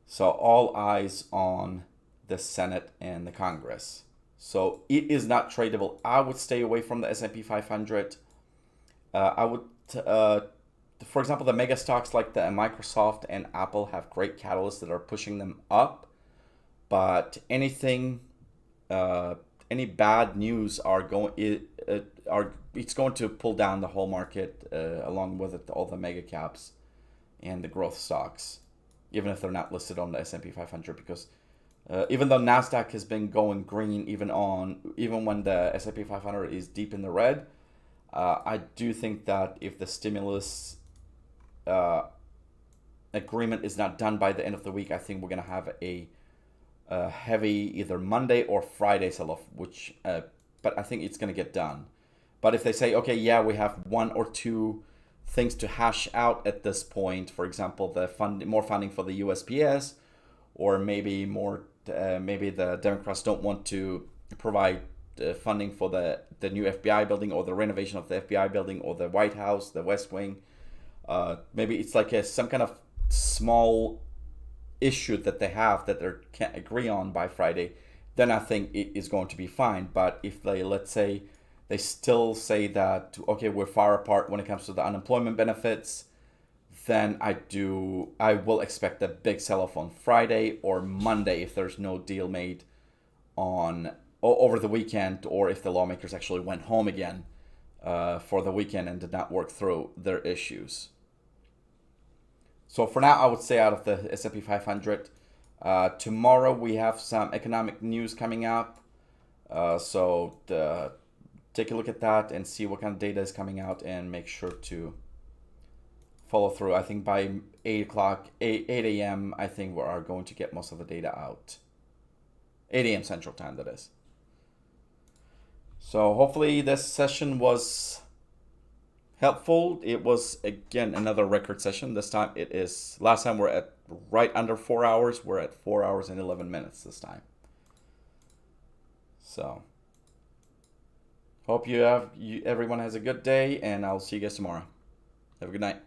So all eyes on the Senate and the Congress. So it is not tradable. I would stay away from the S&P 500. I would, for example, the mega stocks like the Microsoft and Apple have great catalysts that are pushing them up. But anything, any bad news it's going to pull down the whole market, along with it, all the mega caps and the growth stocks, even if they're not listed on the S&P 500, because even though NASDAQ has been going green even when the S&P 500 is deep in the red, I do think that if the stimulus agreement is not done by the end of the week, I think we're going to have a heavy either Monday or Friday sell-off, but I think it's going to get done. But if they say, okay, yeah, we have one or two things to hash out at this point, for example, more funding for the USPS, or maybe maybe the Democrats don't want to provide funding for the new FBI building, or the renovation of the FBI building, or the White House, the West Wing. Maybe it's like some kind of small issue that they have that they can't agree on by Friday, then I think it is going to be fine. But if let's say they still say that, okay, we're far apart when it comes to the unemployment benefits, then I will expect a big sell-off on Friday or Monday if there's no deal made over the weekend, or if the lawmakers actually went home again for the weekend and did not work through their issues. So for now, I would stay out of the S&P 500. Tomorrow we have some economic news coming up. So take a look at that and see what kind of data is coming out, and make sure to follow through. I think by 8 a.m., I think we are going to get most of the data out. 8 a.m. Central Time, that is. So hopefully this session was helpful. It was, again, another record session. This time last time we're at right under 4 hours. We're at 4 hours and 11 minutes this time. So hope everyone has a good day, and I'll see you guys tomorrow. Have a good night.